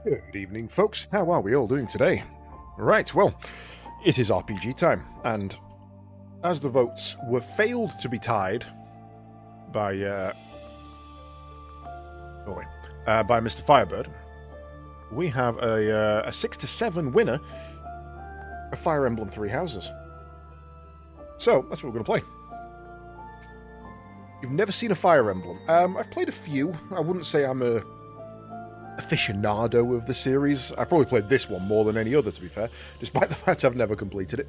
Good evening, folks. How are we all doing today? Right, well, it is RPG time, and as the votes were failed to be tied by by Mr. Firebird, we have a 6-7 winner of Fire Emblem Three Houses. So that's what we're going to play. You've never seen a Fire Emblem. I've played a few. I wouldn't say I'm a aficionado of the series. I've probably played this one more than any other, to be fair, despite the fact I've never completed it,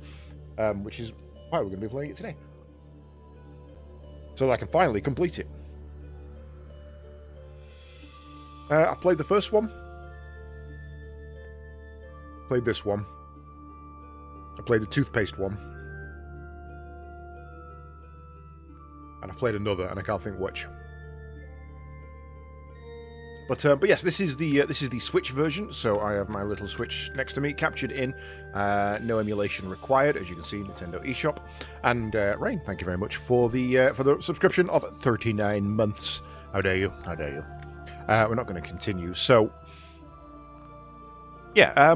which is why we're going to be playing it today. So that I can finally complete it. I played the first one. Played this one. I played the toothpaste one. And I played another, and I can't think which. But yes, this is the Switch version. So I have my little Switch next to me, captured in. No emulation required, as you can see, Nintendo eShop. And Rain, thank you very much for the subscription of 39 months. How dare you? How dare you? We're not going to continue. So yeah,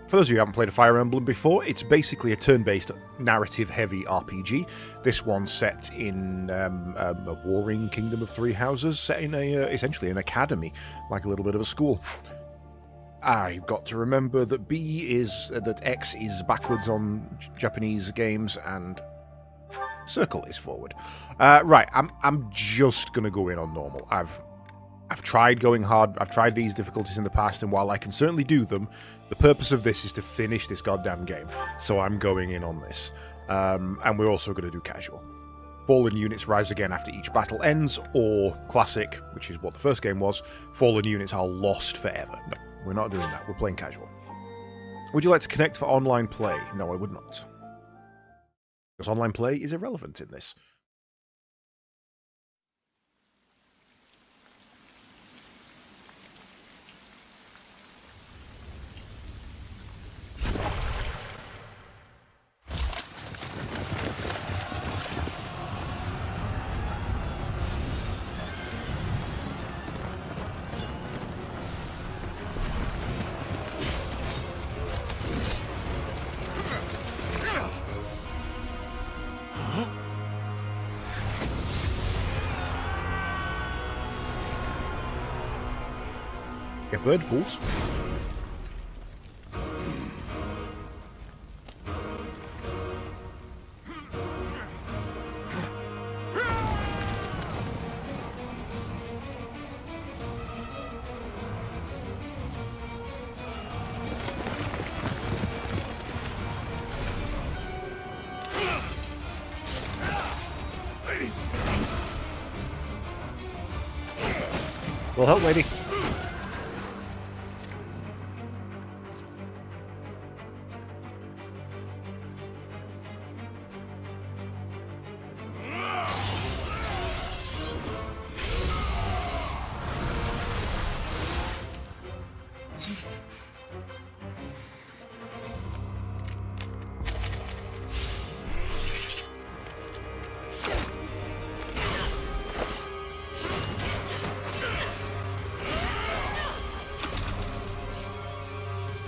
for those of you who haven't played a Fire Emblem before, it's basically a turn-based, narrative-heavy RPG. This one's set in a warring kingdom of three houses, set in essentially an academy, like a little bit of a school. I've got to remember that X is backwards on Japanese games, and circle is forward. Right, I'm just gonna go in on normal. I've tried going hard, I've tried these difficulties in the past, and while I can certainly do them, the purpose of this is to finish this goddamn game. So I'm going in on this. And we're also going to do casual. Fallen units rise again after each battle ends, or classic, which is what the first game was, fallen units are lost forever. No, we're not doing that, we're playing casual. Would you like to connect for online play? No, I would not. Because online play is irrelevant in this. Get bird fools. Well, help, lady.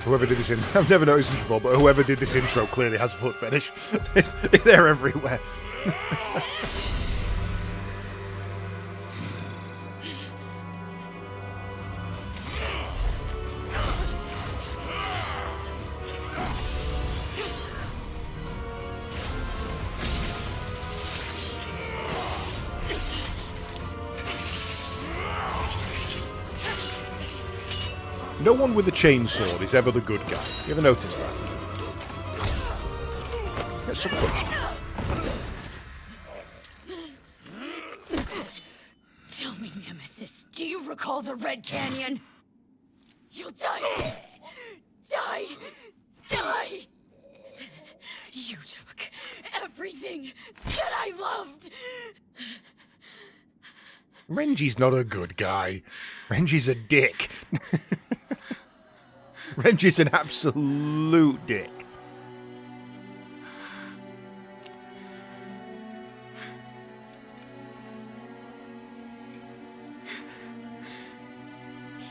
Whoever did this I've never noticed this before, but whoever did this intro clearly has a foot fetish. They're everywhere. No one with a chainsword is ever the good guy. You ever notice that? Get some punched. Tell me, Nemesis, do you recall the Red Canyon? You'll die! Die! Die! You took everything that I loved! Renji's not a good guy. Renji's a dick. Renji's an absolute dick.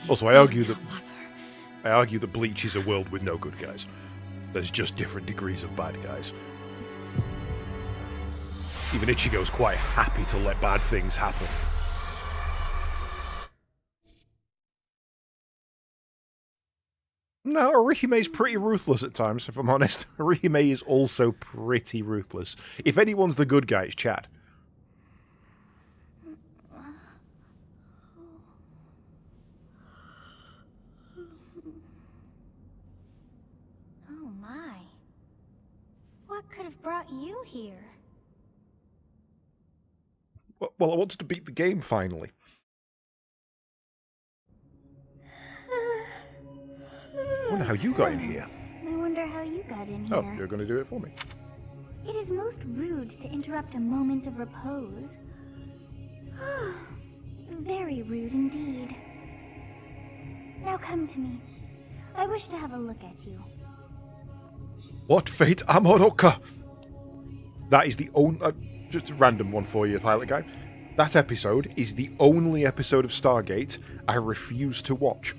Also, I argue that I argue that Bleach is a world with no good guys. There's just different degrees of bad guys. Even Ichigo's quite happy to let bad things happen. No, Orihime's pretty ruthless at times, if I'm honest. Orihime is also pretty ruthless. If anyone's the good guy, it's Chad. Oh my. What could have brought you here? Well, I wanted to beat the game, finally. I wonder how you got in here. I wonder how you got in here. Oh, you're going to do it for me. It is most rude to interrupt a moment of repose. Very rude indeed. Now come to me. I wish to have a look at you. What fate, Amoroka? That is the only... just a random one for you, pilot guy. That episode is the only episode of Stargate I refuse to watch.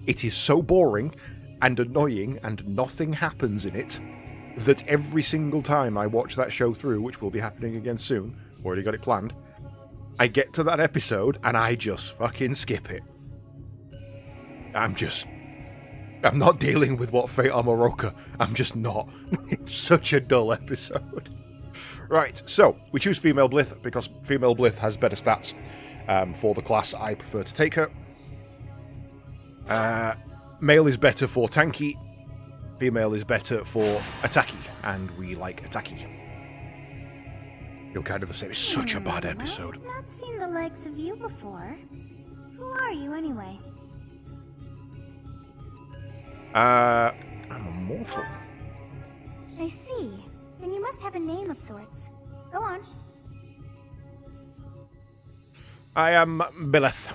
It is so boring and annoying and nothing happens in it that every single time I watch that show through, which will be happening again soon, already got it planned, I get to that episode and I just fucking skip it. I'm not dealing with what fate Amoroka. I'm just not. It's such a dull episode. Right, so we choose female Blith because female Blith has better stats for the class I prefer to take her. Male is better for tanky, female is better for attacky, and we like attacky. You're kind of the same. It's such a bad episode. I've not seen the likes of you before. Who are you anyway? I'm a mortal. I see. Then you must have a name of sorts. Go on. I am Byleth.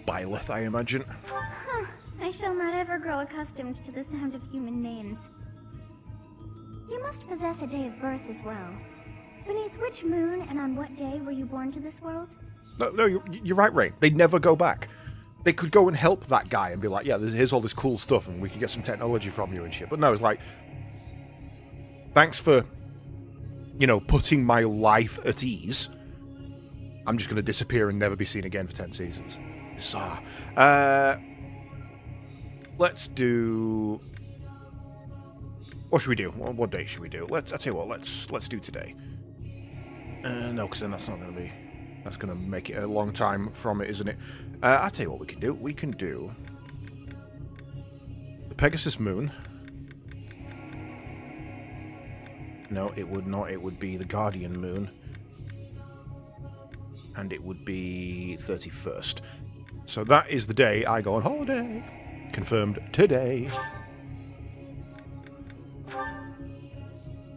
Byleth, I imagine. Huh. I shall not ever grow accustomed to the sound of human names. You must possess a day of birth as well. Beneath which moon and on what day were you born to this world? No, you're right, Ray. They never go back. They could go and help that guy and be like, yeah, here's all this cool stuff and we can get some technology from you and shit. But no, it's like, thanks for, putting my life at ease. I'm just going to disappear and never be seen again for 10 seasons. Bizarre. Let's do... What should we do? What date should we do? I'll tell you what, let's do today. No, because then that's not going to be... That's going to make it a long time from it, isn't it? I'll tell you what we can do. We can do... the Pegasus Moon. No, it would not. It would be the Guardian Moon. And it would be 31st. So that is the day I go on holiday. Confirmed today.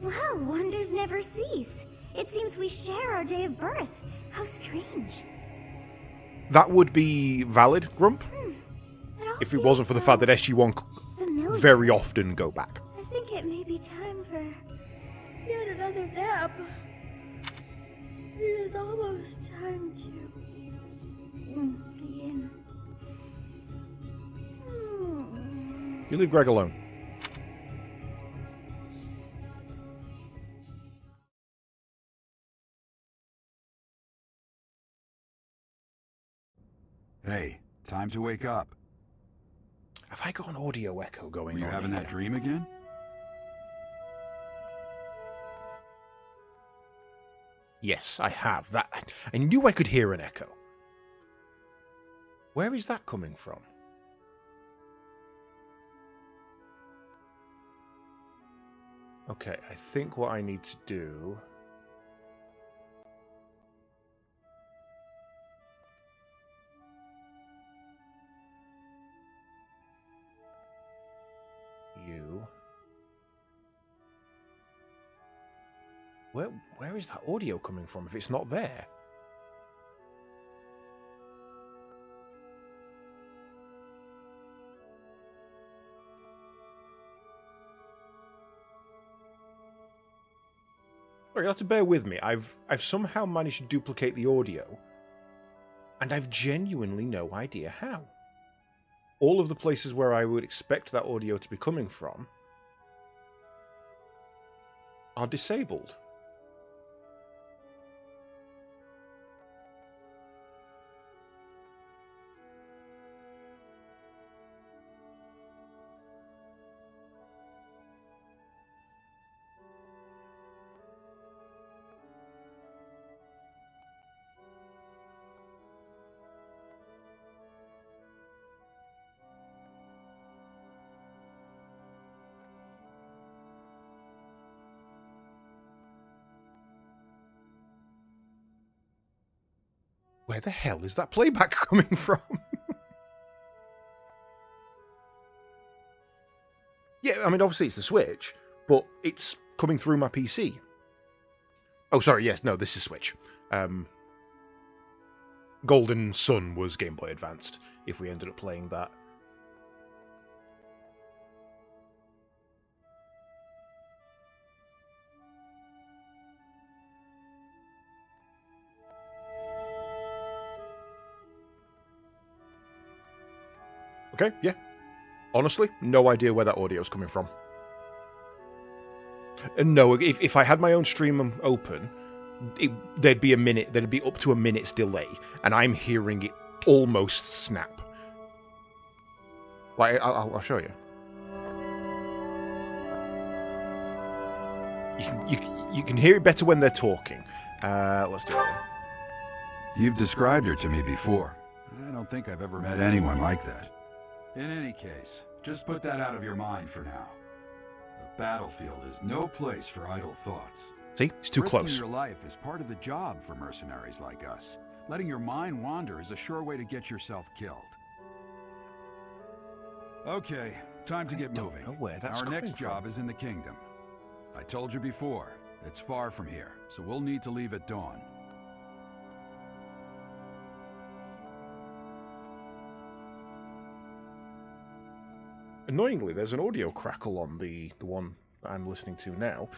Well, wonders never cease. It seems we share our day of birth. How strange. That would be valid, Grump. If it wasn't for the fact that SG-1 familiar. very often go back. I think it may be time for yet another nap. It is almost time to begin. You leave Greg alone. Hey, time to wake up. Have I got an audio echo going Were you on having here? that dream again? Yes, I have. I knew I could hear an echo. Where is that coming from? Okay, I think what I need to do... You... Where is that audio coming from if it's not there? You'll have to bear with me. I've somehow managed to duplicate the audio, and I've genuinely no idea how. all of the places where I would expect that audio to be coming from are disabled. Where the hell is that playback coming from? Yeah, I mean, obviously it's the Switch, but it's coming through my PC. Oh, sorry, yes, no, this is Switch. Golden Sun was Game Boy Advanced, if we ended up playing that. Okay, yeah. Honestly, no idea where that audio's coming from. And no, if I had my own stream open, there'd be up to a minute's delay, and I'm hearing it almost snap. Like, I'll show you. You can hear it better when they're talking. Let's do it. You've described her to me before. I don't think I've ever met anyone like that. In any case, just put that out of your mind for now. The battlefield is no place for idle thoughts. See? It's too close. Risking your life is part of the job for mercenaries like us. Letting your mind wander is a sure way to get yourself killed. Okay, time to get moving. Know where that's Our next from. job is in the kingdom. I told you before, it's far from here, so we'll need to leave at dawn. Annoyingly, there's an audio crackle on the one that I'm listening to now.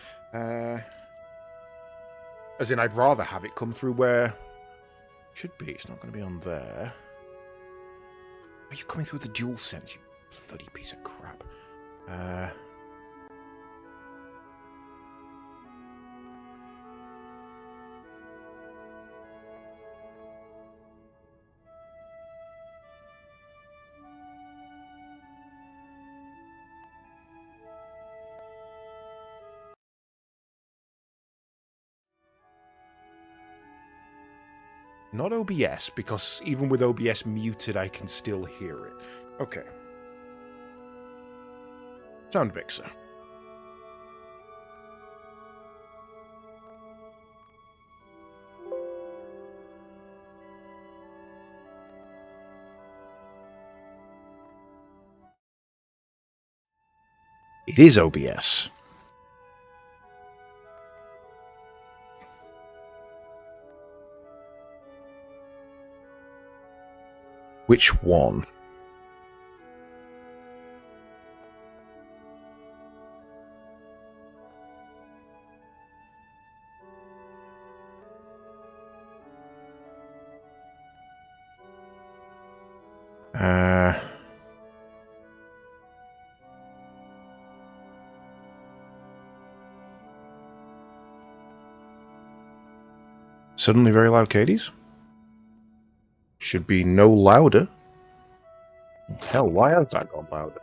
As in, I'd rather have it come through where it should be. It's not going to be on there. Are you coming through the dual sense, you bloody piece of crap? Not OBS, because even with OBS muted, I can still hear it. Okay. Sound mixer. It is OBS. Which one? Suddenly very loud Katie's? Should be no louder. Hell, why has that gone louder?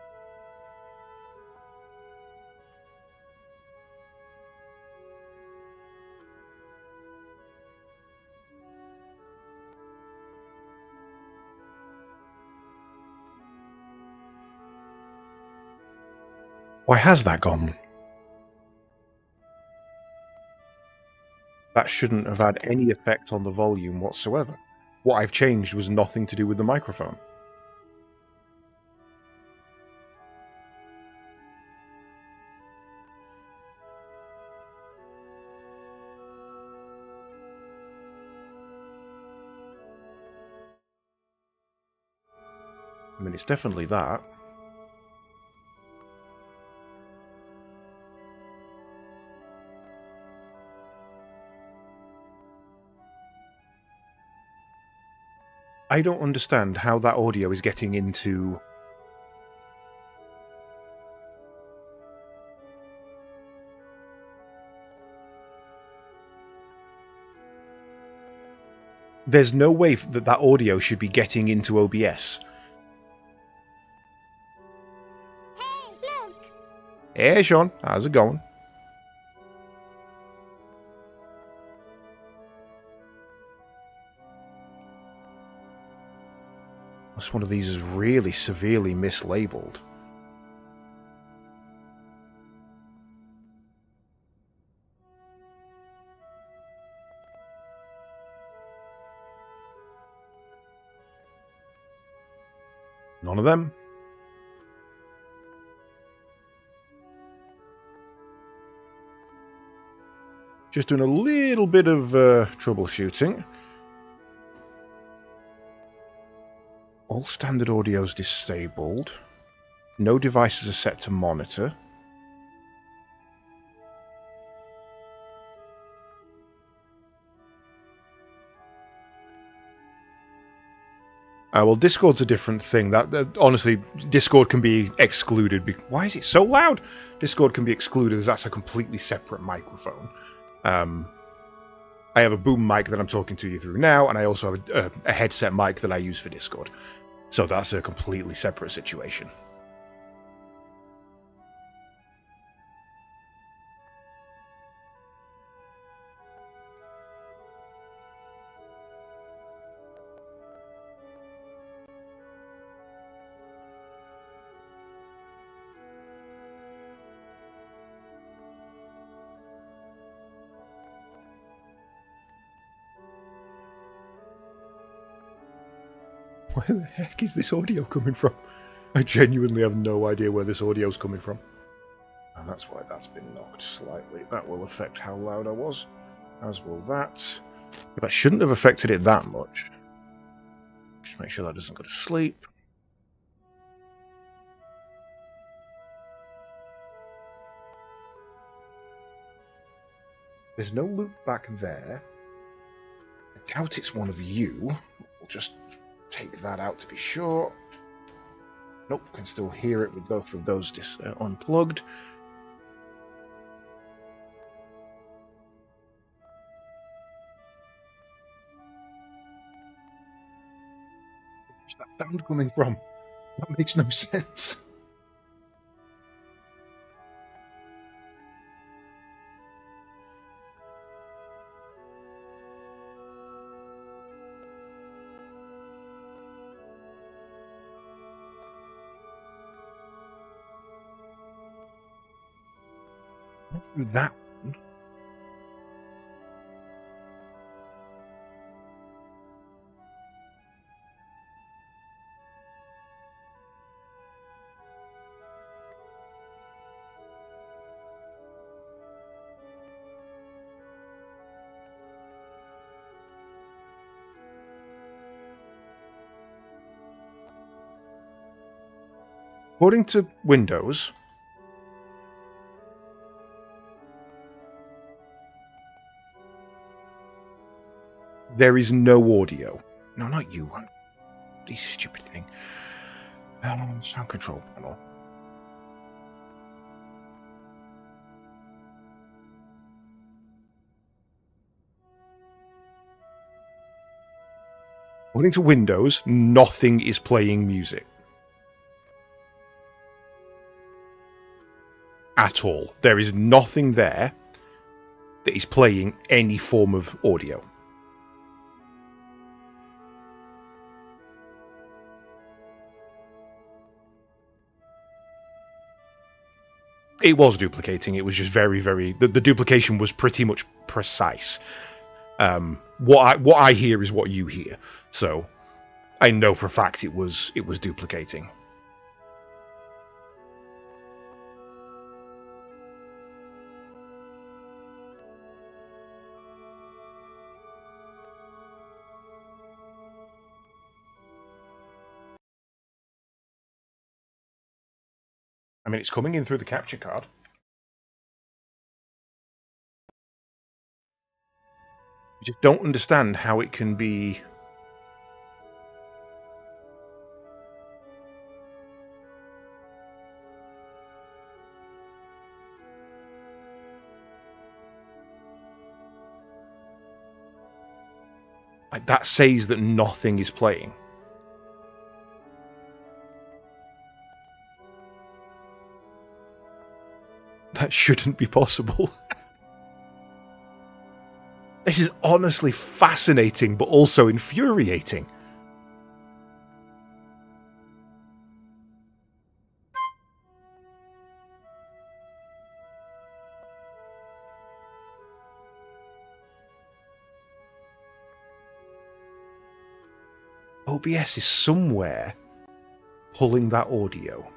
Why has that gone? That shouldn't have had any effect on the volume whatsoever. What I've changed was nothing to do with the microphone. I mean, it's definitely that. I don't understand how that audio is getting into There's no way that that audio should be getting into OBS. Hey, look! Hey, Sean. How's it going? This one of these is really severely mislabeled. None of them. Just doing a little bit of troubleshooting. All standard audio's disabled. No devices are set to monitor. Well, Discord's a different thing. That honestly, Discord can be excluded. Why is it so loud? Discord can be excluded as that's a completely separate microphone. I have a boom mic that I'm talking to you through now, and I also have a headset mic that I use for Discord. So that's a completely separate situation. Where the heck is this audio coming from? I genuinely have no idea where this audio is coming from. And that's why that's been knocked slightly. That will affect how loud I was, as will that. But that shouldn't have affected it that much. Just make sure that doesn't go to sleep. There's no loop back there. I doubt it's one of you. We'll just take that out to be sure. Nope, can still hear it with both of those unplugged. Where's that sound coming from? That makes no sense. Not through that one. According to Windows, there is no audio. No, not you. This stupid thing. Sound control panel. According to Windows, nothing is playing music. At all. There is nothing there that is playing any form of audio. It was duplicating. It was just very, very... The duplication was pretty much precise. What I hear is what you hear. So I know for a fact it was duplicating. I mean, it's coming in through the capture card. I just don't understand how it can be... That says that nothing is playing. That shouldn't be possible. This is honestly fascinating, but also infuriating. OBS is somewhere pulling that audio.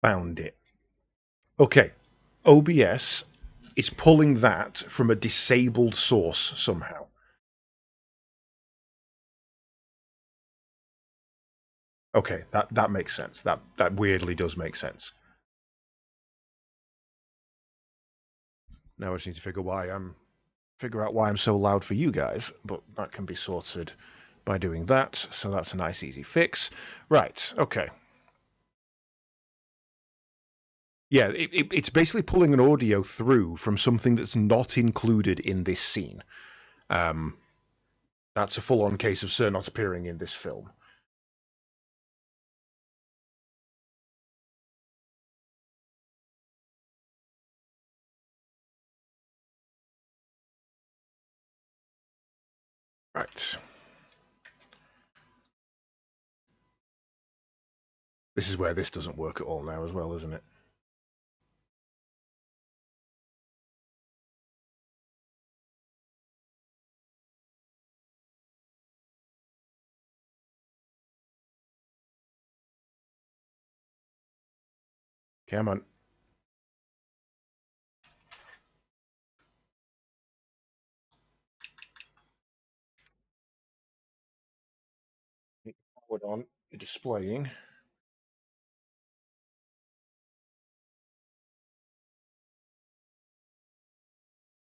Found it. Okay, OBS is pulling that from a disabled source somehow. Okay, that makes sense. That weirdly does make sense. Now I just need to figure out why I'm so loud for you guys, but that can be sorted by doing that. So that's a nice easy fix. Right, okay. Yeah, it's basically pulling an audio through from something that's not included in this scene. That's a full-on case of Sir not appearing in this film. Right. This is where this doesn't work at all now as well, isn't it? Come on. Hold on. You're displaying.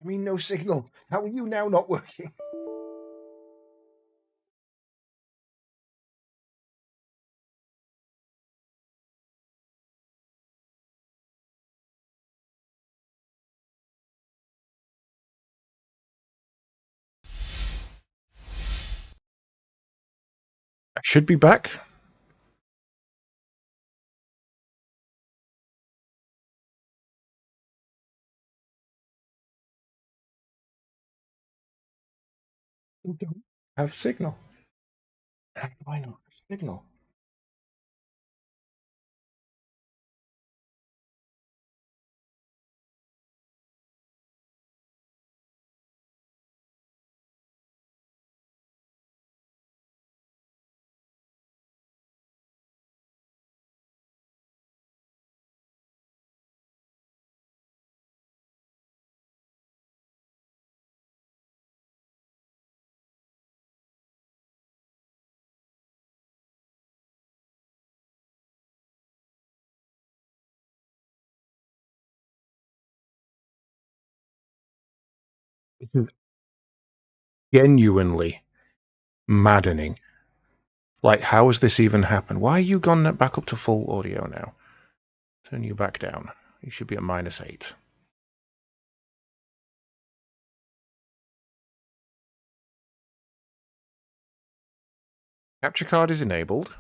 I mean, no signal. How are you now not working? I should be back. You don't have signal. How do I not have signal? This is genuinely maddening. Like, how has this even happened? Why are you gone back up to full audio now? Turn you back down. You should be at -8. Capture card is enabled.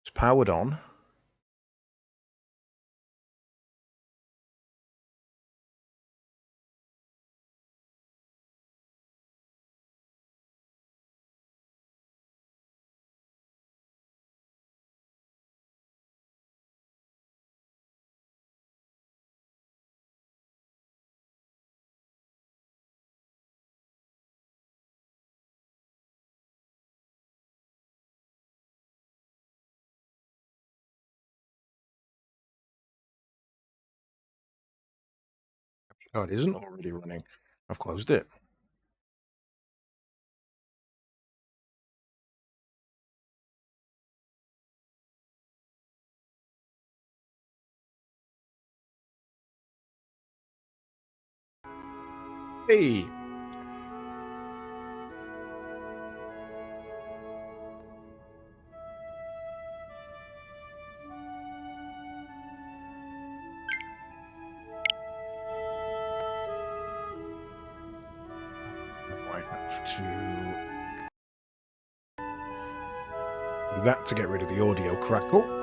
It's powered on. Oh, it isn't already running. I've closed it. Hey! I have to do that to get rid of the audio crackle.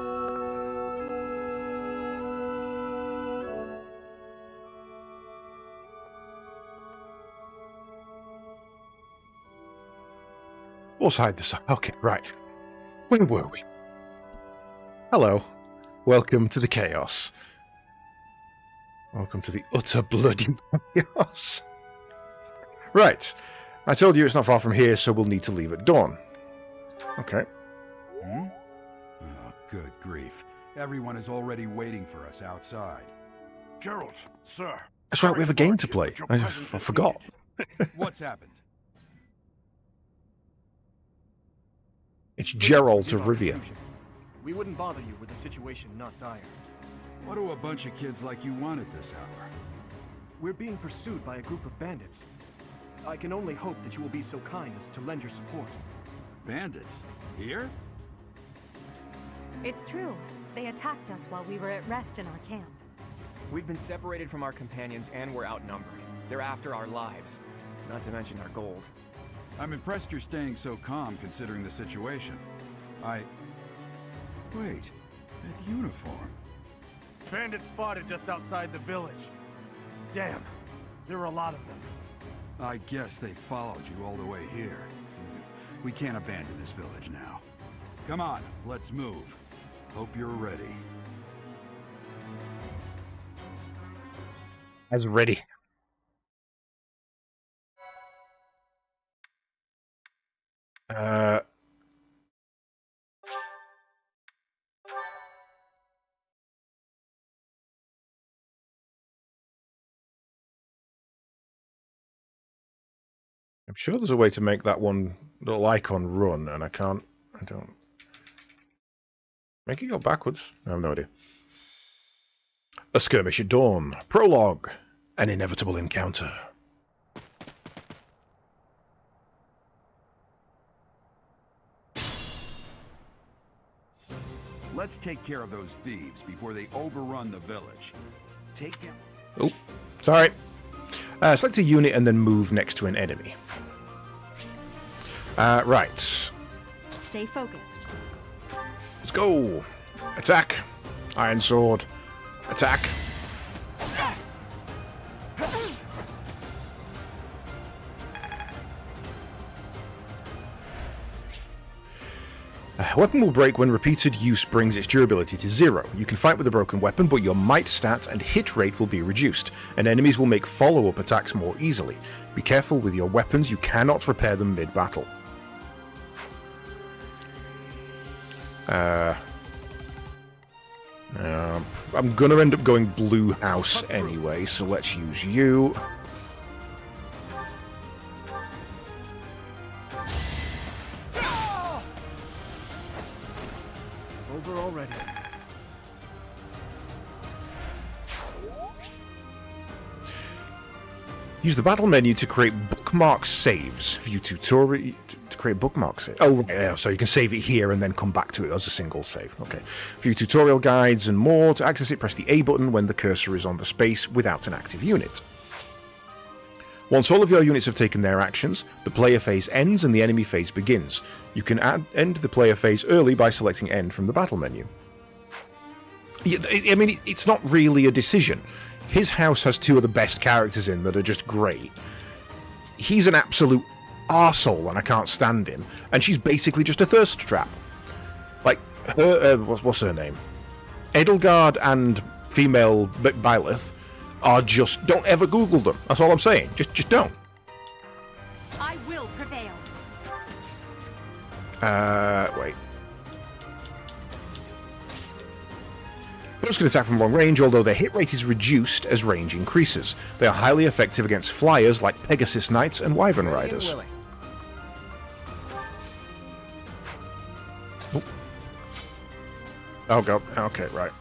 Let's hide this. Okay, right. Where were we? Hello. Welcome to the chaos. Welcome to the utter bloody chaos. Right. I told you it's not far from here, so we'll need to leave at dawn. Okay. Hmm? Oh, good grief. Everyone is already waiting for us outside. Gerald, sir. That's right, we have a game to play. I forgot. What's happened? It's Please Gerald forgive of our Rivia. intrusion. We wouldn't bother you with a situation not dire. What do a bunch of kids like you want at this hour? We're being pursued by a group of bandits. I can only hope that you will be so kind as to lend your support. Bandits? Here? It's true. They attacked us while we were at rest in our camp. We've been separated from our companions and we're outnumbered. They're after our lives, not to mention our gold. I'm impressed you're staying so calm considering the situation. Wait, that uniform. Bandits spotted just outside the village. Damn, there were a lot of them. I guess they followed you all the way here. We can't abandon this village now. Come on, let's move. Hope you're ready. As ready. I'm sure there's a way to make that one little icon run, and I don't. Make it go backwards? I have no idea. A skirmish at dawn. Prologue. An inevitable encounter. Let's take care of those thieves before they overrun the village. Take down... Oh, sorry. Select a unit and then move next to an enemy. Right. Stay focused. Let's go. Attack. Iron sword. Attack. Weapon will break when repeated use brings its durability to 0. You can fight with a broken weapon, but your might stat and hit rate will be reduced, and enemies will make follow-up attacks more easily. Be careful with your weapons, you cannot repair them mid-battle. I'm gonna end up going blue house anyway, so let's use you. Over already. Use the battle menu to create bookmark saves. View tutorial to create bookmark saves. Oh, right, yeah, so you can save it here and then come back to it as a single save. Okay. View tutorial guides and more. To access it, press the A button when the cursor is on the space without an active unit. Once all of your units have taken their actions, the player phase ends and the enemy phase begins. You can end the player phase early by selecting End from the battle menu. I mean, it's not really a decision. His house has two of the best characters in that are just great. He's an absolute arsehole and I can't stand him. And she's basically just a thirst trap. Like, her, what's her name? Edelgard and female Byleth are just... Don't ever Google them. That's all I'm saying. Just don't. I will prevail. Wait. Bows can attack from long range, although their hit rate is reduced as range increases. They are highly effective against flyers like Pegasus Knights and Wyvern Riders. Oh god, okay, right.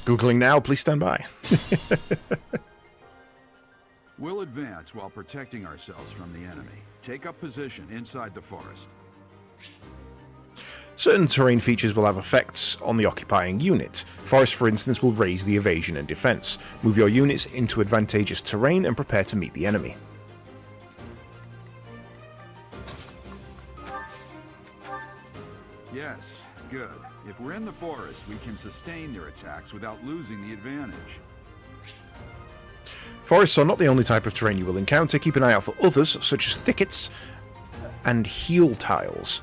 Googling now, please stand by. We'll advance while protecting ourselves from the enemy. Take up position inside the forest. Certain terrain features will have effects on the occupying unit. Forest, for instance, will raise the evasion and defense. Move your units into advantageous terrain and prepare to meet the enemy. Yes, good. If we're in the forest, we can sustain their attacks without losing the advantage. Forests are not the only type of terrain you will encounter. Keep an eye out for others, such as thickets and heal tiles.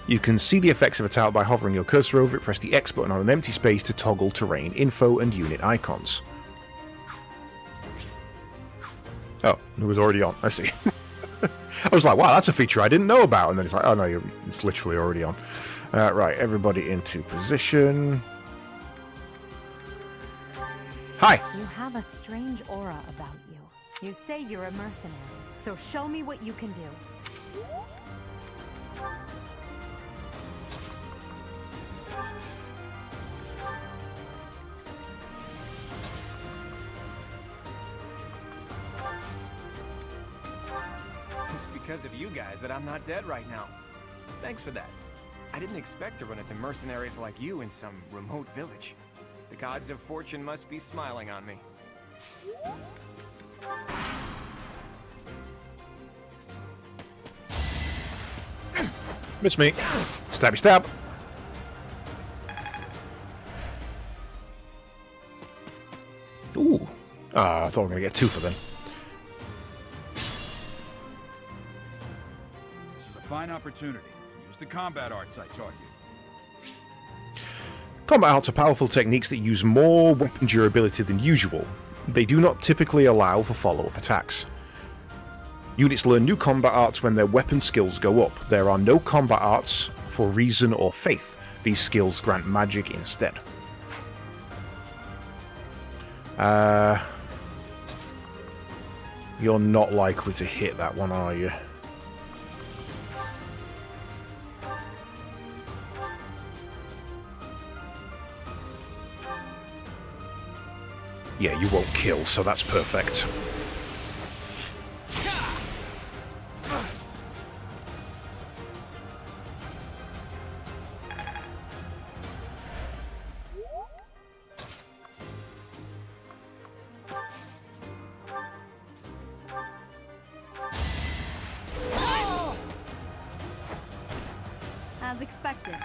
You can see the effects of a tile by hovering your cursor over it. Press the X button on an empty space to toggle terrain info and unit icons. Oh, it was already on. I see. I was like, wow, that's a feature I didn't know about. And then it's like, oh no, it's literally already on. Right, everybody into position. Hi. You have a strange aura about you. You say you're a mercenary, so show me what you can do. It's because of you guys that I'm not dead right now. Thanks for that. I didn't expect to run into mercenaries like you in some remote village. The gods of fortune must be smiling on me. Miss me. Stabby stab. Ooh. I thought we were going to get 2 for them. This is a fine opportunity. Use the combat arts I taught you. Combat arts are powerful techniques that use more weapon durability than usual. They do not typically allow for follow-up attacks. Units learn new combat arts when their weapon skills go up. There are no combat arts for reason or faith. These skills grant magic instead. You're not likely to hit that one, are you? Yeah, you won't kill, so that's perfect. As expected.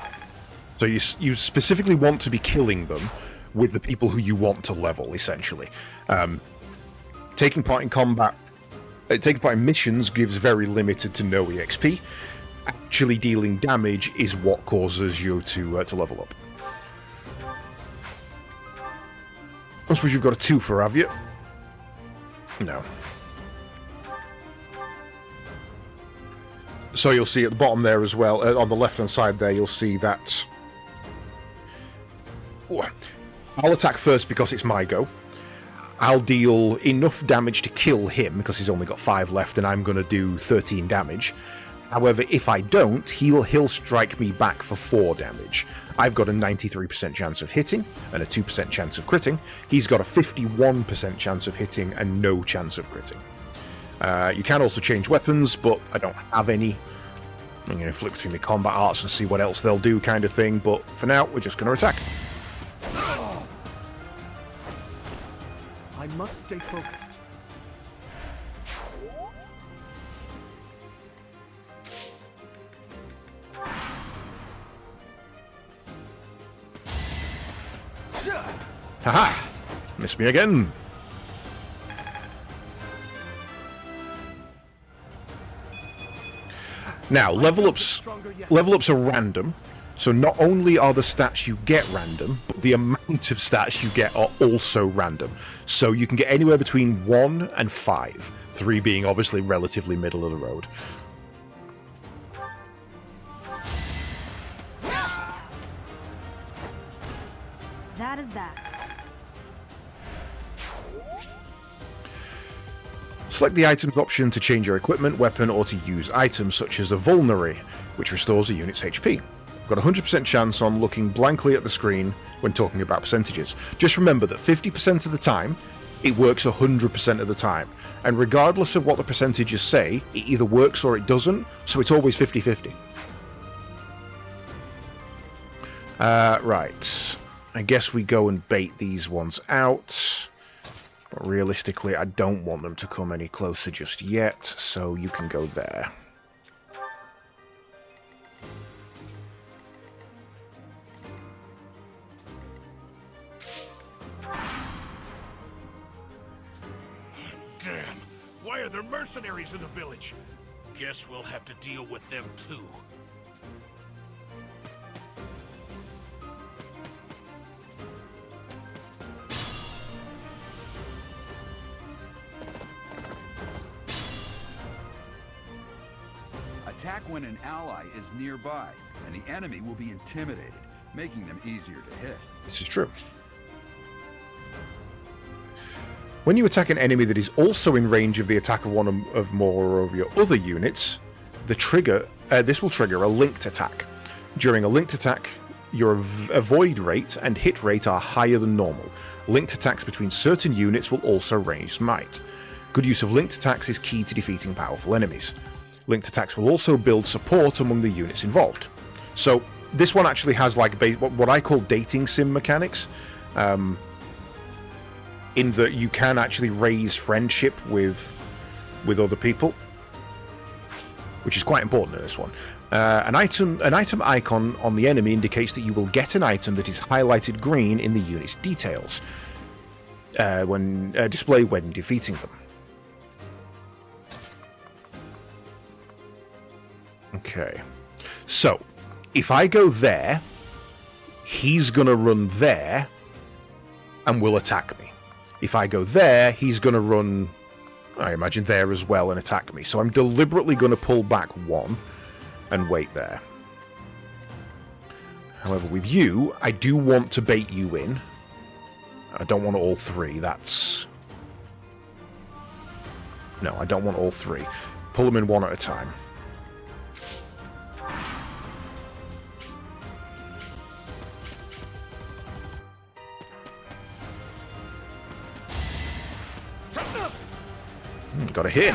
So you specifically want to be killing them with the people who you want to level, essentially. Taking part in combat, taking part in missions gives very limited to no EXP. Actually dealing damage is what causes you to level up. I suppose you've got a 2 for, have you? No. So you'll see at the bottom there as well, on the left-hand side there, you'll see that... Ooh. I'll attack first because it's my go. I'll deal enough damage to kill him because he's only got 5 left and I'm going to do 13 damage. However, if I don't, he'll strike me back for 4 damage. I've got a 93% chance of hitting and a 2% chance of critting. He's got a 51% chance of hitting and no chance of critting. You can also change weapons, but I don't have any. I'm going to flip between the combat arts and see what else they'll do kind of thing, but for now, we're just going to attack. I must stay focused. Haha! Missed me again! Now, level ups are random, so not only are the stats you get random, but the amount of stats you get are also random. So you can get anywhere between 1 and 5, 3 being obviously relatively middle of the road. That is that. Select the items option to change your equipment, weapon, or to use items such as a Vulnerary, which restores a unit's HP. Got a 100% chance on looking blankly at the screen when talking about percentages. Just remember that 50% of the time, it works 100% of the time. And regardless of what the percentages say, it either works or it doesn't, so it's always 50-50. Right. I guess we go and bait these ones out. But realistically, I don't want them to come any closer just yet, so you can go there. Damn! Why are there mercenaries in the village? Guess we'll have to deal with them too. Attack when an ally is nearby, and the enemy will be intimidated, making them easier to hit. This is true. When you attack an enemy that is also in range of the attack of one of more of your other units, this will trigger a linked attack. During a linked attack, your avoid rate and hit rate are higher than normal. Linked attacks between certain units will also raise smite. Good use of linked attacks is key to defeating powerful enemies. Linked attacks will also build support among the units involved. So this one actually has like what I call dating sim mechanics, in that you can actually raise friendship with other people, which is quite important in this one. An item icon on the enemy indicates that you will get an item that is highlighted green in the unit's details when displayed when defeating them. Okay, so if I go there, he's gonna run there and will attack me. If I go there, he's gonna run, I imagine, there as well and attack me. So I'm deliberately gonna pull back one and wait there. However, with you, I do want to bait you in. I don't want all three. No, I don't want all three. Pull them in one at a time. Got a hit.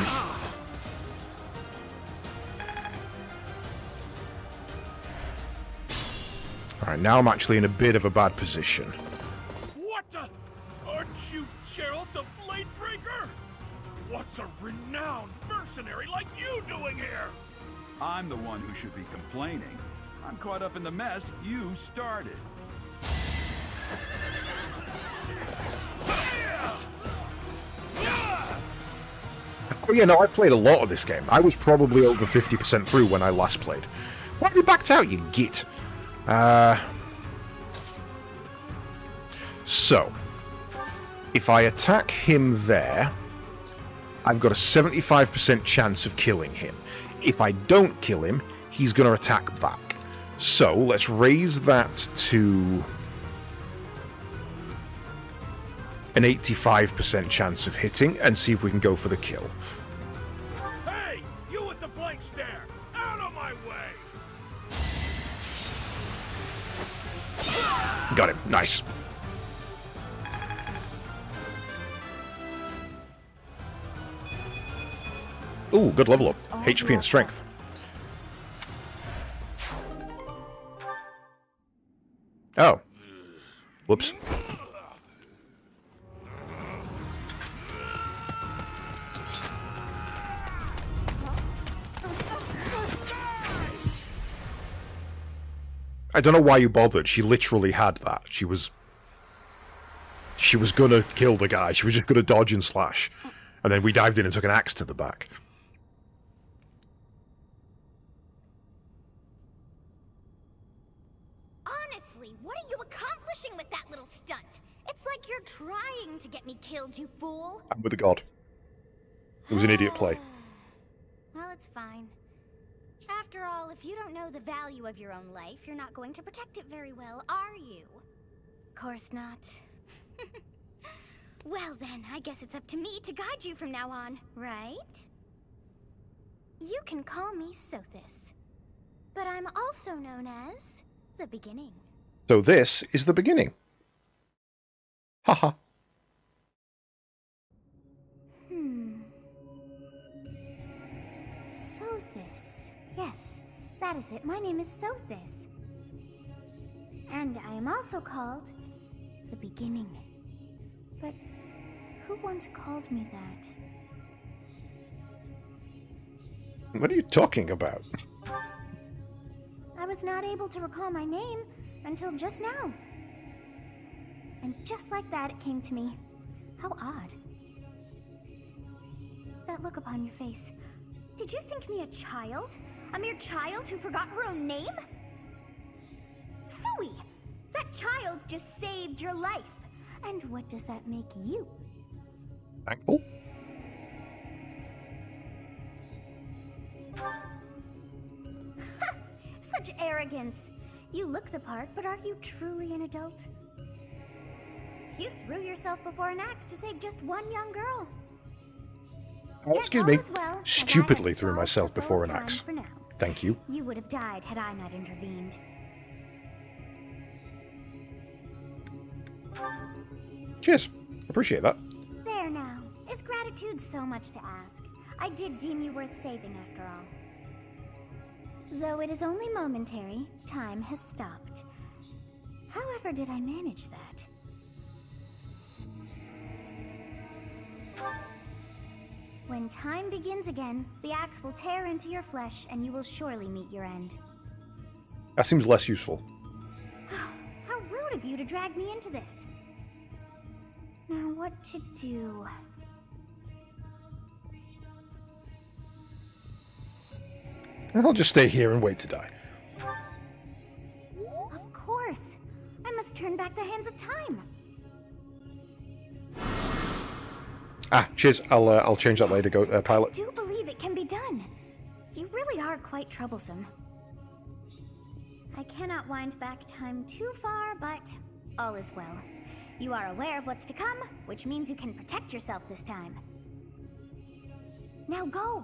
Alright, now I'm actually in a bit of a bad position. What the? Aren't you Gerald the Bladebreaker? What's a renowned mercenary like you doing here? I'm the one who should be complaining. I'm caught up in the mess you started. Oh yeah, no, I played a lot of this game. I was probably over 50% through when I last played. Why have you backed out, you git? So, if I attack him there, I've got a 75% chance of killing him. If I don't kill him, he's going to attack back. So, let's raise that to an 85% chance of hitting and see if we can go for the kill. Hey, you with the blank stare! Out of my way! Got him. Nice. Ooh, good level up. HP and strength. Oh. Whoops. I don't know why you bothered. She literally had that. She was gonna kill the guy. She was just gonna dodge and slash. And then we dived in and took an axe to the back. Honestly, what are you accomplishing with that little stunt? It's like you're trying to get me killed, you fool. I'm with the god. It was an idiot play. Well, it's fine. After all, if you don't know the value of your own life, you're not going to protect it very well, are you? Course not. Well then, I guess it's up to me to guide you from now on, right? You can call me Sothis. But I'm also known as the beginning. So this is the beginning. Haha. Sothis. Yes, that is it. My name is Sothis. And I am also called the beginning. But who once called me that? What are you talking about? I was not able to recall my name until just now. And just like that, it came to me. How odd. That look upon your face. Did you think me a child? A mere child who forgot her own name? Phooey! That child just saved your life. And what does that make you? Thankful? Such arrogance. You look the part, but are you truly an adult? You threw yourself before an axe to save just one young girl. Oh, excuse me. Well, Stupidly threw myself before an axe. Thank you. You would have died had I not intervened. Cheers. Appreciate that. There now. Is gratitude so much to ask? I did deem you worth saving after all. Though it is only momentary, time has stopped. However did I manage that? When time begins again, the axe will tear into your flesh and you will surely meet your end. That seems less useful. How rude of you to drag me into this. Now what to do? I'll just stay here and wait to die. Of course. I must turn back the hands of time. Ah, cheers. I'll change that later, pilot. I do believe it can be done. You really are quite troublesome. I cannot wind back time too far, but all is well. You are aware of what's to come, which means you can protect yourself this time. Now go!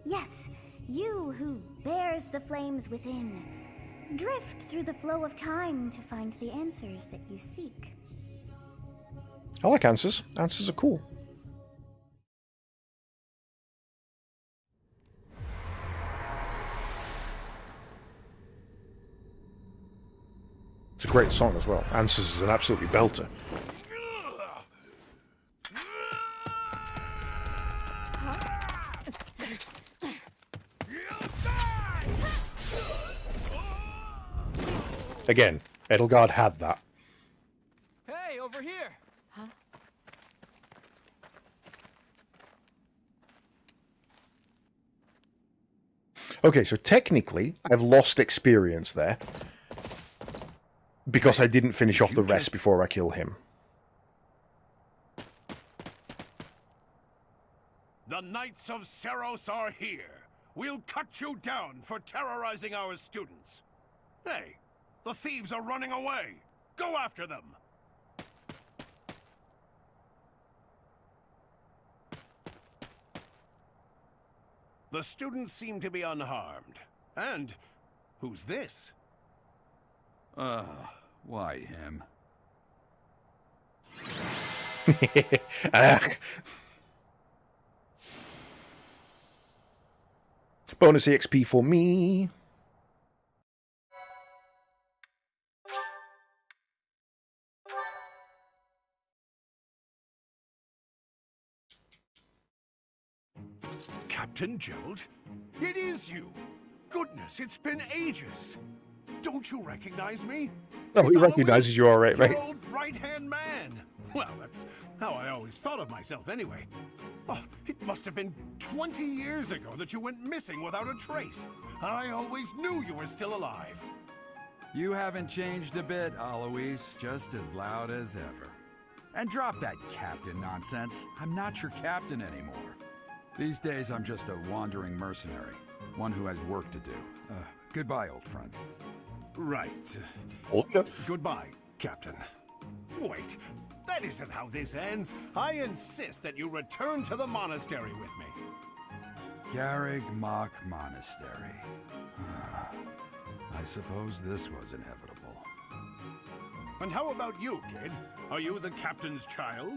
Yes, you who bears the flames within. Drift through the flow of time to find the answers that you seek. I like answers. Answers are cool. It's a great song as well. Answers is an absolutely belter. Again, Edelgard had that. Hey, over here! Huh? Okay, so technically, I've lost experience there. Because I didn't finish off the rest before I kill him. The Knights of Seros are here. We'll cut you down for terrorizing our students. Hey, the thieves are running away. Go after them. The students seem to be unharmed. And who's this? Why him? Bonus EXP for me. Captain Gerald? It is you! Goodness, it's been ages! Don't you recognize me? Oh, he recognizes you alright, right? Your old right-hand man! Well, that's how I always thought of myself anyway. Oh, it must have been 20 years ago that you went missing without a trace. I always knew you were still alive. You haven't changed a bit, Alois. Just as loud as ever. And drop that captain nonsense. I'm not your captain anymore. These days, I'm just a wandering mercenary. One who has work to do. Goodbye, old friend. Right. Okay. Goodbye, Captain. Wait, that isn't how this ends. I insist that you return to the monastery with me. Garrig Mach Monastery. I suppose this was inevitable. And how about you, kid? Are you the captain's child?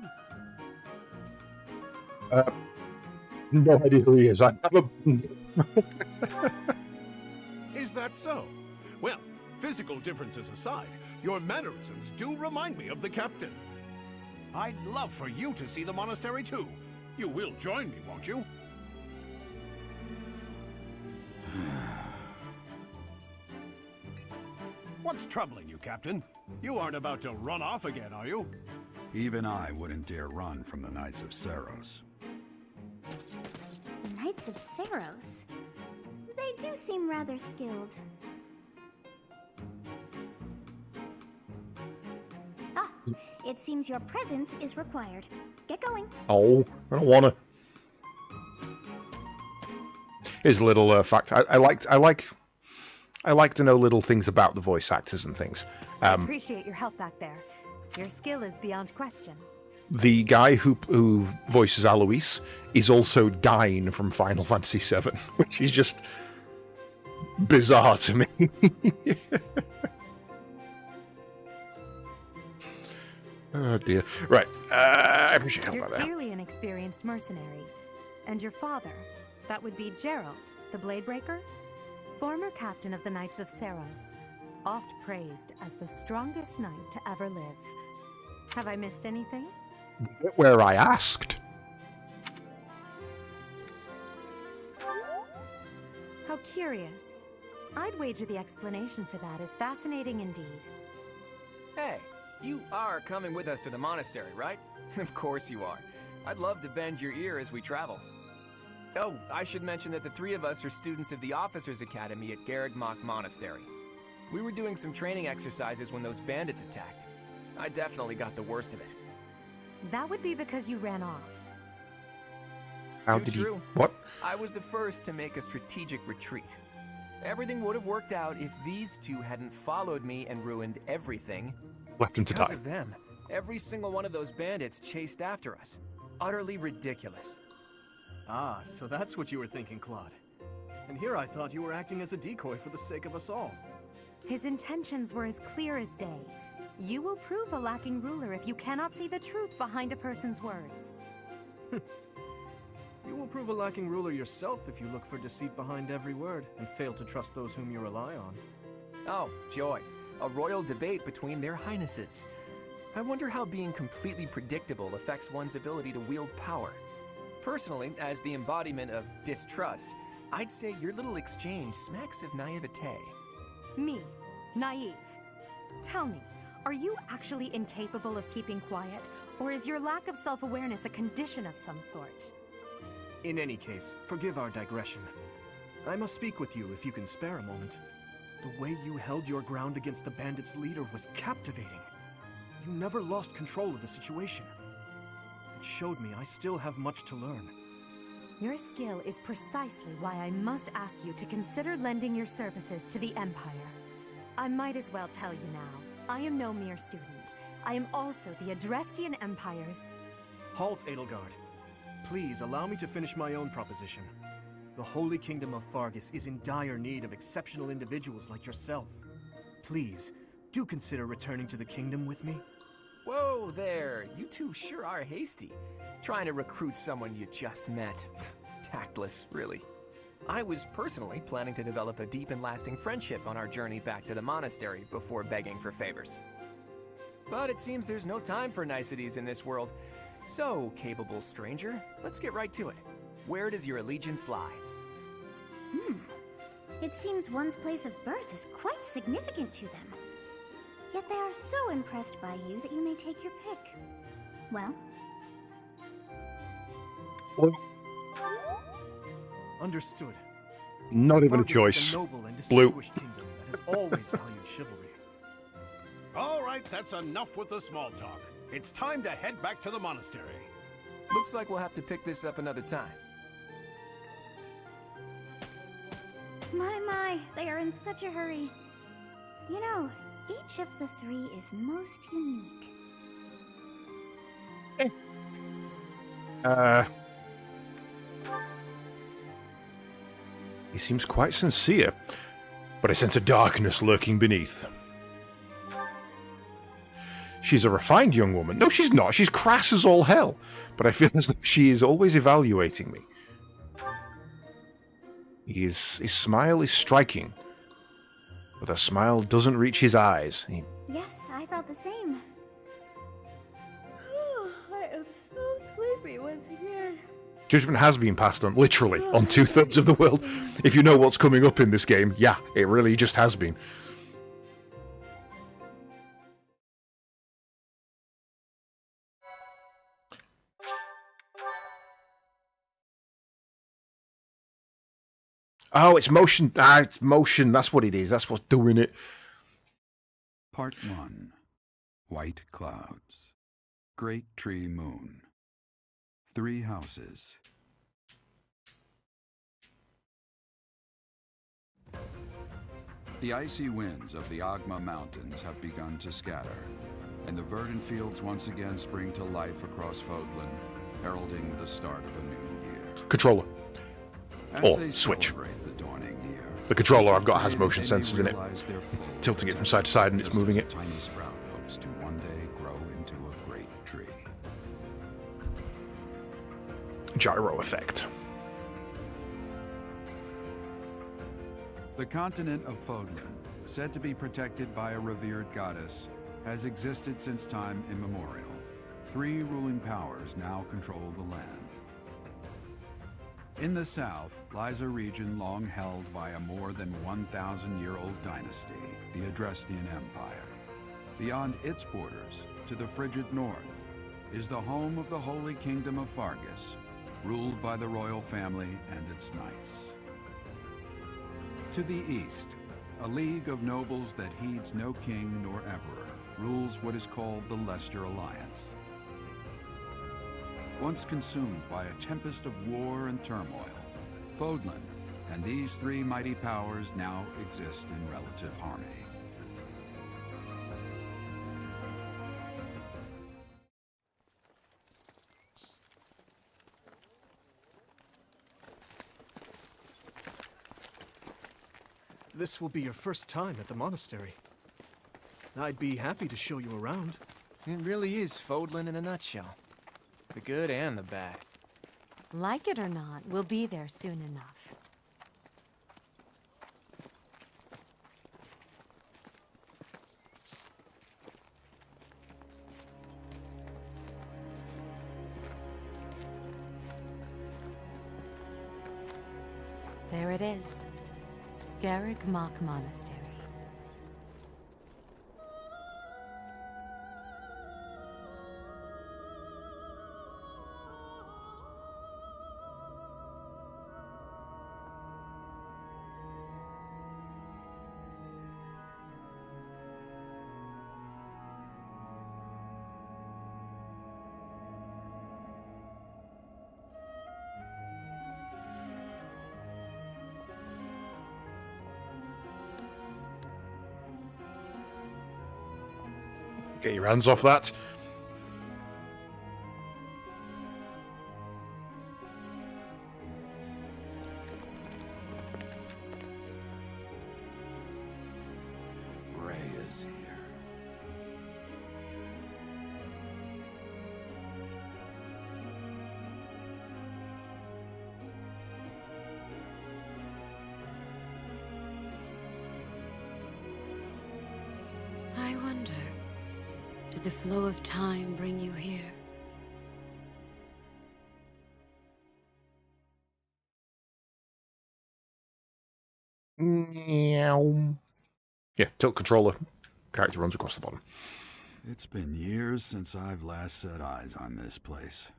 No idea who he is. I have Is that so? Well, physical differences aside, your mannerisms do remind me of the captain. I'd love for you to see the monastery too. You will join me, won't you? What's troubling you, Captain? You aren't about to run off again, are you? Even I wouldn't dare run from the Knights of Saros. The Knights of Saros. They do seem rather skilled. Ah, it seems your presence is required. Get going. Oh, I don't want to. Here's a little fact. I like to know little things about the voice actors and things. I appreciate your help back there. Your skill is beyond question. The guy who voices Alois is also Dyne from Final Fantasy VII, which is just bizarre to me. Oh dear. Right. I appreciate help You're about that. clearly an experienced mercenary. And your father, that would be Gerald, the Bladebreaker? Former captain of the Knights of Saros, oft praised as the strongest knight to ever live. Have I missed anything? Where I asked. How curious. I'd wager the explanation for that is fascinating indeed. Hey, you are coming with us to the monastery, right? Of course you are. I'd love to bend your ear as we travel. Oh, I should mention that the three of us are students of the Officers' Academy at Garrigmach Monastery. We were doing some training exercises when those bandits attacked. I definitely got the worst of it. That would be because you ran off. How Too did true. he? What? I was the first to make a strategic retreat. Everything would have worked out if these two hadn't followed me and ruined everything. Left him to Because die. of them, every single one of those bandits chased after us. Utterly ridiculous. Ah, so that's what you were thinking, Claude. And here I thought you were acting as a decoy for the sake of us all. His intentions were as clear as day. You will prove a lacking ruler if you cannot see the truth behind a person's words. You will prove a lacking ruler yourself if you look for deceit behind every word and fail to trust those whom you rely on. Oh, joy. A royal debate between their highnesses. I wonder how being completely predictable affects one's ability to wield power. Personally, as the embodiment of distrust, I'd say your little exchange smacks of naivete. Me, naive. Tell me, are you actually incapable of keeping quiet, or is your lack of self-awareness a condition of some sort? In any case, forgive our digression. I must speak with you if you can spare a moment. The way you held your ground against the bandits' leader was captivating. You never lost control of the situation. It showed me I still have much to learn. Your skill is precisely why I must ask you to consider lending your services to the Empire. I might as well tell you now, I am no mere student. I am also the Adrestian Empire's... Halt, Edelgard. Please allow me to finish my own proposition. The Holy Kingdom of Fargus is in dire need of exceptional individuals like yourself. Please, do consider returning to the kingdom with me. Whoa there, you two sure are hasty. Trying to recruit someone you just met. Tactless, really. I was personally planning to develop a deep and lasting friendship on our journey back to the monastery before begging for favors. But it seems there's no time for niceties in this world. So, capable stranger, let's get right to it. Where does your allegiance lie? It seems one's place of birth is quite significant to them. Yet they are so impressed by you that you may take your pick. Well, Well, Understood. not even a Fargus choice. is a noble and Blue. distinguished kingdom that has always valued chivalry. All right, that's enough with the small talk. It's time to head back to the monastery. Looks like we'll have to pick this up another time. my, they are in such a hurry. You know, each of the three is most unique. He seems quite sincere. but I sense a darkness lurking beneath. She's a refined young woman. No, she's not. She's crass as all hell. But I feel as though she is always evaluating me. His smile is striking, but the smile doesn't reach his eyes. Yes, I thought the same. I am so sleepy once again. Judgment has been passed on, literally, on 2/3 of the world. If you know what's coming up in this game, yeah, it really just has been. Oh, it's motion. It's motion. That's what it is. That's what's doing it. Part 1. White Clouds. Great Tree Moon. 3 houses. The icy winds of the Agma Mountains have begun to scatter, and the verdant fields once again spring to life across Fodlan, heralding the start of a new year. Controller. As they switch. celebrate the dawning year, The controller I've got has motion they may sensors in it. realize their full Tilting it from side to side and it's just moving as it. a tiny sprout hopes to one day grow into a great tree. Gyro effect. The continent of Fodlan, said to be protected by a revered goddess, has existed since time immemorial. 3 ruling powers now control the land. In the south lies a region long held by a more than 1,000-year-old dynasty, the Adrestian Empire. Beyond its borders, to the frigid north, is the home of the Holy Kingdom of Fargus, ruled by the royal family and its knights. To the east, a league of nobles that heeds no king nor emperor rules what is called the Leicester Alliance. Once consumed by a tempest of war and turmoil, Fodlan and these 3 mighty powers now exist in relative harmony. This will be your first time at the monastery. I'd be happy to show you around. It really is Fodlan in a nutshell. The good and the bad. Like it or not, we'll be there soon enough. There it is. Garrick Mach Monastery. Get your hands off that. Ray is here. I wonder, did the flow of time bring you here? Meow. Yeah, tilt controller. Character runs across the bottom. It's been years since I've last set eyes on this place.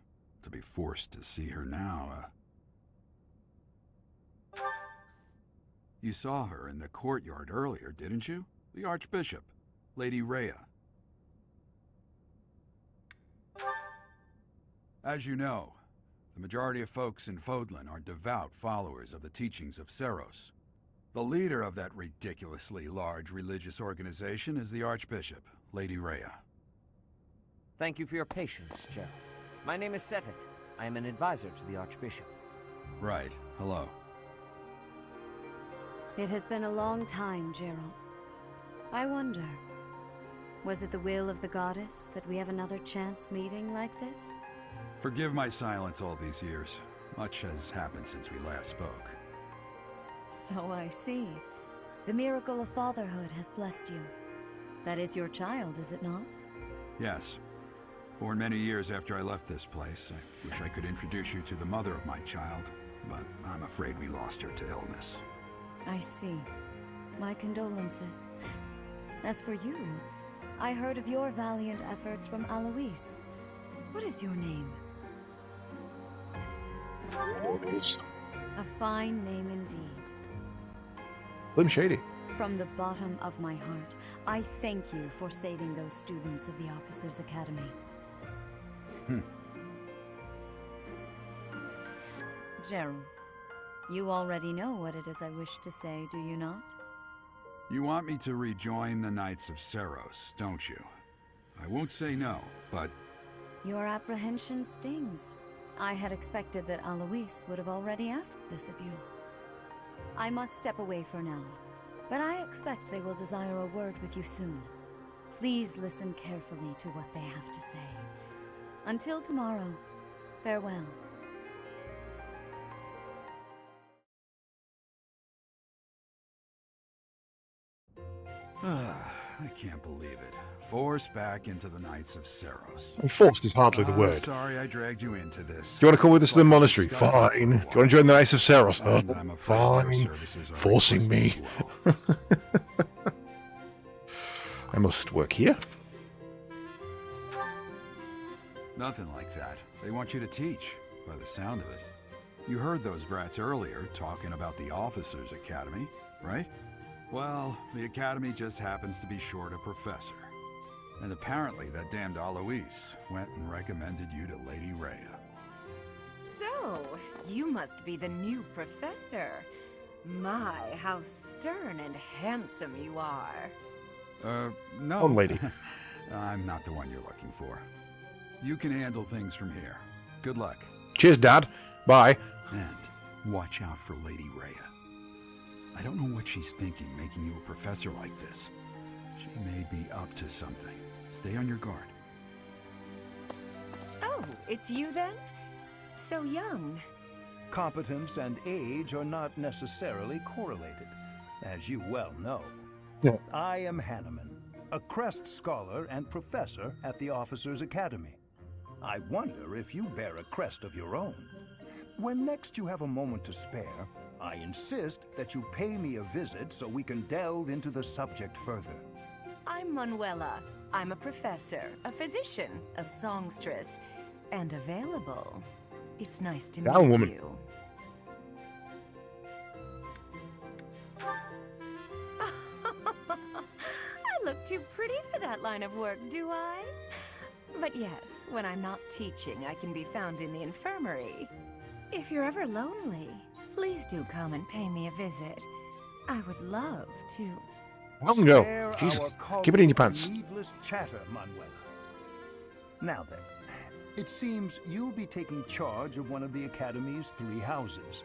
To be forced to see her now, You saw her in the courtyard earlier, didn't you? The Archbishop, Lady Rhea. As you know, the majority of folks in Fodlan are devout followers of the teachings of Seros. The leader of that ridiculously large religious organization is the Archbishop, Lady Rhea. Thank you for your patience, Gerald. My name is Seteth. I am an advisor to the Archbishop. Right. Hello. It has been a long time, Gerald. I wonder, was it the will of the goddess that we have another chance meeting like this? Forgive my silence all these years. Much has happened since we last spoke. So I see. The miracle of fatherhood has blessed you. That is your child, is it not? Yes. Born many years after I left this place. I wish I could introduce you to the mother of my child, but I'm afraid we lost her to illness. I see. My condolences. As for you, I heard of your valiant efforts from Alois. What is your name? A fine name indeed. Slim Shady. From the bottom of my heart, I thank you for saving those students of the Officers' Academy. Gerald, you already know what it is I wish to say, do you not? You want me to rejoin the Knights of Seiros, don't you? I won't say no, but... Your apprehension stings. I had expected that Alois would have already asked this of you. I must step away for now, but I expect they will desire a word with you soon. Please listen carefully to what they have to say. Until tomorrow, farewell. I can't believe it. Forced back into the Knights of Seiros. Forced is hardly the I'm word. sorry I dragged you into this. Do you want to come with us to the It's like monastery? I've been stuck here Fine. Do for a you want to join the Knights of Seiros? while, and I'm afraid their Fine. services are Forcing me. requested as well. I must work here. Nothing like that. They want you to teach, by the sound of it. You heard those brats earlier talking about the Officers' Academy, right? Well, the Academy just happens to be short a professor. And apparently that damned Alois went and recommended you to Lady Rhea. So, you must be the new professor. My, how stern and handsome you are. No. Oh, lady. I'm not the one you're looking for. You can handle things from here. Good luck. Cheers, Dad. Bye. And watch out for Lady Rhea. I don't know what she's thinking making you a professor like this. She may be up to something. Stay on your guard. Oh, it's you then? So young. Competence and age are not necessarily correlated, as you well know. Yeah. I am Hanneman, a Crest Scholar and Professor at the Officers' Academy. I wonder if you bear a crest of your own. When next you have a moment to spare, I insist that you pay me a visit so we can delve into the subject further. I'm Manuela. I'm a professor, a physician, a songstress, and available. It's nice to Down, meet woman. you. I look too pretty for that line of work, do I? But yes, when I'm not teaching, I can be found in the infirmary. If you're ever lonely, please do come and pay me a visit. I would love to. Oh no. Spare Jesus. our Keep it in your colleague pants. Needless chatter, Manuela. Now then, it seems you'll be taking charge of one of the Academy's 3 houses.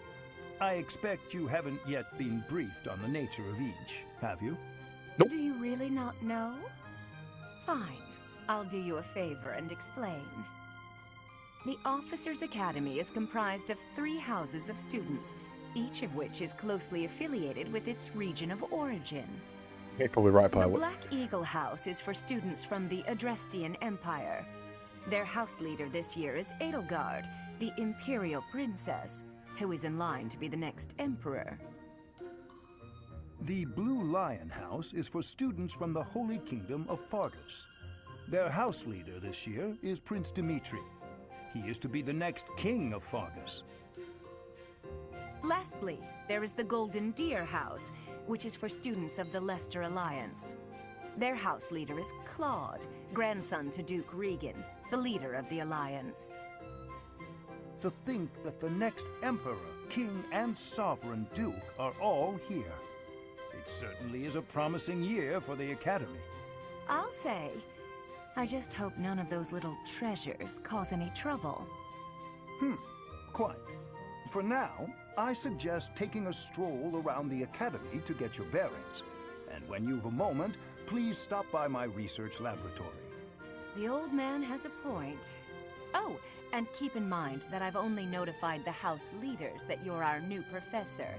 I expect you haven't yet been briefed on the nature of each, have you? Do you really not know? Fine. I'll do you a favor and explain. The Officers' Academy is comprised of 3 houses of students, each of which is closely affiliated with its region of origin. You're probably right, The pilot. Black Eagle House is for students from the Adrestian Empire. Their house leader this year is Edelgard, the Imperial Princess, who is in line to be the next Emperor. The Blue Lion House is for students from the Holy Kingdom of Fargus. Their house leader this year is Prince Dimitri. He is to be the next king of Fargus. Lastly, there is the Golden Deer House, which is for students of the Leicester Alliance. Their house leader is Claude, grandson to Duke Regan, the leader of the Alliance. To think that the next Emperor, King, and Sovereign Duke are all here. It certainly is a promising year for the Academy. I'll say. I just hope none of those little treasures cause any trouble. Quite. For now, I suggest taking a stroll around the Academy to get your bearings. And when you've a moment, please stop by my research laboratory. The old man has a point. Oh, and keep in mind that I've only notified the house leaders that you're our new professor.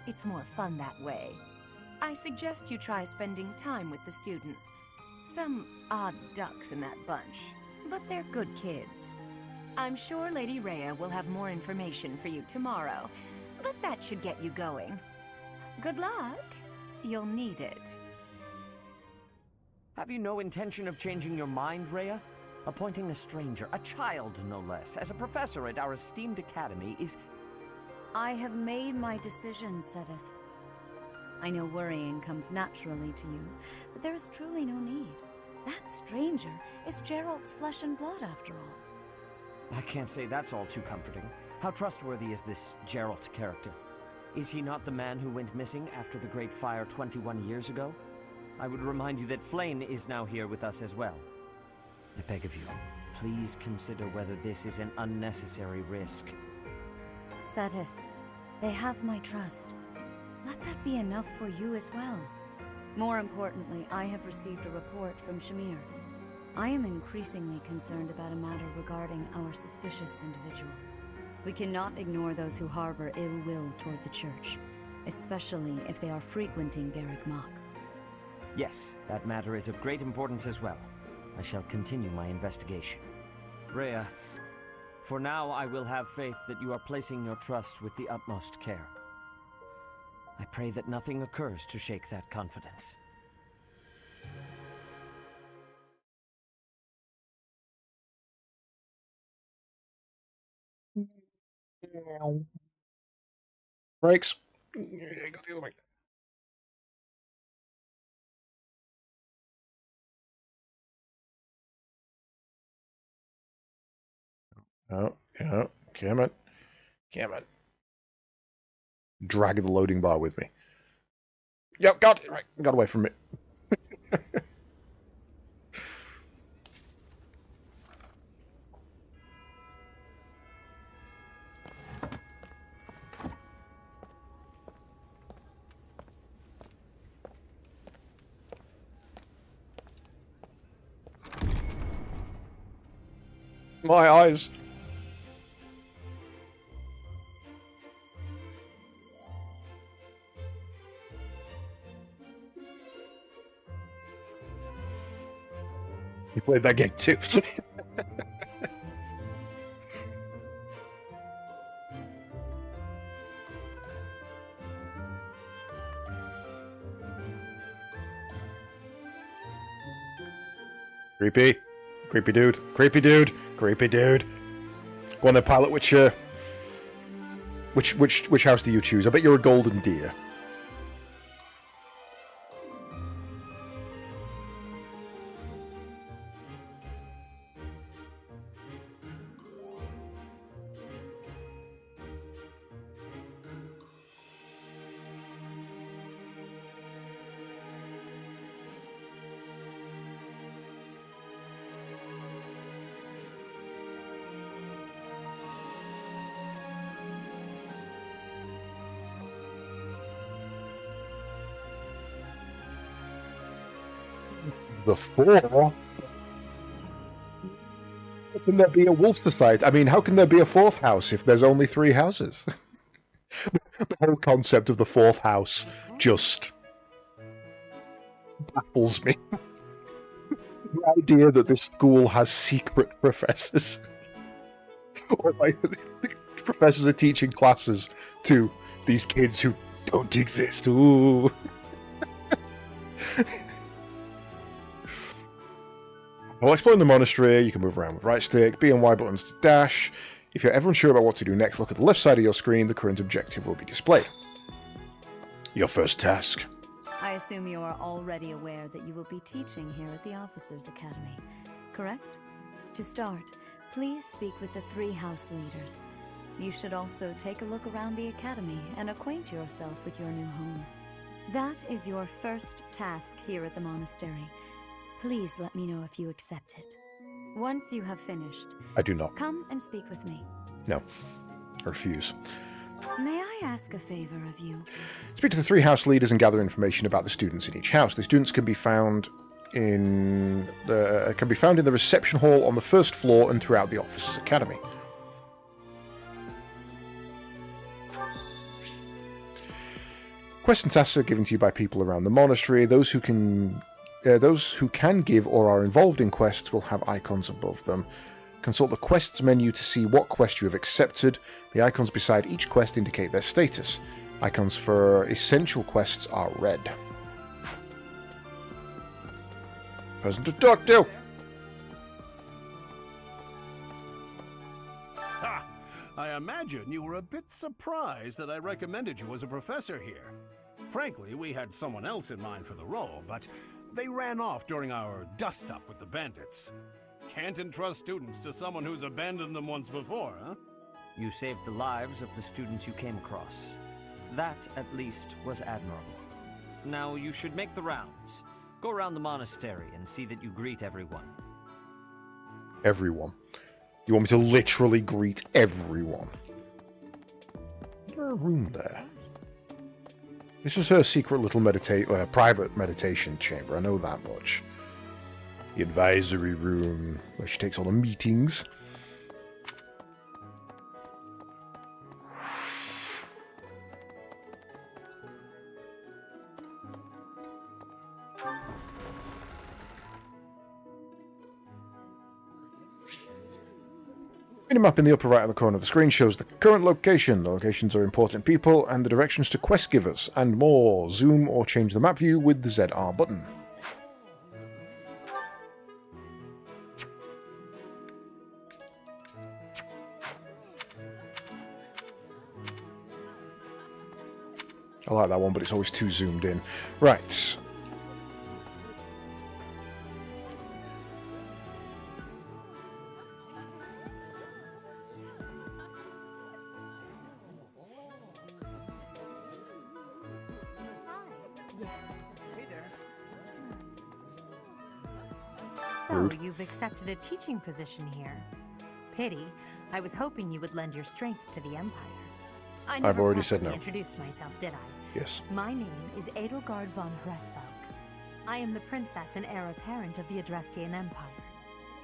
It's more fun that way. I suggest you try spending time with the students. Some odd ducks in that bunch, but they're good kids. I'm sure Lady Rhea will have more information for you tomorrow, but that should get you going. Good luck. You'll need it. Have you no intention of changing your mind, Rhea? Appointing a stranger, a child no less, as a professor at our esteemed academy is... I have made my decision, Sedith. I know worrying comes naturally to you, but there is truly no need. That stranger is Geralt's flesh and blood, after all. I can't say that's all too comforting. How trustworthy is this Geralt character? Is he not the man who went missing after the Great Fire 21 years ago? I would remind you that Flayn is now here with us as well. I beg of you, please consider whether this is an unnecessary risk. Sedith, they have my trust. Let that be enough for you as well. More importantly, I have received a report from Shamir. I am increasingly concerned about a matter regarding our suspicious individual. We cannot ignore those who harbor ill will toward the Church, especially if they are frequenting Garrick Mach. Yes, that matter is of great importance as well. I shall continue my investigation. Rhea, for now I will have faith that you are placing your trust with the utmost care. I pray that nothing occurs to shake that confidence. Brakes. Go the other way. Oh, yeah. Come on. Come on. Drag the loading bar with me. Yep, got it. Right, got away from it. My eyes. You played that game too. Creepy. Creepy dude. Creepy dude. Creepy dude. Go on then, pilot. Which house do you choose? I bet you're a golden deer. The four? How can there be a wolf society? I mean, how can there be a fourth house if there's only 3 houses? The whole concept of the fourth house just baffles me. The idea that this school has secret professors. Or like the professors are teaching classes to these kids who don't exist. Ooh. While exploring the monastery, you can move around with right stick, B and Y buttons to dash. If you're ever unsure about what to do next, look at the left side of your screen. The current objective will be displayed. Your first task. I assume you are already aware that you will be teaching here at the Officers' Academy, correct? To start, please speak with the 3 house leaders. You should also take a look around the Academy and acquaint yourself with your new home. That is your first task here at the monastery. Please let me know if you accept it. Once you have finished, I do not. Come and speak with me. No. I refuse. May I ask a favor of you? Speak to the 3 house leaders and gather information about the students in each house. The students can be found in the reception hall on the 1st floor and throughout the Officers' Academy. Quests and tasks are given to you by people around the monastery. Those who can give or are involved in quests will have icons above them. Consult the quests menu to see what quest you have accepted. The icons beside each quest indicate their status. Icons for essential quests are red. Person to talk to! Ha! I imagine you were a bit surprised that I recommended you as a professor here. Frankly, we had someone else in mind for the role, but they ran off during our dust-up with the bandits. Can't entrust students to someone who's abandoned them once before, huh? You saved the lives of the students you came across. That, at least, was admirable. Now you should make the rounds. Go around the monastery and see that you greet everyone. Everyone. You want me to literally greet everyone? Is there a room there? This was her secret little private meditation chamber, I know that much. The advisory room, where she takes all the meetings. The map in the upper right of the corner of the screen shows the current location. The locations are important people and the directions to quest givers, and more. Zoom or change the map view with the ZR button. I like that one, but it's always too zoomed in. Right. So, you've accepted a teaching position here. Pity. I was hoping you would lend your strength to the Empire. I've already said no. I introduced myself, did I? Yes. My name is Edelgard von Hresbalg. I am the princess and heir apparent of the Adrestian Empire.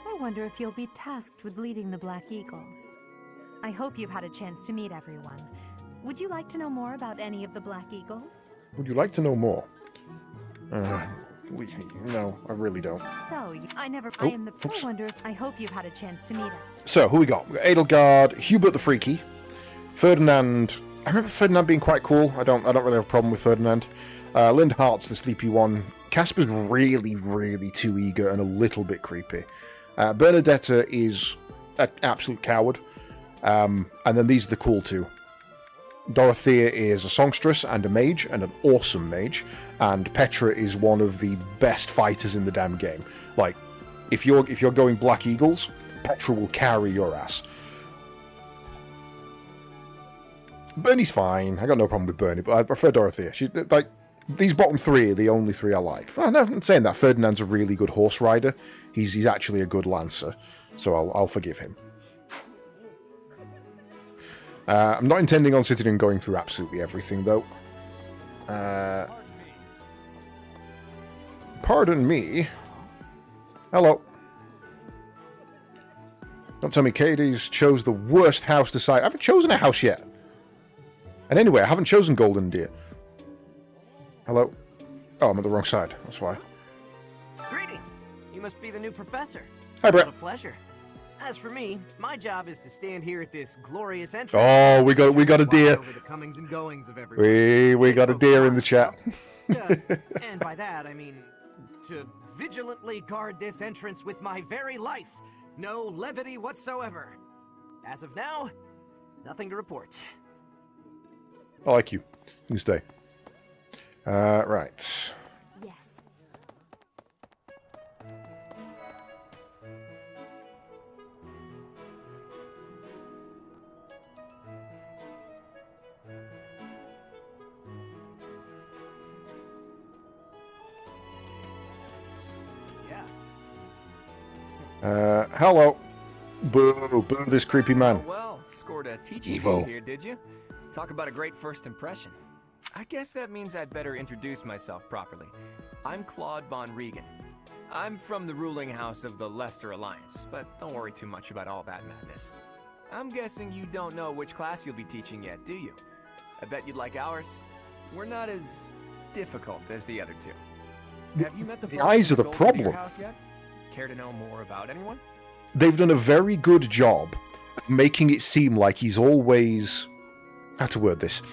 I wonder if you'll be tasked with leading the Black Eagles. I hope you've had a chance to meet everyone. Would you like to know more about any of the Black Eagles? Would you like to know more? No, I really don't. So, I wonder if I hope you've had a chance to meet her. So, who we got? We got Edelgard, Hubert the Freaky, Ferdinand. I remember Ferdinand being quite cool. I don't really have a problem with Ferdinand. Lindhart's the sleepy one. Casper's really, really too eager and a little bit creepy. Bernadetta is an absolute coward. And then these are the cool two. Dorothea is a songstress and a mage, and an awesome mage. And Petra is one of the best fighters in the damn game. Like, if you're going Black Eagles, Petra will carry your ass. Bernie's fine. I got no problem with Bernie, but I prefer Dorothea. These bottom three are the only three I like. Well, no, I'm not saying that. Ferdinand's a really good horse rider. He's actually a good lancer, so I'll forgive him. I'm not intending on sitting and going through absolutely everything, though. Pardon me. Hello. Don't tell me Katie's chose the worst house to site. I haven't chosen a house yet. And anyway, I haven't chosen Golden Deer. Hello? Oh, I'm on the wrong side. That's why. Greetings. You must be the new professor. Hi, Brett. What a pleasure. As for me, my job is to stand here at this glorious entrance. Oh, we got a deer. Over the comings and goings of everyone. We got a deer in the chat. And by that, I mean to vigilantly guard this entrance with my very life. No levity whatsoever. As of now, nothing to report. I like you. You can stay. Right. Yes. Hello. Boo, boo this creepy man. Oh, well, scored a teaching Evo. fee here, did you? Talk about a great first impression. I guess that means I'd better introduce myself properly. I'm Claude von Regan. I'm from the ruling house of the Leicester Alliance, but don't worry too much about all that madness. I'm guessing you don't know which class you'll be teaching yet, do you? I bet you'd like ours. We're not as difficult as the other two. Have you met the eyes are the problem. House yet? Care to know more about anyone? They've done a very good job of making it seem like he's always... How to word this?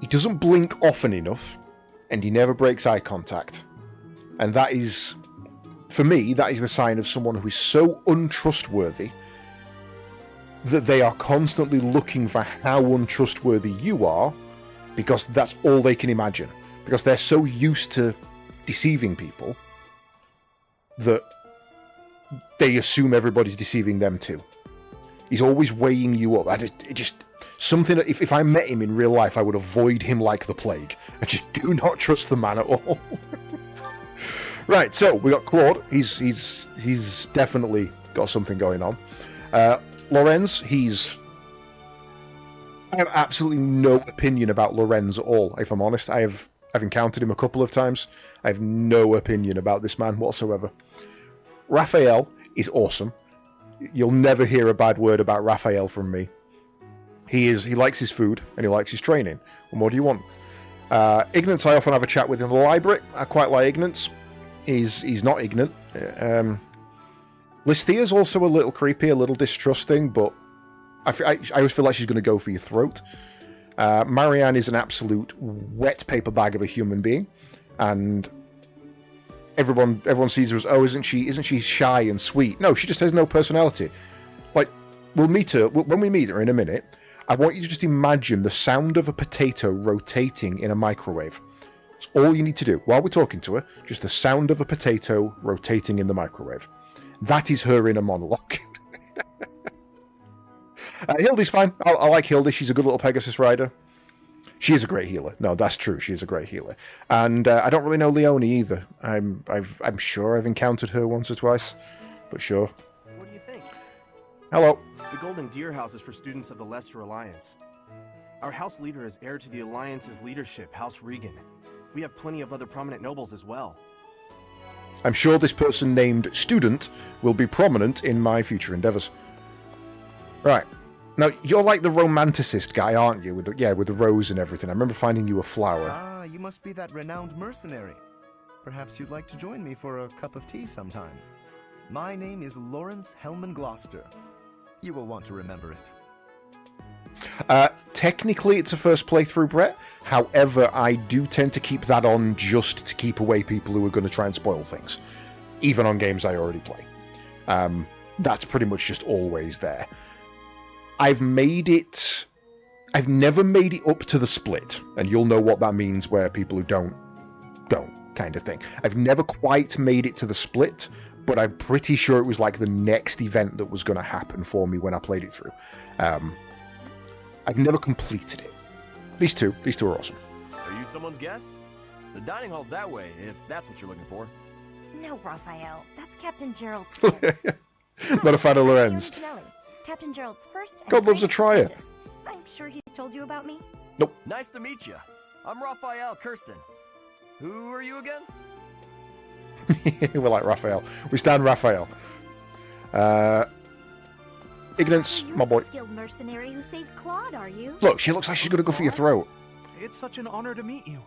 He doesn't blink often enough, and he never breaks eye contact. And that is, for me, that is the sign of someone who is so untrustworthy that they are constantly looking for how untrustworthy you are, because that's all they can imagine. Because they're so used to deceiving people that they assume everybody's deceiving them too. He's always weighing you up. Something. If I met him in real life, I would avoid him like the plague. I just do not trust the man at all. Right, so we got Claude. He's definitely got something going on. Lorenz, I have absolutely no opinion about Lorenz at all. If I'm honest, I've encountered him a couple of times. I have no opinion about this man whatsoever. Raphael is awesome. You'll never hear a bad word about Raphael from me. He likes his food and he likes his training. What more do you want? Ignance, I often have a chat with in the library. I quite like Ignance. He's not ignorant. Listea's also a little creepy, a little distrusting, but I always feel like she's going to go for your throat. Marianne is an absolute wet paper bag of a human being, and everyone sees her as, oh, isn't she shy and sweet? No, she just has no personality. Like, we'll meet her when we meet her in a minute. I want you to just imagine the sound of a potato rotating in a microwave. It's all you need to do while we're talking to her. Just the sound of a potato rotating in the microwave. That is her in a monologue. Hildy's fine. I like Hildy. She's a good little Pegasus rider. She is a great healer. No, that's true. She is a great healer. And I don't really know Leonie either. I'm sure I've encountered her once or twice, but sure. What do you think? Hello. The Golden Deer House is for students of the Leicester Alliance. Our house leader is heir to the Alliance's leadership, House Regan. We have plenty of other prominent nobles as well. I'm sure this person named Student will be prominent in my future endeavors. Right. Now, you're like the romanticist guy, aren't you? With the rose and everything. I remember finding you a flower. Ah, you must be that renowned mercenary. Perhaps you'd like to join me for a cup of tea sometime. My name is Lawrence Hellman Gloucester. You will want to remember it. Technically, it's a first playthrough, Brett. However, I do tend to keep that on just to keep away people who are going to try and spoil things. Even on games I already play. That's pretty much just always there. I've never made it up to the split, and you'll know what that means where people who don't kind of thing. I've never quite made it to the split, but I'm pretty sure it was like the next event that was going to happen for me when I played it through. I've never completed it. These two are awesome. Are you someone's guest? The dining hall's that way, if that's what you're looking for. No, Raphael. That's Captain Gerald's. Not a fan of Lorenz. Captain Gerald's first. God loves a trier. I'm sure he's told you about me. Nope. Nice to meet you. I'm Raphael Kirsten. Who are you again? We're like Raphael. We stand Raphael. Ignorance, my boy. The skilled mercenary who saved Claude, are you? Look, she looks like she's gonna go for your throat. It's such an honor to meet you.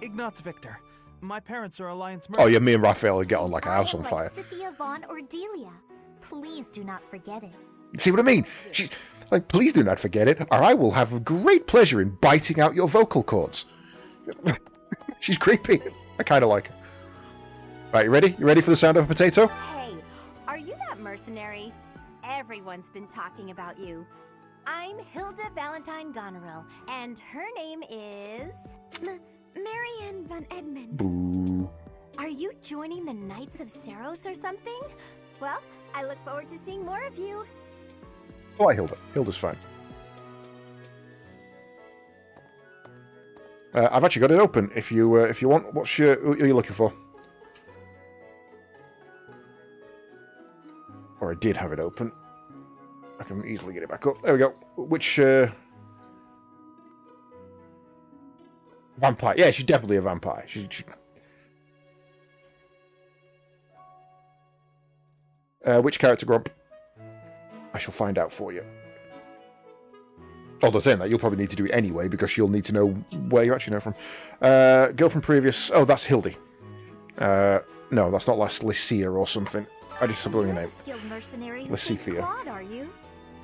Ignatz Victor. My parents are Alliance Oh merchants. yeah, me and Raphael would get on like a house on fire. Scythia Von Ordelia. Please do not forget it. See what I mean? Please do not forget it, or I will have great pleasure in biting out your vocal cords. She's creepy. I kind of like her. Right, you ready? You ready for the sound of a potato? Hey, are you that mercenary? Everyone's been talking about you. I'm Hilda Valentine Goneril, and her name is... Marianne Van Edmund. Boo. Are you joining the Knights of Seros or something? Well, I look forward to seeing more of you. Oh, hi, Hilda. Hilda's fine. I've actually got it open. If you want, who are you looking for? Or I did have it open. I can easily get it back up. There we go. Which, vampire. Yeah, she's definitely a vampire. Which character, Grump? I shall find out for you. Although saying that, you'll probably need to do it anyway, because you'll need to know where you actually know from. Girl from previous... Oh, that's Hildy. No, that's not Lycia or something. I just said your name. Skilled mercenary. Lysithia. Are you?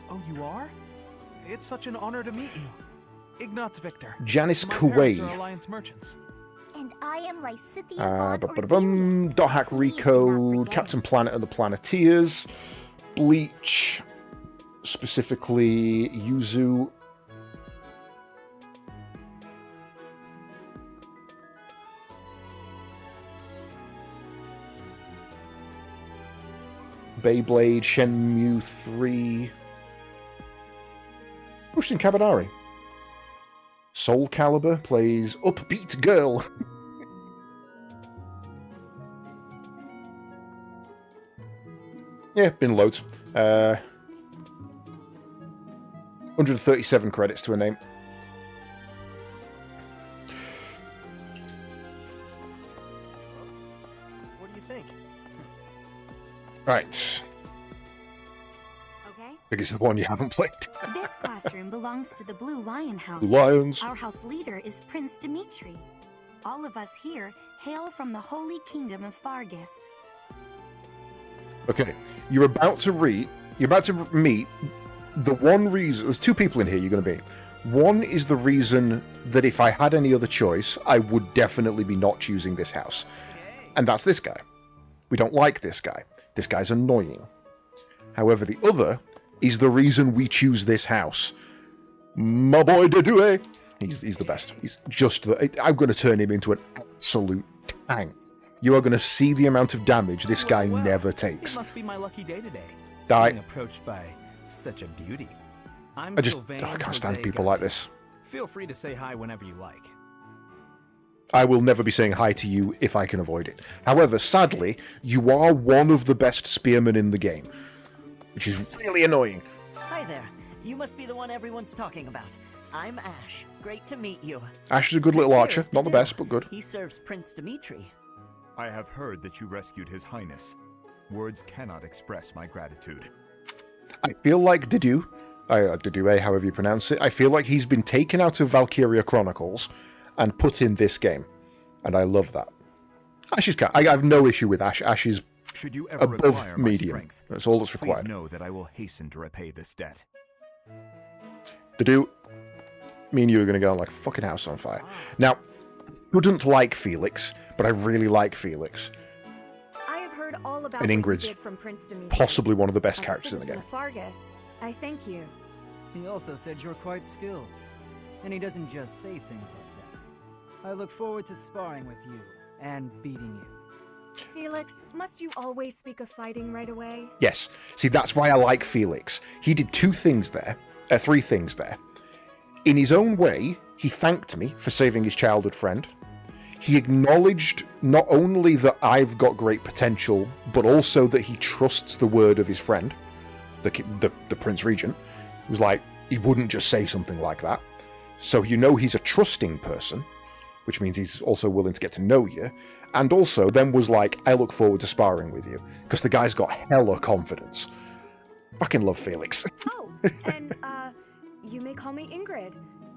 Oh, you are? It's such an honor to meet you. Ignatz Victor. Janice My parents are Kuwait. Alliance merchants. And I am Lysithia Dot Hack Recode, Captain Planet and the Planeteers, Bleach, specifically Yuzu. Beyblade, Shenmue 3, Pushin Kabanari. Soul Calibur plays Upbeat Girl. Yeah, been loads. 137 credits to a name. What do you think? Right. Okay. Because it's the one you haven't played. This classroom belongs to the Blue Lion House. Blue Lions. Our house leader is Prince Dimitri. All of us here hail from the Holy Kingdom of Fargus. Okay, you're about to meet the one reason. There's two people in here you're going to meet. One is the reason that if I had any other choice, I would definitely be not choosing this house. And that's this guy. We don't like this guy. This guy's annoying. However, the other is the reason we choose this house. My boy Dedue. He's the best. He's just the... I'm going to turn him into an absolute tank. You are going to see the amount of damage this guy never takes. It must be my lucky day today. Die. Being approached by such a beauty. I'm I Sylvain can't stand Jose people like this. Feel free to say hi whenever you like. I will never be saying hi to you if I can avoid it. However, sadly, you are one of the best spearmen in the game, which is really annoying. Hi there. You must be the one everyone's talking about. I'm Ash. Great to meet you. Ash is a good little archer. Not the best, but good. He serves Prince Dimitri. I have heard that you rescued His Highness. Words cannot express my gratitude. I feel like Dedue, however you pronounce it, I feel like he's been taken out of Valkyria Chronicles and put in this game. And I love that. Ash is I have no issue with Ash. Ash is Should you ever require above my medium. strength, That's all that's please required. know that I will hasten to repay this debt. Dedue, me and you are going to go on like a fucking house on fire. Now, I wouldn't like Felix, but I really like Felix. I have heard all about And what you Ingrid's did from Prince Dimitri. possibly one of the best As a characters in the citizen game. of Fargus, I thank you. He also said you're quite skilled. And he doesn't just say things like that. I look forward to sparring with you and beating you. Felix, must you always speak of fighting right away? Yes. See, that's why I like Felix. He did three things there. In his own way, he thanked me for saving his childhood friend. He acknowledged not only that I've got great potential, but also that he trusts the word of his friend, the Prince Regent. It was like, he wouldn't just say something like that. So you know he's a trusting person, which means he's also willing to get to know you. And also then was like, I look forward to sparring with you. Because the guy's got hella confidence. Fucking love Felix. Oh, and, you may call me Ingrid.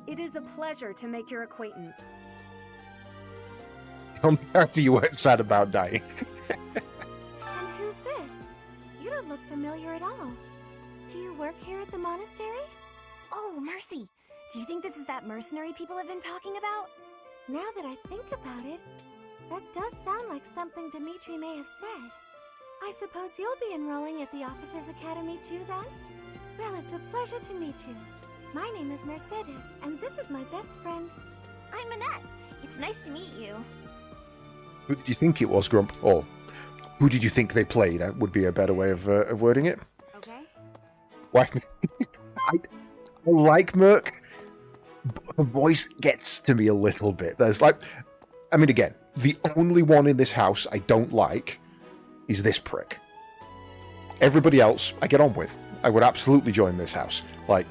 It is a pleasure to make your acquaintance. The only character you weren't sad about dying. And who's this? You don't look familiar at all. Do you work here at the monastery? Oh, mercy! Do you think this is that mercenary people have been talking about? Now that I think about it, that does sound like something Dimitri may have said. I suppose you'll be enrolling at the Officers' Academy too, then? Well, it's a pleasure to meet you. My name is Mercedes, and this is my best friend. I'm Annette. It's nice to meet you. Who did you think it was, Grump? Or who did you think they played? That would be a better way of wording it. Okay. Wife. I like Merc, but the voice gets to me a little bit. There's like, I mean, again, the only one in this house I don't like is this prick. Everybody else I get on with. I would absolutely join this house. Like,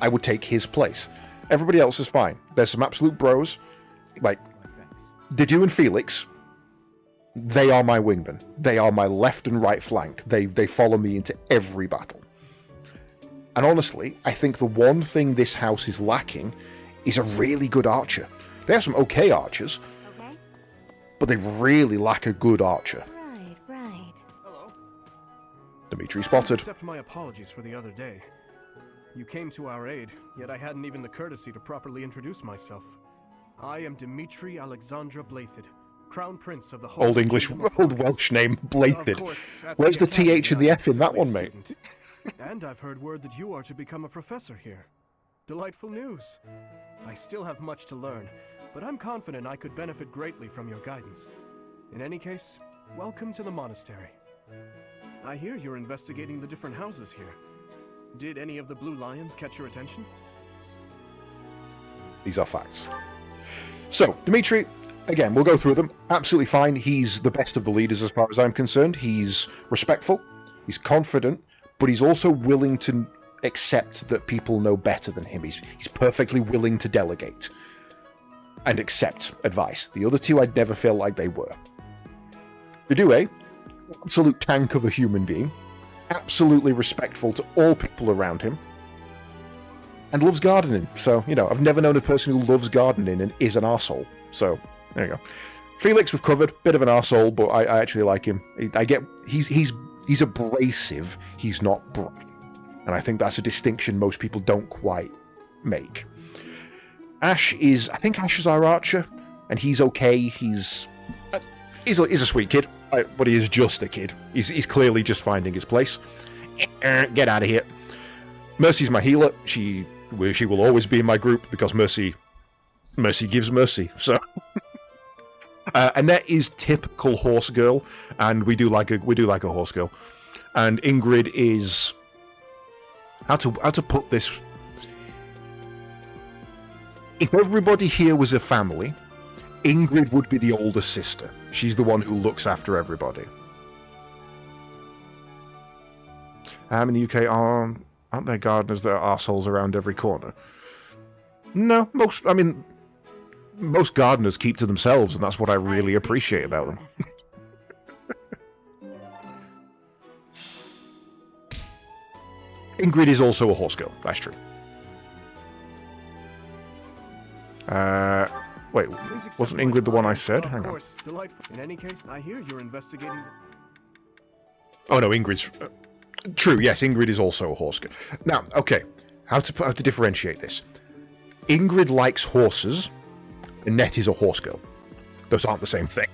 I would take his place. Everybody else is fine. There's some absolute bros. Like, Dedue and Felix, they are my wingmen. They are my left and right flank. They follow me into every battle. And honestly, I think the one thing this house is lacking is a really good archer. They have some okay archers, but they really lack a good archer. Right. Dimitri spotted. Accept my apologies for the other day. You came to our aid, yet I hadn't even the courtesy to properly introduce myself. I am Dimitri Alexandra Blathid, Crown Prince of the Holy Old English, old Welsh name, Blathid. Where's the TH and the F in that one, mate? And I've heard word that you are to become a professor here. Delightful news. I still have much to learn, but I'm confident I could benefit greatly from your guidance. In any case, welcome to the monastery. I hear you're investigating the different houses here. Did any of the Blue Lions catch your attention? These are facts. So, Dimitri, again, we'll go through them. Absolutely fine. He's the best of the leaders as far as I'm concerned. He's respectful, he's confident, but he's also willing to accept that people know better than him. He's perfectly willing to delegate and accept advice. The other two, I'd never feel like they were. Dedue, absolute tank of a human being, absolutely respectful to all people around him, and loves gardening. So, you know, I've never known a person who loves gardening and is an arsehole. So, there you go. Felix, we've covered. Bit of an arsehole, but I actually like him. He's abrasive. He's not bright. And I think that's a distinction most people don't quite make. I think Ash is our archer, and he's okay. He's a sweet kid, but he is just a kid. He's clearly just finding his place. Get out of here. Mercy's my healer. She will always be in my group because Mercy gives mercy. So, Annette is typical horse girl, and we do like a horse girl. And Ingrid is how to put this. If everybody here was a family, Ingrid would be the older sister. She's the one who looks after everybody. In the UK, aren't there gardeners that are arseholes around every corner? No, most gardeners keep to themselves, and that's what I really appreciate about them. Ingrid is also a horse girl, that's true. Wait, wasn't Ingrid the one I said? Hang on. In any case, I hear you're investigating. Oh no, Ingrid's true. Yes, Ingrid is also a horse girl. Now, okay, how to differentiate this? Ingrid likes horses. Annette is a horse girl. Those aren't the same thing.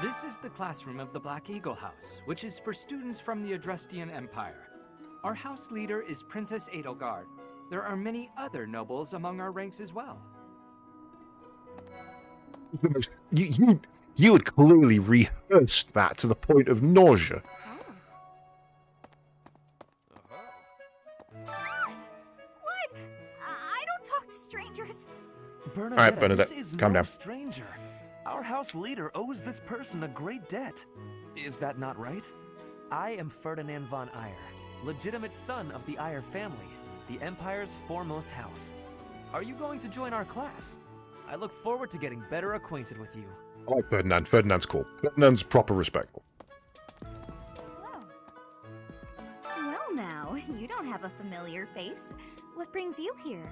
This is the classroom of the Black Eagle House, which is for students from the Adrestian Empire. Our house leader is Princess Edelgard. There are many other nobles among our ranks as well. You had clearly rehearsed that to the point of nausea. What? I don't talk to strangers. All right, Bernadette, this is calm no down. stranger. Our house leader owes this person a great debt. Is that not right? I am Ferdinand von Eyre, legitimate son of the Eyre family, the Empire's foremost house. Are you going to join our class? I look forward to getting better acquainted with you. I like Ferdinand. Ferdinand's cool. Ferdinand's proper respectful. Well now, you don't have a familiar face. What brings you here?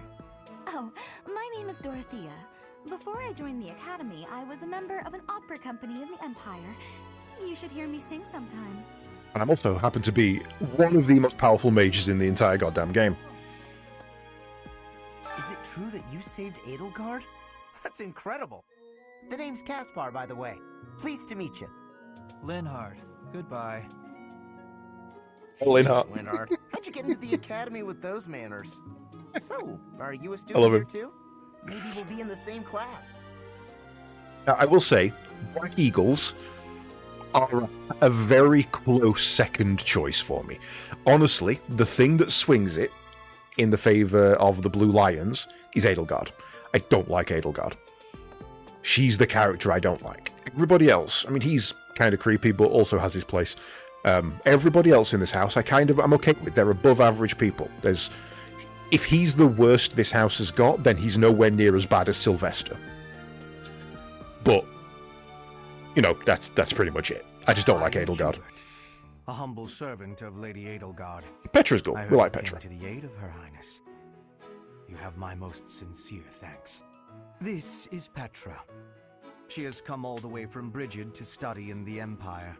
Oh, my name is Dorothea. Before I joined the Academy, I was a member of an opera company in the Empire. You should hear me sing sometime. And I'm also happen to be one of the most powerful mages in the entire goddamn game. Is it true that you saved Edelgard? That's incredible. The name's Caspar, by the way. Pleased to meet you. Linhard, goodbye. Linhard. Linhard, how'd you get into the Academy with those manners? So, are you a I student love here him. too? Maybe we'll be in the same class. Now, I will say, Black Eagles are a very close second choice for me. Honestly, the thing that swings it in the favour of the Blue Lions is Edelgard. I don't like Edelgard. She's the character I don't like. Everybody else, I mean, he's kind of creepy, but also has his place. Everybody else in this house, I'm okay with. They're above average people. If he's the worst this house has got, then he's nowhere near as bad as Sylvester. But, that's pretty much it. I just don't like Edelgard. A humble servant of Lady Edelgard. Petra's good. We like Petra. To the aid of Her Highness. You have my most sincere thanks. This is Petra. She has come all the way from Brigid to study in the Empire.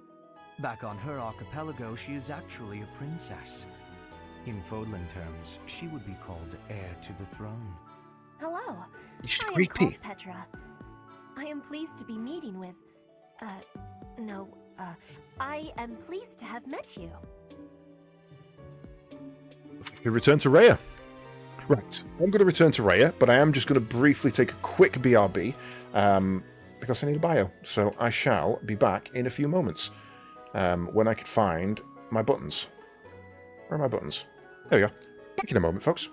Back on her archipelago, she is actually a princess. In Fodlan terms, she would be called heir to the throne. Hello. She's I am creepy. called Petra. I am pleased to be meeting with... I am pleased to have met you. We return to Rhea. Right, I'm going to return to Rhea, but I am just going to briefly take a quick BRB, because I need a bio. So I shall be back in a few moments, when I can find my buttons. Where are my buttons? There we go. Back in a moment, folks.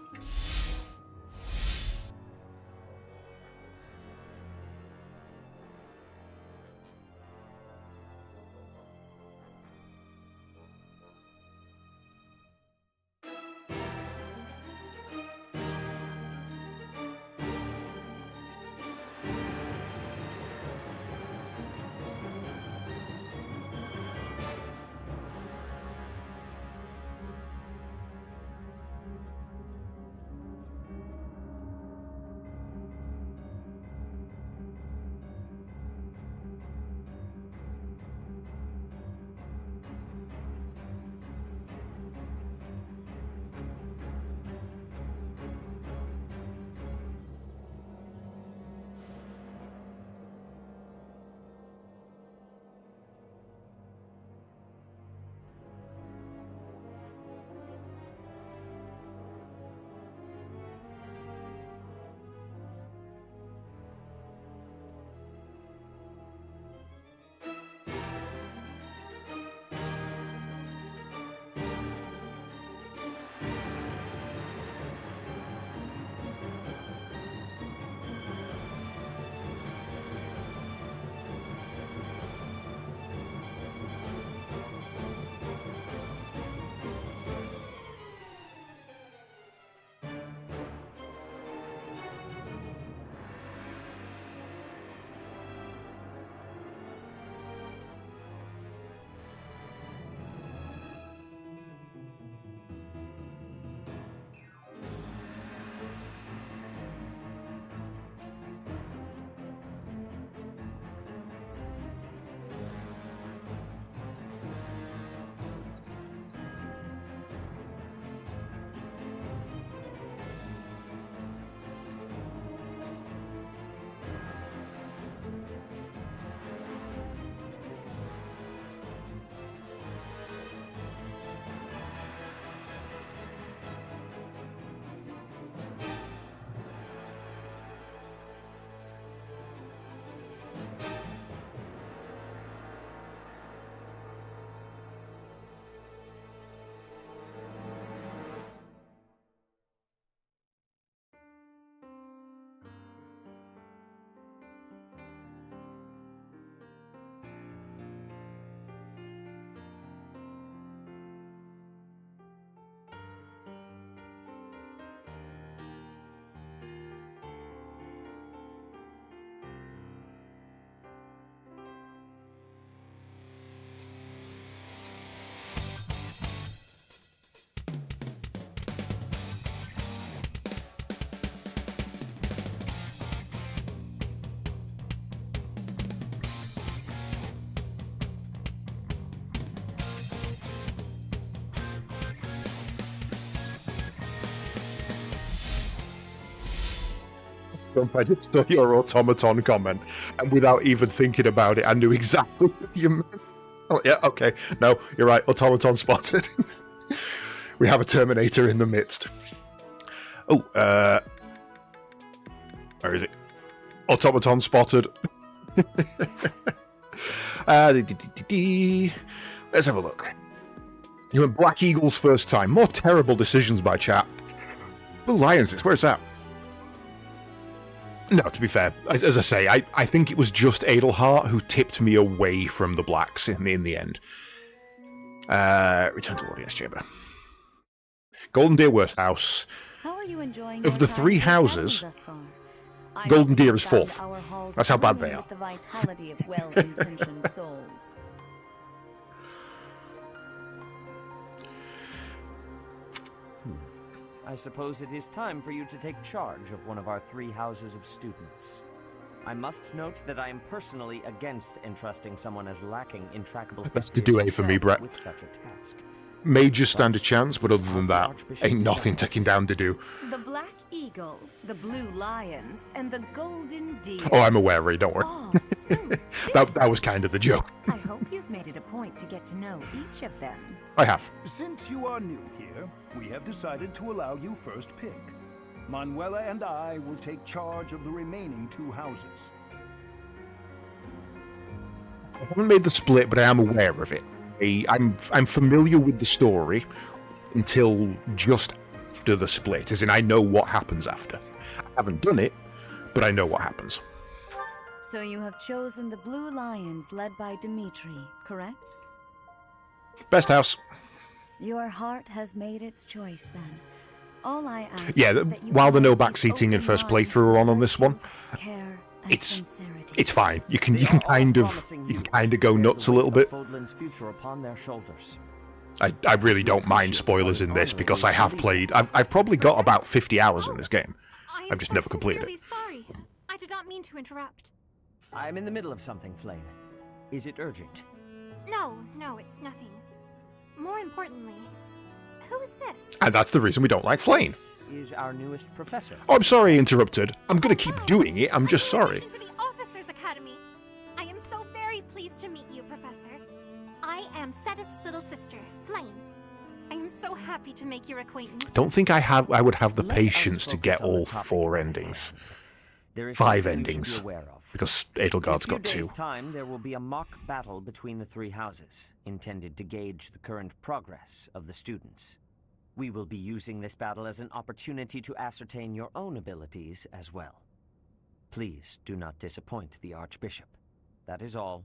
I just saw your automaton comment, and without even thinking about it, I knew exactly what you meant. Oh, yeah, okay. No, you're right. Automaton spotted. We have a Terminator in the midst. Oh, where is it? Automaton spotted. Let's have a look. You went Black Eagles first time. More terrible decisions by chat. Blue Lions, where's that? No, to be fair, as I say, I think it was just Adelhart who tipped me away from the blacks in the end. Return to audience chamber. Golden Deer Worst House. How are you enjoying Of your the time three in the academy houses, thus far? I Golden hope Deer you is found fourth. our halls That's how bad brimming they are. with the vitality of well-intentioned souls. I suppose it is time for you to take charge of one of our 3 houses of students. I must note that I am personally against entrusting someone as lacking in trackable That's history to do as A for me, yourself Brett. with such a task. Major stand a chance, but other than as the that, Archbishop ain't nothing desires. taking down to do. The Black Eagles, the Blue Lions, and the Golden Deer. Oh, I'm aware, Ray, don't worry. All so that was kind of the joke. I hope you've made it a point to get to know each of them. I have. Since you are new here, we have decided to allow you first pick. Manuela and I will take charge of the remaining 2 houses. I haven't made the split, but I am aware of it. I'm familiar with the story until just after the split, as in I know what happens after. I haven't done it, but I know what happens. So you have chosen the Blue Lions led by Dimitri, correct? Best house. Your heart has made its choice then. All I ask Yeah, is that you while the no always backseating in open first minds playthrough are with on this one, care and it's sincerity. it's fine. You can kind of go nuts a little bit. Fodlan's future upon their shoulders. I really don't mind spoilers in this because I have played. I've probably got about 50 hours in this game. I've just never completed it. Sorry. I did not mean to interrupt. I'm in the middle of something, Flame. Is it urgent? No, it's nothing. More importantly, who is this? And that's the reason we don't like Flame. This is our newest professor. Oh, I'm sorry I interrupted. I'm going to keep doing it. I'm just sorry. To the Officers Academy. I am so very pleased to meet you, Professor. I am Sedith's little sister, Flame. I am so happy to make your acquaintance. I don't think I would have the patience to get all 4 endings. There is 5 something you should endings. be aware of. Because Edelgard's got 2. In a few days' time, there will be a mock battle between the 3 houses, intended to gauge the current progress of the students. We will be using this battle as an opportunity to ascertain your own abilities as well. Please do not disappoint the Archbishop. That is all.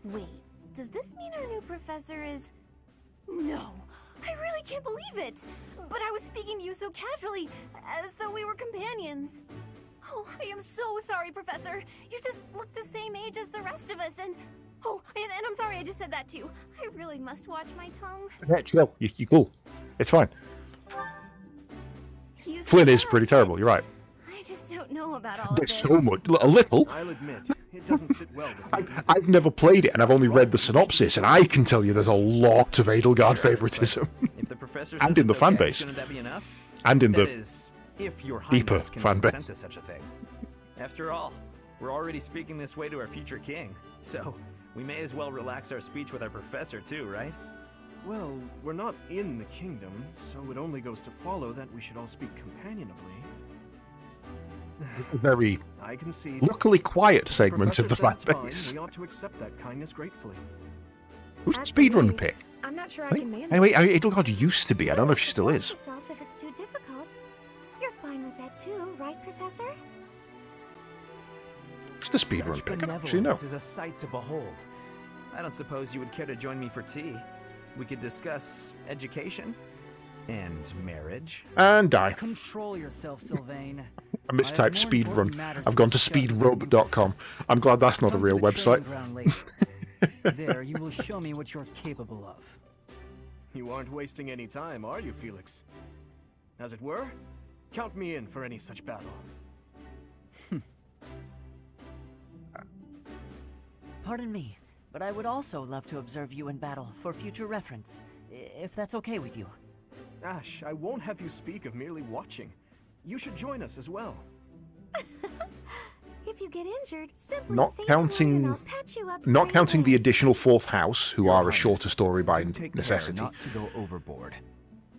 Wait, does this mean our new professor is... No, I really can't believe it! But I was speaking to you so casually, as though we were companions. Oh, I am so sorry, Professor. You just look the same age as the rest of us, and... Oh, and I'm sorry I just said that too. I really must watch my tongue. Yeah, chill. You're cool. It's fine. You Flynn said is pretty terrible, you're right. I just don't know about all of There's this. so much. A little. I'll admit, it doesn't sit well with me. I've never played it, and I've only read the synopsis, and I can tell you there's a lot of Edelgard favoritism. If the professor And says in the it's fan okay, base. shouldn't that be enough? And in That the is, if your deeper highness can fan consent base. to such a thing. After all, we're already speaking this way to our future king, so we may as well relax our speech with our professor too, right? Well, we're not in the kingdom, so it only goes to follow that we should all speak companionably. very I concede. luckily quiet segment of the fan Professor says it's base. fine, we ought to accept that kindness gratefully. Who's the speedrun pick? I'm not sure I Wait, can manage. hey, wait, Edelgard used to be. I don't know if she still Force is. yourself if it's too difficult. You're fine with that too, right, Professor? Who's the speedrun Such pick? I don't actually know. benevolence is a sight to behold. I don't suppose you would care to join me for tea. We could discuss education and marriage. And die. Control yourself, Sylvain. I mistyped speedrun. I've gone to speedrub.com. I'm glad that's not a real website. There, you will show me what you're capable of. You aren't wasting any time, are you, Felix? As it were, count me in for any such battle. Pardon me, but I would also love to observe you in battle for future reference, if that's okay with you. Ash, I won't have you speak of merely watching. You should join us as well. If you get injured, simply Not say the word and counting, I'll patch you up not straight counting away. the additional 4th house, who are a shorter story by necessity. Not to go overboard.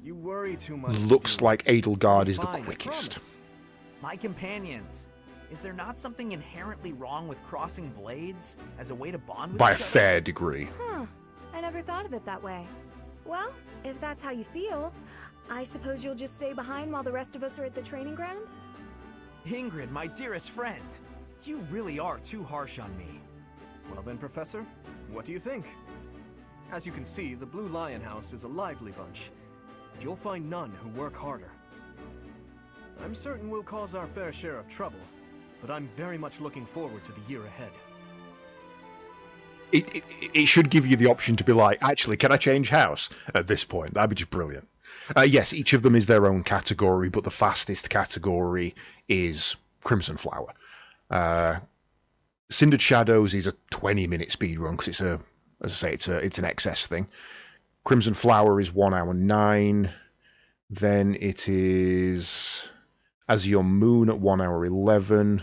You worry too much. Looks like Edelgard is the Fine, I quickest. promise. My companions. Is there not something inherently wrong with crossing blades as a way to bond with By a each other? fair degree. Huh. I never thought of it that way. Well, if that's how you feel, I suppose you'll just stay behind while the rest of us are at the training ground? Ingrid, my dearest friend, you really are too harsh on me. Well then, Professor, what do you think? As you can see, the Blue Lion House is a lively bunch, and you'll find none who work harder. I'm certain we'll cause our fair share of trouble, but I'm very much looking forward to the year ahead. It should give you the option to be like, actually, can I change house at this point? That'd be just brilliant. Yes, each of them is their own category, but the fastest category is Crimson Flower. Cindered Shadows is a 20-minute speedrun because it's as I say, it's an XS thing. Crimson Flower is 1 hour 9. Then it is Azure Moon at 1 hour 11.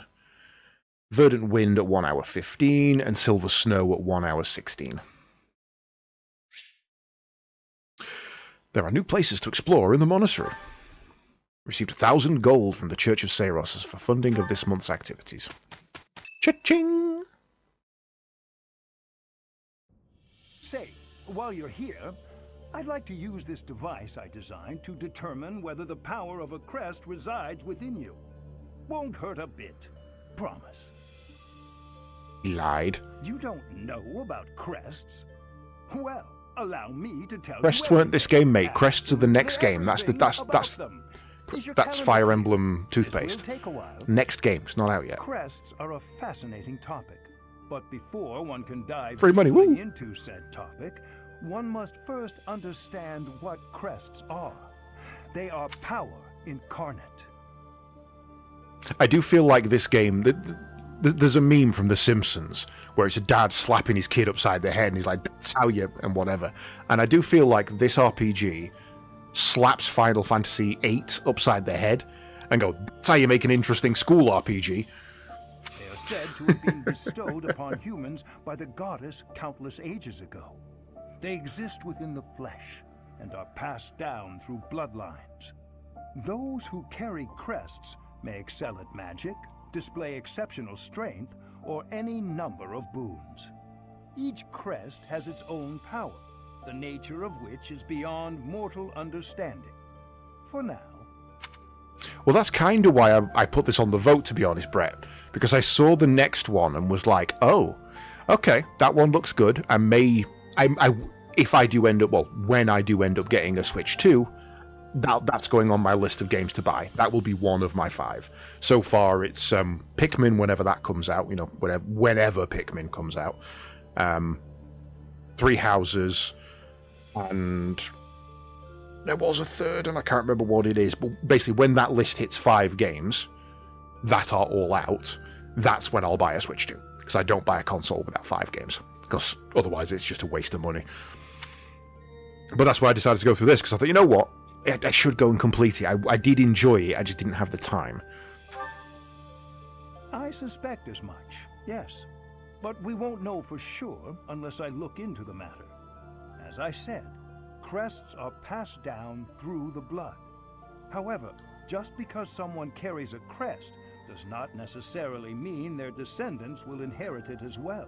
Verdant Wind at 1 hour 15. And Silver Snow at 1 hour 16. There are new places to explore in the monastery. Received 1,000 gold from the Church of Seros for funding of this month's activities. Cha-ching! Say, while you're here, I'd like to use this device I designed to determine whether the power of a crest resides within you. Won't hurt a bit. Promise. He lied. You don't know about crests? Well, allow me to tell you. Crests weren't this game, mate. Crests are the next game. That's Fire Emblem toothpaste. Next game. It's not out yet. Crests are a fascinating topic. But before one can dive Free money, woo. into said topic, one must first understand what crests are. They are power incarnate. I do feel like this game... There's a meme from The Simpsons where it's a dad slapping his kid upside the head and he's like, that's how you... and whatever. And I do feel like this RPG slaps Final Fantasy VIII upside the head and go, that's how you make an interesting school RPG. They are said to have been bestowed upon humans by the goddess countless ages ago. They exist within the flesh and are passed down through bloodlines. Those who carry crests may excel at magic, display exceptional strength, or any number of boons. Each crest has its own power, the nature of which is beyond mortal understanding. For now. Well, that's kind of why I put this on the vote, to be honest, Brett, because I saw the next one and was like, oh, okay, that one looks good. If I do end up, well, when I do end up getting a Switch 2, that's going on my list of games to buy. That will be one of my 5. So far, it's Pikmin whenever that comes out, whenever Pikmin comes out. 3 Houses, and there was a third, and I can't remember what it is, but basically when that list hits 5 games that are all out, that's when I'll buy a Switch 2, because I don't buy a console without 5 games, because otherwise it's just a waste of money. But that's why I decided to go through this, because I thought, you know what, I should go and complete it. I did enjoy it, I just didn't have the time. I suspect as much, yes. But we won't know for sure unless I look into the matter. As I said, crests are passed down through the blood. However, just because someone carries a crest does not necessarily mean their descendants will inherit it as well.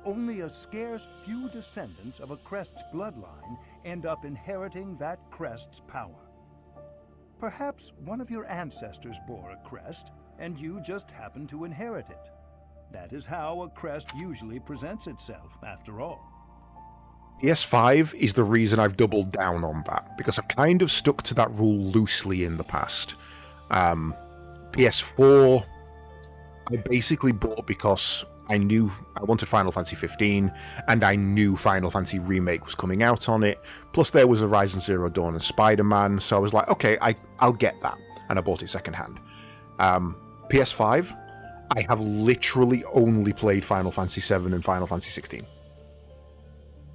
Only a scarce few descendants of a crest's bloodline end up inheriting that crest's power. Perhaps one of your ancestors bore a crest, and you just happen to inherit it. That is how a crest usually presents itself, after all. PS5 is the reason I've doubled down on that, because I've kind of stuck to that rule loosely in the past. PS4, I basically bought because I knew I wanted Final Fantasy 15, and I knew Final Fantasy Remake was coming out on it. Plus there was Horizon Zero Dawn and Spider-Man, so I was like, okay, I'll get that. And I bought it secondhand. PS5, I have literally only played Final Fantasy 7 and Final Fantasy 16.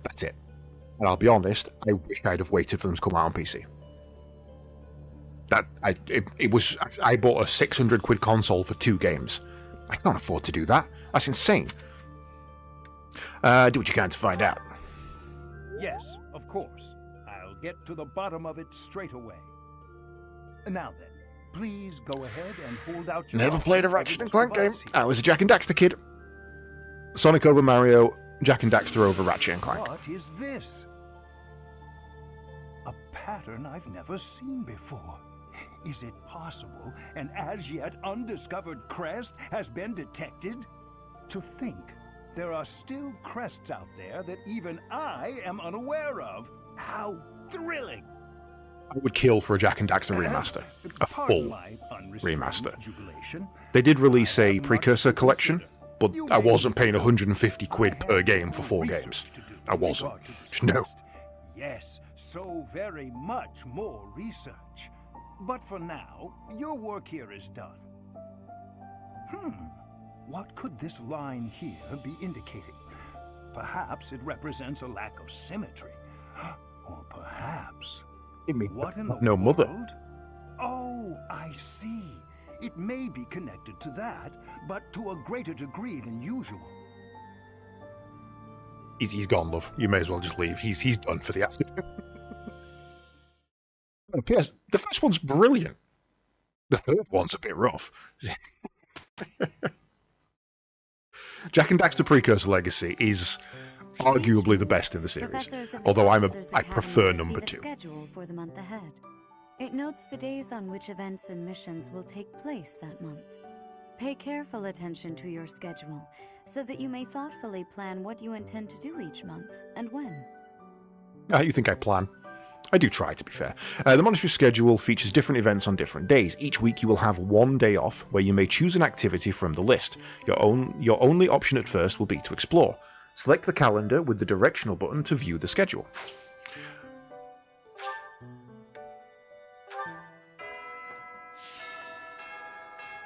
That's it. And I'll be honest, I wish I'd have waited for them to come out on PC. I bought a 600 quid console for 2 games. I can't afford to do that. That's insane. Do what you can to find out. Yes, of course. I'll get to the bottom of it straight away. Now then, please go ahead and hold out your... Never played a Ratchet & Clank game. I was a Jak and Daxter kid. Sonic over Mario, Jak and Daxter over Ratchet & Clank. What is this? pattern I've never seen before. Is it possible an as-yet undiscovered crest has been detected? To think there are still crests out there that even I am unaware of. How thrilling! I would kill for a Jak and Daxter remaster. A full remaster. They did release a precursor collection, but I wasn't paying 150 quid per game for 4 games. I wasn't. No. Yes, so very much more research. But for now, your work here is done. What could this line here be indicating? Perhaps it represents a lack of symmetry. Or perhaps... What in the no mother. world? Oh, I see. It may be connected to that, but to a greater degree than usual. He's gone, love. You may as well just leave. He's done for the afternoon. P.S. The first one's brilliant. The third one's a bit rough. Jak and Daxter Precursor Legacy is arguably the best in the series, although I prefer number 2. Schedule for the month ahead. It notes the days on which events and missions will take place that month. Pay careful attention to your schedule, so that you may thoughtfully plan what you intend to do each month, and when. You think I plan? I do try, to be fair. The monastery schedule features different events on different days. Each week you will have 1 day off, where you may choose an activity from the list. Your only option at first will be to explore. Select the calendar with the directional button to view the schedule.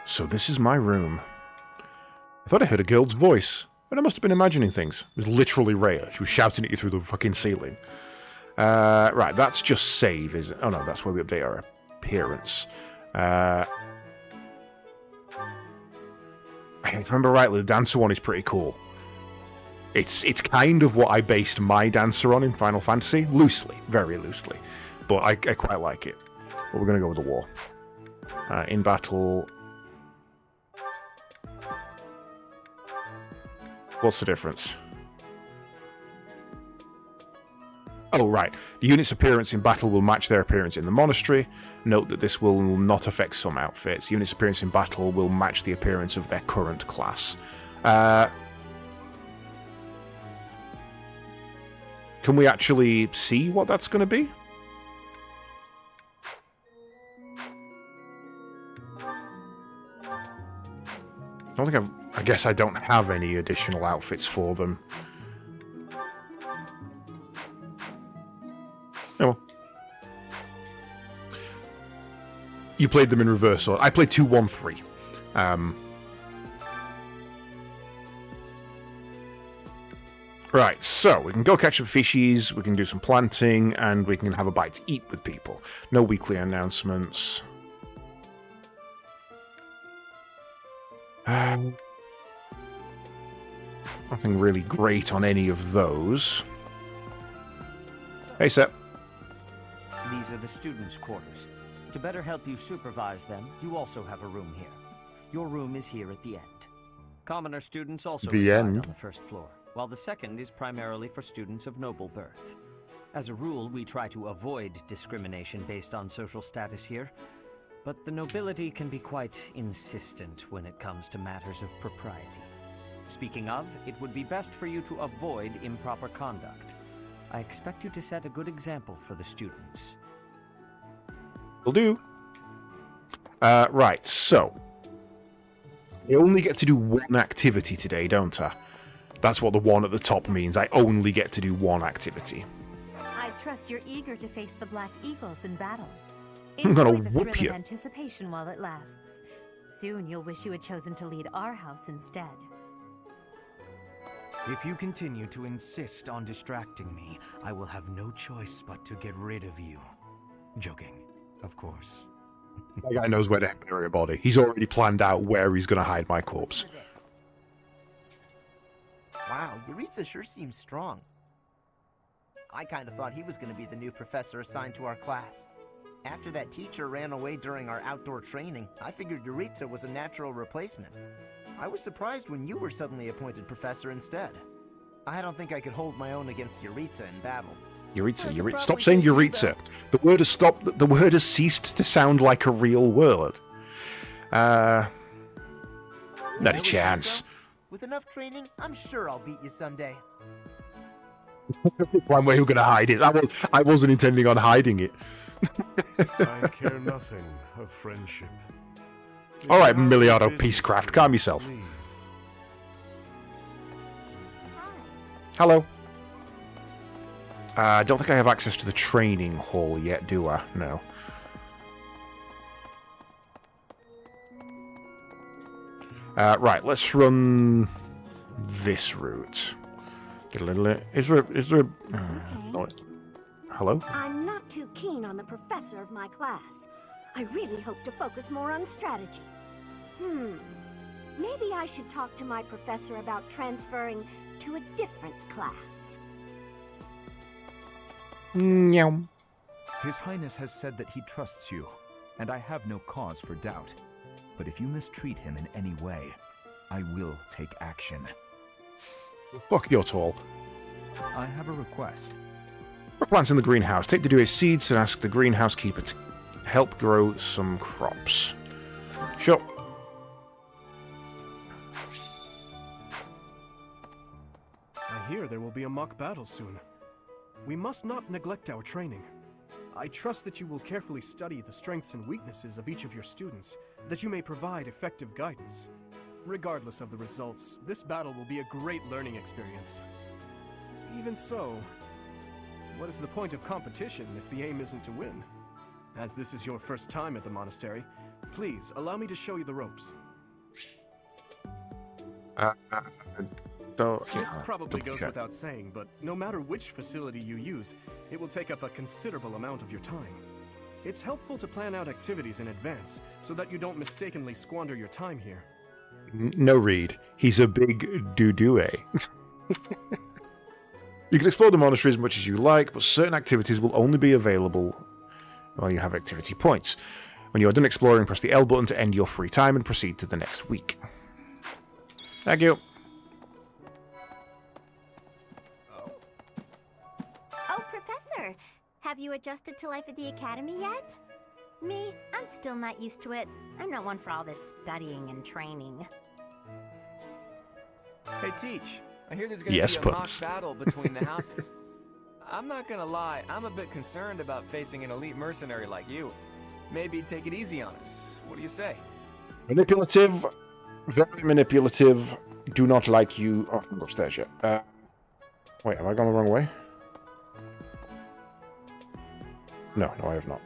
So this is my room. I thought I heard a girl's voice, but I must have been imagining things. It was literally Rhea. She was shouting at you through the fucking ceiling. Right, that's just save, is it? Oh no, that's where we update our appearance. If I remember rightly, the dancer one is pretty cool. It's kind of what I based my dancer on in Final Fantasy. Loosely, very loosely. But I quite like it. But we're going to go with the war. In battle... What's the difference? Oh, right. The unit's appearance in battle will match their appearance in the monastery. Note that this will not affect some outfits. The unit's appearance in battle will match the appearance of their current class. Can we actually see what that's going to be? I don't think I guess I don't have any additional outfits for them. Oh well. You played them in reverse order. I played 2, 1, 3. Right, so we can go catch some fishies, we can do some planting, and we can have a bite to eat with people. No weekly announcements. Nothing really great on any of those. Hey, Sep. These are the students' quarters. To better help you supervise them, you also have a room here. Your room is here at the end. Commoner students also reside on the first floor, while the second is primarily for students of noble birth. As a rule, we try to avoid discrimination based on social status here, but the nobility can be quite insistent when it comes to matters of propriety. Speaking of, it would be best for you to avoid improper conduct. I expect you to set a good example for the students. Will do. Right, so... I only get to do one activity today, don't I? That's what the one at the top means. I only get to do one activity. I trust you're eager to face the Black Eagles in battle. I'm gonna Enjoy the whoop thrill you. of anticipation while it lasts. Soon you'll wish you had chosen to lead our house instead. If you continue to insist on distracting me, I will have no choice but to get rid of you. Joking, of course. That guy knows where to bury a body. He's already planned out where he's going to hide my corpse. Wow, Yuritsa sure seems strong. I kind of thought he was going to be the new professor assigned to our class. After that teacher ran away during our outdoor training, I figured Yuritsa was a natural replacement. I was surprised when you were suddenly appointed professor instead. I don't think I could hold my own against Yuritsa in battle. Yuritsa. Stop saying Yuritsa. The word has stopped. The word has ceased to sound like a real word. Not a chance. With enough training, I'm sure I'll beat you someday. One way you're going to hide it. I wasn't intending on hiding it. I care nothing of friendship. All right, Miliardo Peacecraft, calm yourself. Hello. I don't think I have access to the training hall yet, do I? No. Right, let's run this route. Is there? Hello? I'm not too keen on the professor of my class. I really hope to focus more on strategy. Maybe I should talk to my professor about transferring to a different class. Meow. His Highness has said that he trusts you, and I have no cause for doubt. But if you mistreat him in any way, I will take action. Fuck, you're tall. I have a request. For plants in the greenhouse, take the dewey seeds and ask the greenhouse keeper to help grow some crops. Sure. I hear there will be a mock battle soon. We must not neglect our training. I trust that you will carefully study the strengths and weaknesses of each of your students, that you may provide effective guidance. Regardless of the results, this battle will be a great learning experience. Even so, what is the point of competition if the aim isn't to win? As this is your first time at the monastery, please allow me to show you the ropes. This probably goes without saying, but no matter which facility you use, it will take up a considerable amount of your time. It's helpful to plan out activities in advance, so that you don't mistakenly squander your time here. No, Reed. He's a big doo-doo-ay. You can explore the monastery as much as you like, but certain activities will only be available while you have activity points. When you are done exploring, press the L button to end your free time and proceed to the next week. Thank you. Oh, Professor! Have you adjusted to life at the Academy yet? Me? I'm still not used to it. I'm not one for all this studying and training. Hey, Teach. I hear there's gonna be a mock battle between the houses. I'm not gonna lie, I'm a bit concerned about facing an elite mercenary like you. Maybe take it easy on us. What do you say? Manipulative. Very manipulative. Do not like you. Oh, I can go upstairs yet. Wait, have I gone the wrong way? No, I have not.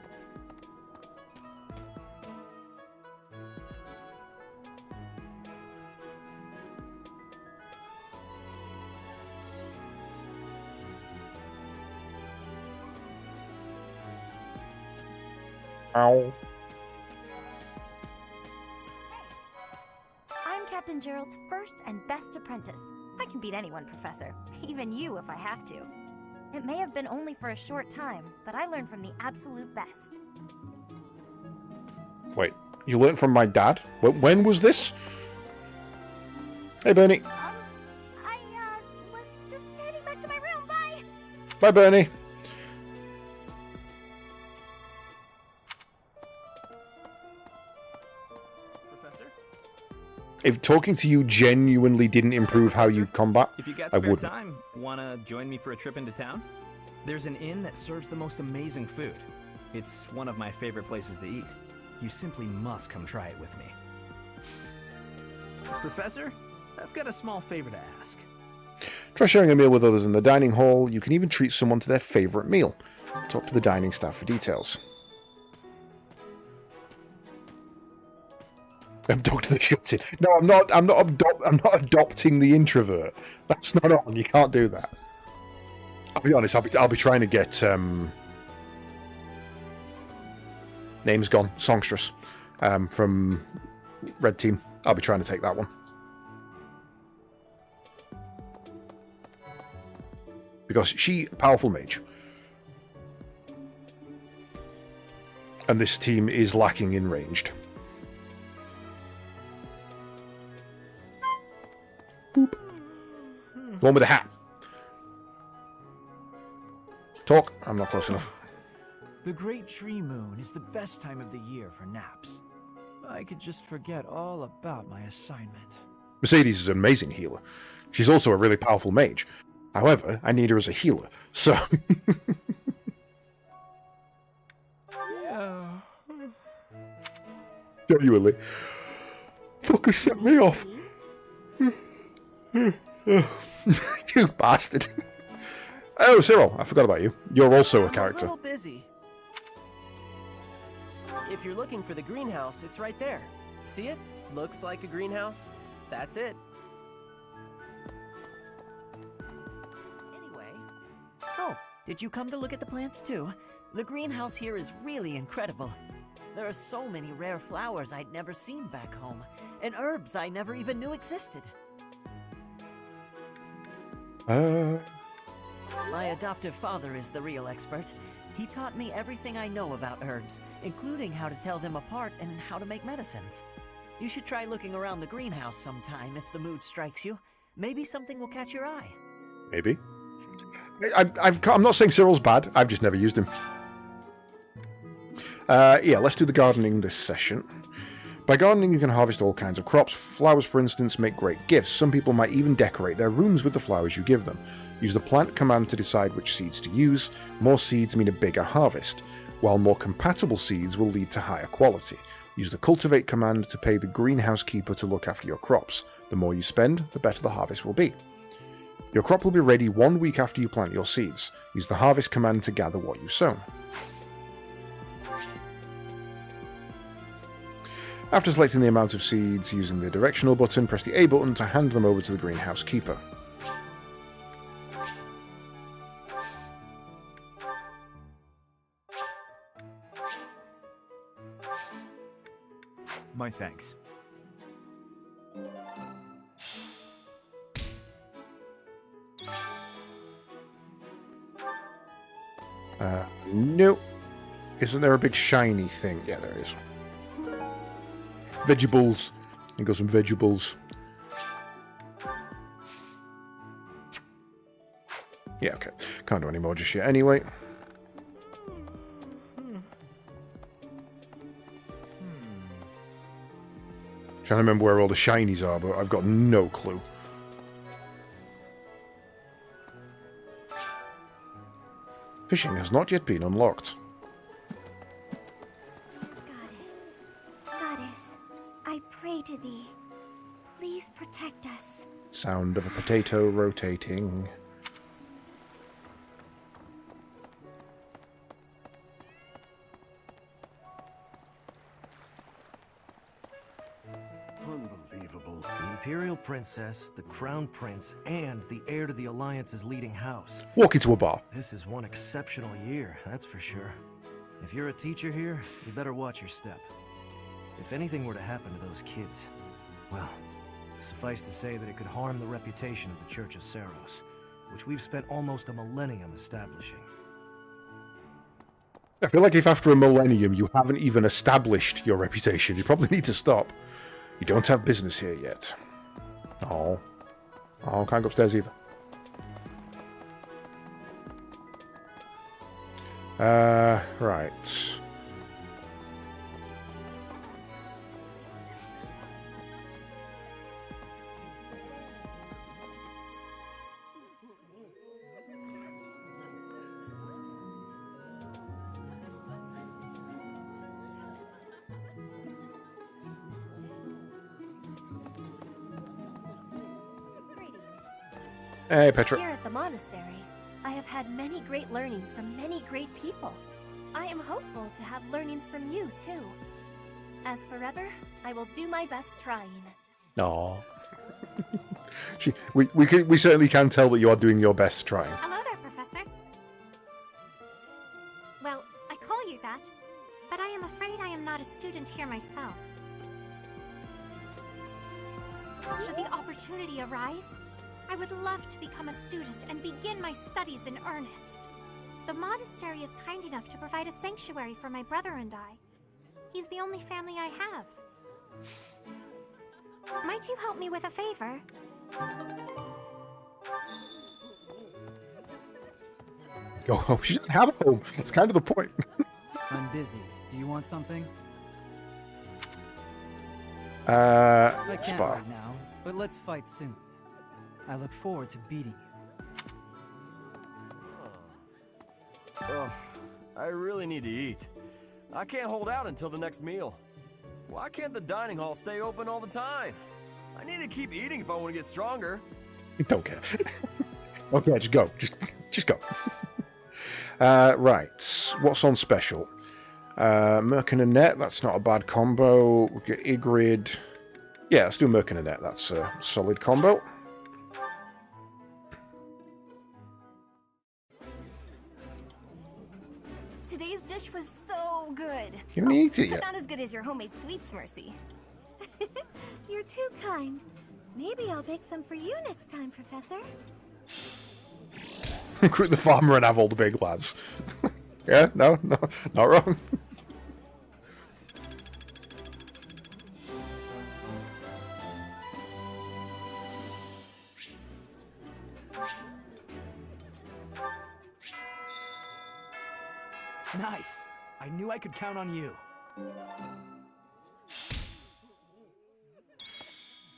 Ow. I'm Captain Gerald's first and best apprentice. I can beat anyone, Professor. Even you if I have to. It may have been only for a short time, but I learned from the absolute best. Wait, you learned from my dad? When was this? Hey, Bernie. I was just heading back to my room. Bye! Bye, Bernie. If talking to you genuinely didn't improve how you combat, if you got I spare wouldn't. time, wanna join me for a trip into town? There's an inn that serves the most amazing food. It's one of my favorite places to eat. You simply must come try it with me. Professor, I've got a small favor to ask. Try sharing a meal with others in the dining hall. You can even treat someone to their favorite meal. Talk to the dining staff for details. Abduct the shut-in. No, I'm not. I'm not adopting the introvert. That's not on. You can't do that. I'll be honest. I'll be trying to get name's gone. Songstress from Red Team. I'll be trying to take that one because she a powerful mage, and this team is lacking in ranged. Boop. The one with the hat. Talk. I'm not close enough. The Great Tree Moon is the best time of the year for naps. I could just forget all about my assignment. Mercedes is an amazing healer. She's also a really powerful mage. However, I need her as a healer, so... Yeah. Genuinely. Fucker set me off. You bastard. Oh, Cyril, I forgot about you. You're also a character. I'm a little busy. If you're looking for the greenhouse, it's right there. See it? Looks like a greenhouse. That's it. Anyway. Oh, did you come to look at the plants too? The greenhouse here is really incredible. There are so many rare flowers I'd never seen back home, and herbs I never even knew existed. My adoptive father is the real expert. He taught me everything I know about herbs, including how to tell them apart and how to make medicines. You should try looking around the greenhouse sometime if the mood strikes you. Maybe something will catch your eye. Maybe. I'm not saying Cyril's bad, I've just never used him. Yeah, let's do the gardening this session. By gardening, you can harvest all kinds of crops. Flowers, for instance, make great gifts. Some people might even decorate their rooms with the flowers you give them. Use the plant command to decide which seeds to use. More seeds mean a bigger harvest, while more compatible seeds will lead to higher quality. Use the cultivate command to pay the greenhouse keeper to look after your crops. The more you spend, the better the harvest will be. Your crop will be ready 1 week after you plant your seeds. Use the harvest command to gather what you've sown. After selecting the amount of seeds using the directional button, press the A button to hand them over to the greenhouse keeper. My thanks. Nope. Isn't there a big shiny thing? Yeah, there is. Vegetables. I got some vegetables. Yeah, okay. Can't do any more just yet anyway. Trying to remember where all the shinies are, but I've got no clue. Fishing has not yet been unlocked. Goddess, I pray to thee. Please protect us. Sound of a potato rotating. Unbelievable. The Imperial Princess, the Crown Prince, and the heir to the Alliance's leading house. Walk into a bar. This is one exceptional year, that's for sure. If you're a teacher here, you better watch your step. If anything were to happen to those kids, well, suffice to say that it could harm the reputation of the Church of Seros, which we've spent almost a millennium establishing. I feel like if after a millennium you haven't even established your reputation, you probably need to stop. You don't have business here yet. Oh. Oh, can't go upstairs either. Right. Hey, Petra. Here at the monastery, I have had many great learnings from many great people. I am hopeful to have learnings from you, too. As forever, I will do my best trying. Aw. we certainly can tell that you are doing your best trying. Hello there, Professor. Well, I call you that, but I am afraid I am not a student here myself. Should the opportunity arise, I would love to become a student and begin my studies in earnest. The monastery is kind enough to provide a sanctuary for my brother and I. He's the only family I have. Might you help me with a favor? Oh, she doesn't have a home. That's kind of the point. I'm busy. Do you want something? I can't Spa. right now, but let's fight soon. I look forward to beating you. Ugh, I really need to eat. I can't hold out until the next meal. Why can't the dining hall stay open all the time? I need to keep eating if I want to get stronger. Don't care. Okay, just go. Just go. Right. What's on special? Merc and Annette, that's not a bad combo. We'll get Ygritte. Yeah, let's do Merc and Annette. That's a solid combo. Today's dish was so good. You haven't eaten it But yet. not as good as your homemade sweets, Mercy. You're too kind. Maybe I'll bake some for you next time, Professor. Recruit the farmer and have all the big lads. Yeah, no, not wrong. Nice. I knew I could count on you.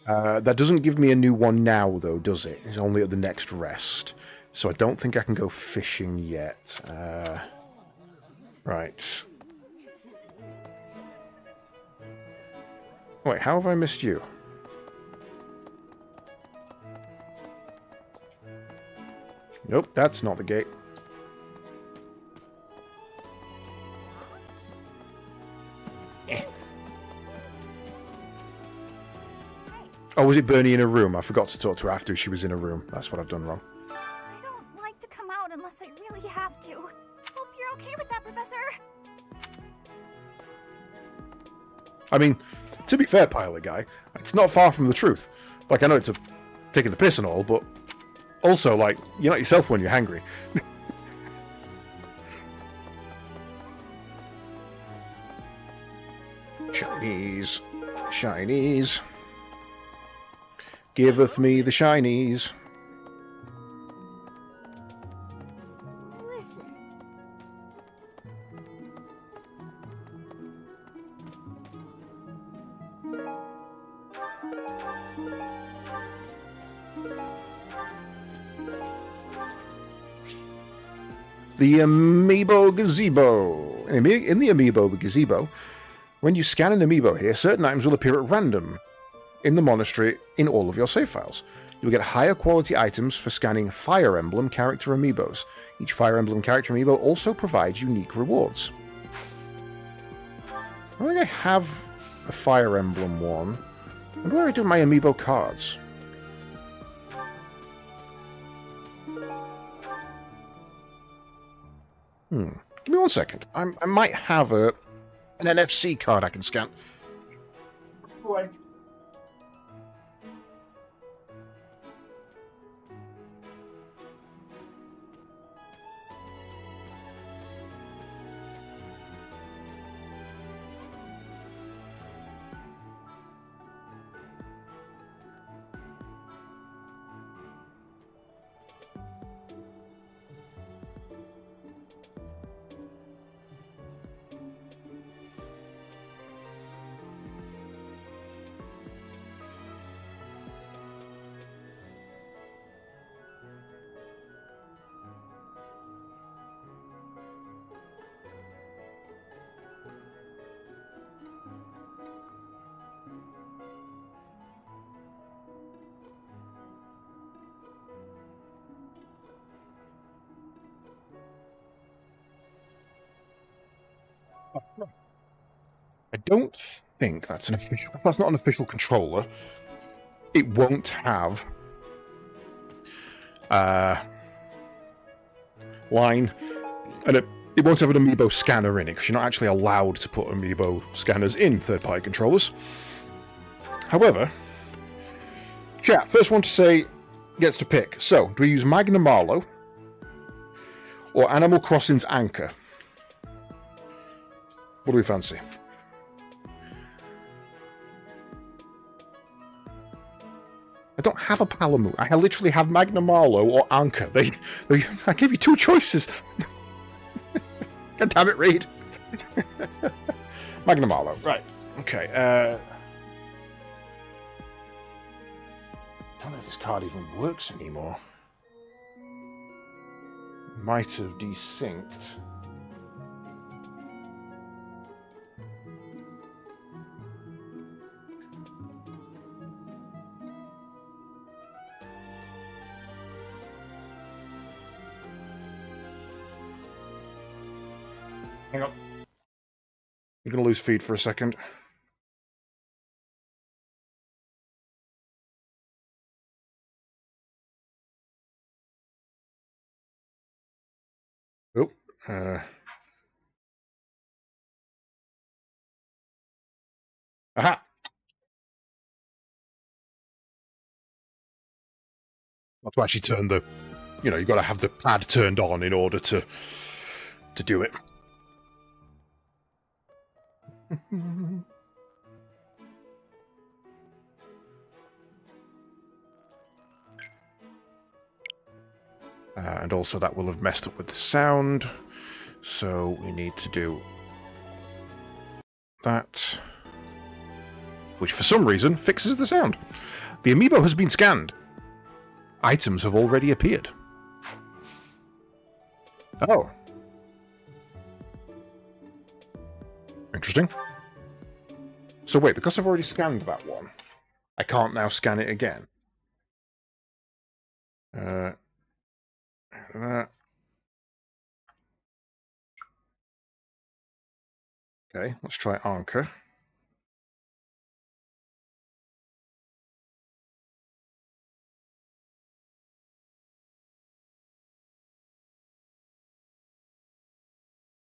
That doesn't give me a new one now, though, does it? It's only at the next rest. So I don't think I can go fishing yet. Right. Wait, how have I missed you? Nope, that's not the gate. Oh, was it Bernie in a room? I forgot to talk to her after she was in a room. That's what I've done wrong. I don't like to come out unless I really have to. Hope you're okay with that, Professor. I mean, to be fair, Pilot Guy, it's not far from the truth. Like, I know it's a taking the piss and all, but also, like, you're not yourself when you're hangry. Shinies. Shinies. Giveth me the shinies. Listen. The Amiibo Gazebo. In the Amiibo Gazebo, when you scan an Amiibo here, certain items will appear at random in the monastery in all of your save files. You'll get higher quality items for scanning Fire Emblem character Amiibos. Each Fire Emblem character Amiibo also provides unique rewards. I think I have a Fire Emblem one. And where do I do my Amiibo cards? Give me 1 second. I might have an NFC card I can scan. I don't think that's an official. If that's not an official controller, it won't have line, and it won't have an Amiibo scanner in it because you're not actually allowed to put Amiibo scanners in third-party controllers. However, chat, first one to say gets to pick. So, do we use Magna Marlowe or Animal Crossing's Anchor? What do we fancy? I don't have a Palamute. I literally have Magna Marlowe or Anka. I gave you two choices. God damn it, Reed. Magna Marlowe. Right. Okay. I don't know if this card even works anymore. Might have desynced. Hang on. I'm going to lose feed for a second. Oh. Aha! Not to actually turn the... You know, you've got to have the pad turned on in order to do it. And also that will have messed up with the sound. So we need to do that. Which for some reason fixes the sound. The amiibo has been scanned. Items have already appeared. Oh. Interesting. So wait, because I've already scanned that one, I can't now scan it again. That. Okay, let's try Anka.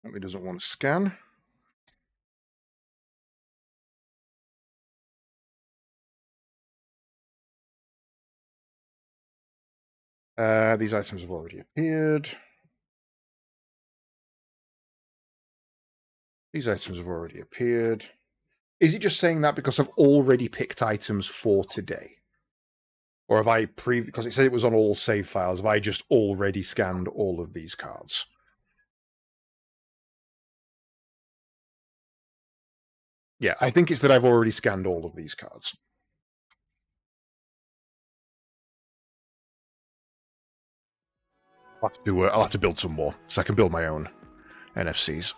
It doesn't want to scan. These items have already appeared. These items have already appeared. Is it just saying that because I've already picked items for today? Or have I because it said it was on all save files, have I just already scanned all of these cards? Yeah, I think it's that I've already scanned all of these cards. I'll have to build some more, so I can build my own NFCs.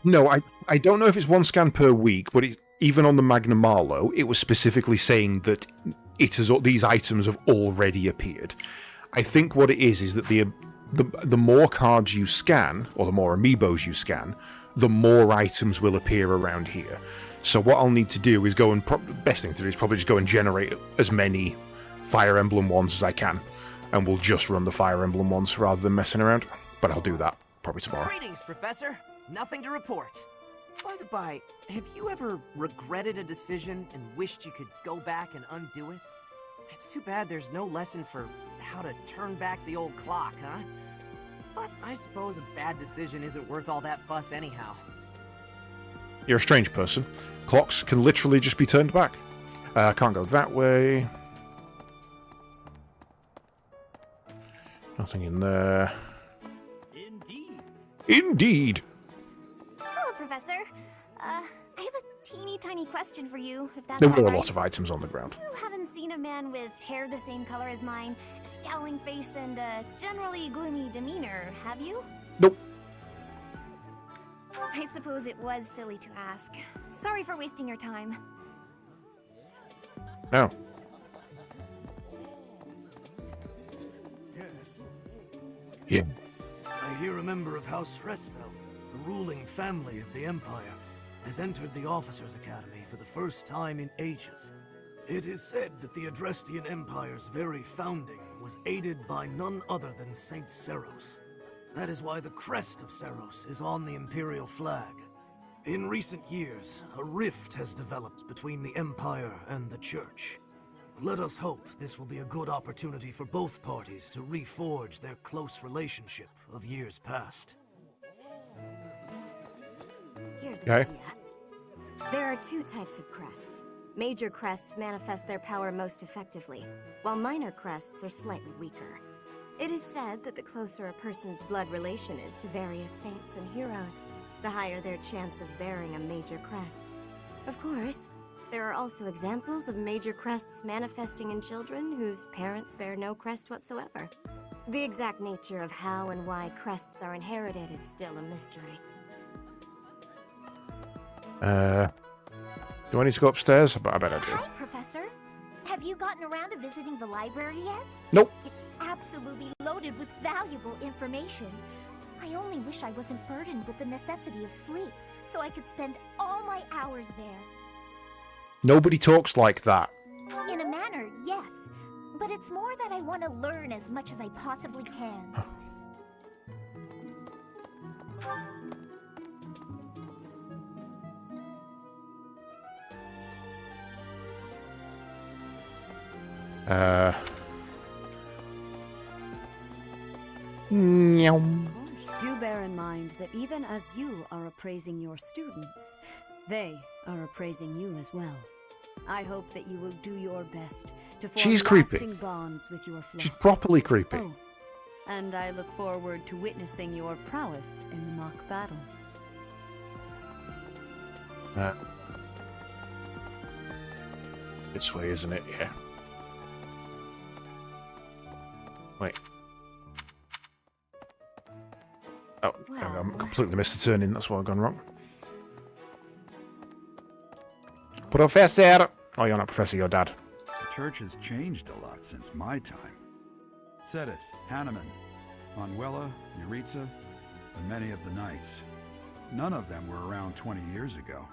No, I don't know if it's one scan per week, but even on the Magna Marlowe, it was specifically saying that these items have already appeared. I think what it is that the more cards you scan, or the more amiibos you scan, the more items will appear around here. So what I'll need to do is go and... best thing to do is probably just go and generate as many Fire Emblem ones as I can, and we'll just run the Fire Emblem ones rather than messing around. But I'll do that probably tomorrow. Greetings, Professor. Nothing to report. By the by, have you ever regretted a decision and wished you could go back and undo it? It's too bad there's no lesson for how to turn back the old clock, huh? But I suppose a bad decision isn't worth all that fuss anyhow. You're a strange person. Clocks can literally just be turned back. Can't go that way. Nothing in there. Indeed! Hello, Professor. I have a teeny tiny question for you, if that's There all were a right. lot of items on the ground. You haven't seen a man with hair the same color as mine, a scowling face, and a generally gloomy demeanor, have you? Nope. I suppose it was silly to ask. Sorry for wasting your time. No. Yes. Yeah. I hear a member of House Resfeld, the ruling family of the Empire, has entered the Officers' Academy for the first time in ages. It is said that the Adrestian Empire's very founding was aided by none other than Saint Seros. That is why the crest of Seros is on the Imperial flag. In recent years, a rift has developed between the Empire and the Church. Let us hope this will be a good opportunity for both parties to reforge their close relationship of years past. Here's an idea. There are two types of crests. Major crests manifest their power most effectively, while minor crests are slightly weaker. It is said that the closer a person's blood relation is to various saints and heroes, the higher their chance of bearing a major crest. Of course, there are also examples of major crests manifesting in children whose parents bear no crest whatsoever. The exact nature of how and why crests are inherited is still a mystery. Do I need to go upstairs? I bet I do. Hi, Professor. Have you gotten around to visiting the library yet? Nope. It's absolutely loaded with valuable information. I only wish I wasn't burdened with the necessity of sleep, so I could spend all my hours there. Nobody talks like that. In a manner, yes. But it's more that I want to learn as much as I possibly can. Do bear in mind that even as you are appraising your students, they are appraising you as well. I hope that you will do your best to form lasting bonds with your flock. She's properly creepy. Oh, and I look forward to witnessing your prowess in the mock battle. This way, isn't it? Yeah. Wait. Oh, I completely missed the turn in. That's why I've gone wrong. Professor! Oh, you're not Professor, you're Dad. The church has changed a lot since my time. Sedith, Hanneman, Manuela, Yuritsa, and many of the knights. None of them were around 20 years ago.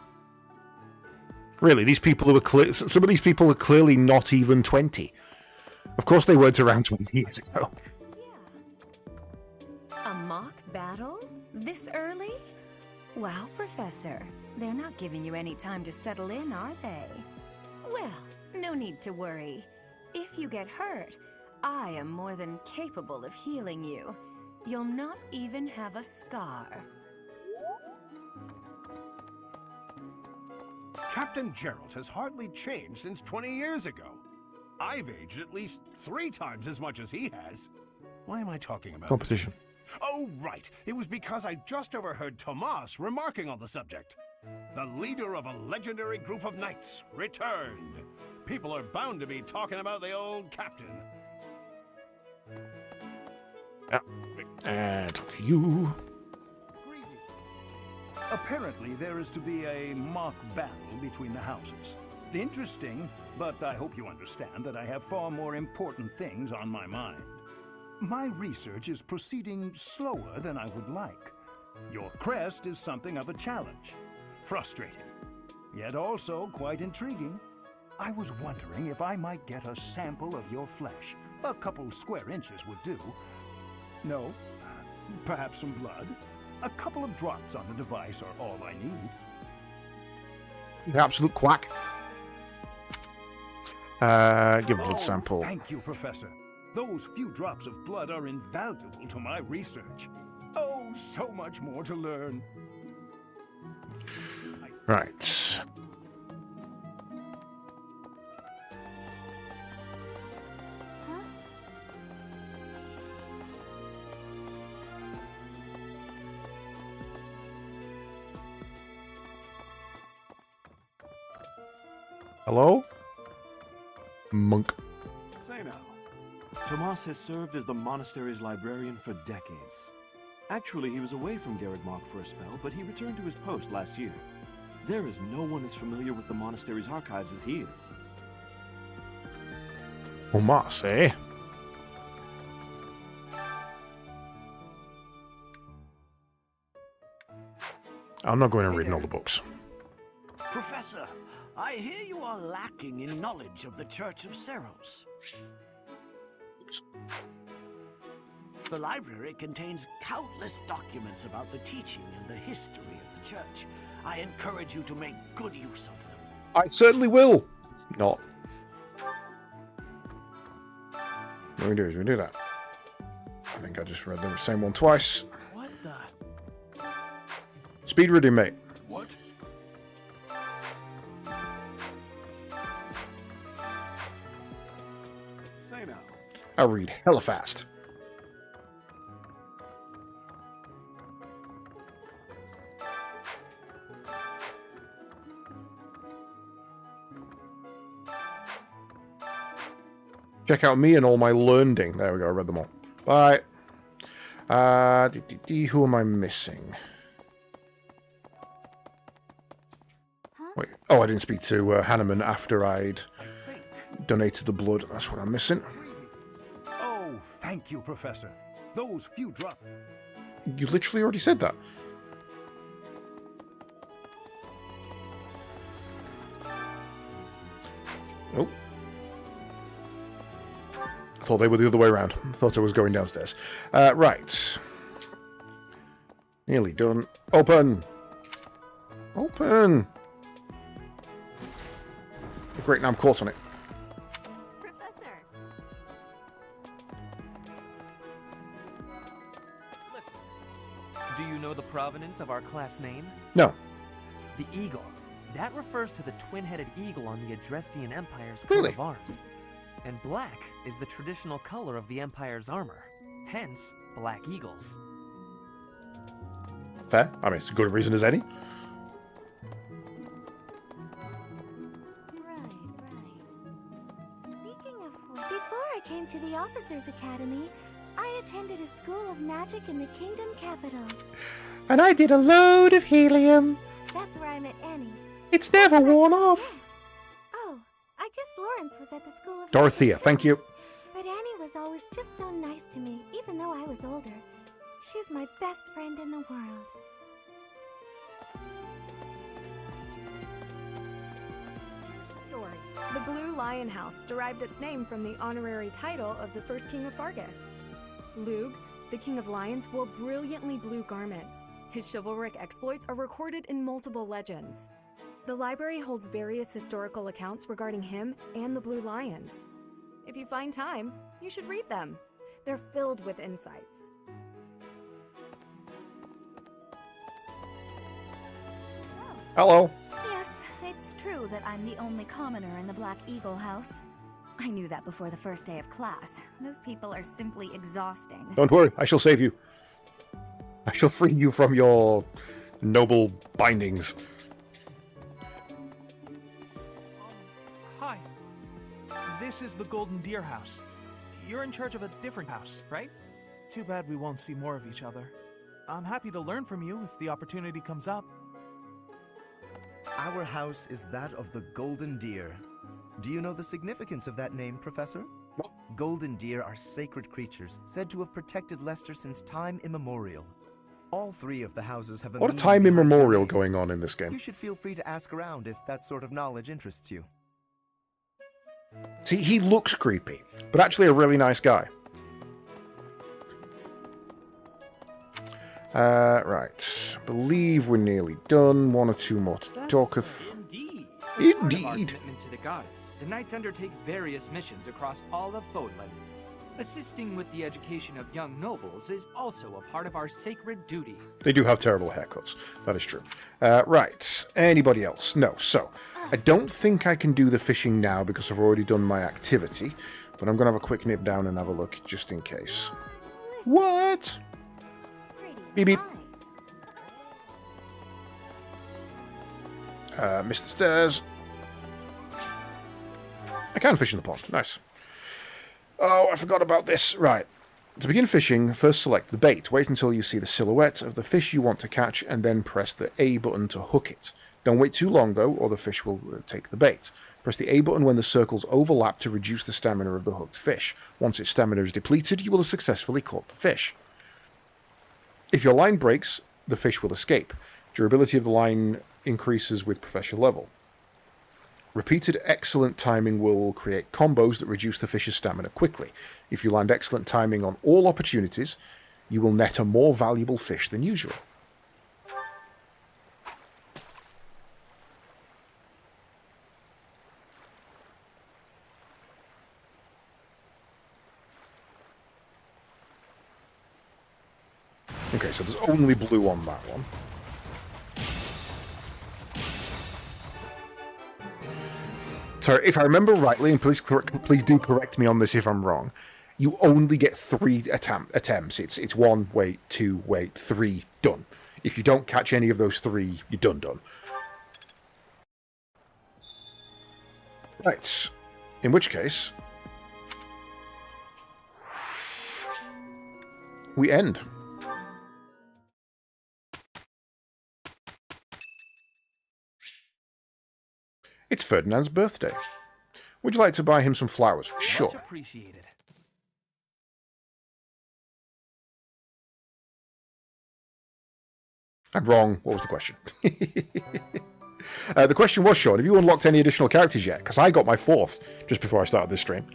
Really, these people who are some of these people are clearly not even 20. Of course they weren't around 20 years ago. A mock battle? This early? Wow, Professor. They're not giving you any time to settle in, are they? Well, no need to worry. If you get hurt, I am more than capable of healing you. You'll not even have a scar. Captain Gerald has hardly changed since 20 years ago. I've aged at least 3 times as much as he has. Why am I talking about competition? This? Oh, right. It was because I just overheard Tomas remarking on the subject. The leader of a legendary group of knights returned. People are bound to be talking about the old captain. Talk to you. Apparently, there is to be a mock battle between the houses. Interesting, but I hope you understand that I have far more important things on my mind. My research is proceeding slower than I would like. Your crest is something of a challenge. Frustrating, yet also quite intriguing. I was wondering if I might get a sample of your flesh. A couple square inches would do. No? Perhaps some blood? A couple of drops on the device are all I need. The absolute quack. Give a blood sample. Thank you, Professor. Those few drops of blood are invaluable to my research. Oh, so much more to learn. Right. Hello? Monk. Say now, Tomas has served as the monastery's librarian for decades. Actually, he was away from Garreg-Mach for a spell, but he returned to his post last year. There is no one as familiar with the monastery's archives as he is. Tomas, eh? I'm not going to read all the books. Professor, I hear you are lacking in knowledge of the Church of Seros. The library contains countless documents about the teaching and the history of the Church. I encourage you to make good use of them. I certainly will. Not. What we do is we do that. I think I just read the same one twice. What the? Speed reading, mate. What? Say now. I read hella fast. Check out me and all my learning. There we go, I read them all. Bye. Who am I missing? Wait. Oh, I didn't speak to Hanneman after I'd donated the blood. That's what I'm missing. Oh, thank you, Professor. Those few drops. You literally already said that. Oh. I thought they were the other way around. I thought I was going downstairs. Right. Nearly done. Open! Open! Great, now I'm caught on it. Professor! Listen. Do you know the provenance of our class name? No. The eagle. That refers to the twin-headed eagle on the Adrestian Empire's coat Really? of arms. And black is the traditional color of the Empire's armor. Hence, black eagles. Fair. I mean, it's as good a reason as any. Before I came to the Officers' Academy, I attended a school of magic in the Kingdom Capital. And I did a load of helium. That's where I met Annie. It's never worn off. Oh, I guess Lawrence was at the school of Dorothea, magic, thank too. you. But Annie was always just so nice to me, even though I was older. She's my best friend in the world. Story. The Blue Lion House derived its name from the honorary title of the first king of Fargus. Lug, the king of lions, wore brilliantly blue garments. His chivalric exploits are recorded in multiple legends. The library holds various historical accounts regarding him and the Blue Lions. If you find time, you should read them. They're filled with insights. Hello. Yes, it's true that I'm the only commoner in the Black Eagle House. I knew that before the first day of class. Those people are simply exhausting. Don't worry, I shall save you. I shall free you from your noble bindings. Hi. This is the Golden Deer House. You're in charge of a different house, right? Too bad we won't see more of each other. I'm happy to learn from you if the opportunity comes up. Our house is that of the Golden Deer. Do you know the significance of that name, Professor? Golden deer are sacred creatures, said to have protected Leicester since time immemorial. All three of the houses have a What a meaning time behind their immemorial name. going on in this game. You should feel free to ask around if that sort of knowledge interests you. See, he looks creepy, but actually a really nice guy. Right. Believe we're nearly done. One or two more to talketh. Indeed. As part of our Indeed. commitment to the goddess, the knights undertake various missions across all of Fodland. Assisting with the education of young nobles is also a part of our sacred duty. They do have terrible haircuts. That is true. Right. Anybody else? No. So, I don't think I can do the fishing now because I've already done my activity. But I'm going to have a quick nip down and have a look just in case. What? Beep beep. Missed the stairs. I can fish in the pond. Nice. Oh, I forgot about this. Right. To begin fishing, first select the bait. Wait until you see the silhouette of the fish you want to catch and then press the A button to hook it. Don't wait too long though, or the fish will take the bait. Press the A button when the circles overlap to reduce the stamina of the hooked fish. Once its stamina is depleted, you will have successfully caught the fish. If your line breaks, the fish will escape. Durability of the line increases with professional level. Repeated excellent timing will create combos that reduce the fish's stamina quickly. If you land excellent timing on all opportunities, you will net a more valuable fish than usual. Okay, so there's only blue on that one. So if I remember rightly, and please do correct me on this if I'm wrong, you only get 3 attempts. It's 1, wait, 2, wait, 3, done. If you don't catch any of those 3, you're done. Right. In which case, we end. It's Ferdinand's birthday. Would you like to buy him some flowers? Sure. Much appreciated. I'm wrong. What was the question? The question was, Sean, have you unlocked any additional characters yet? Because I got my 4th just before I started this stream.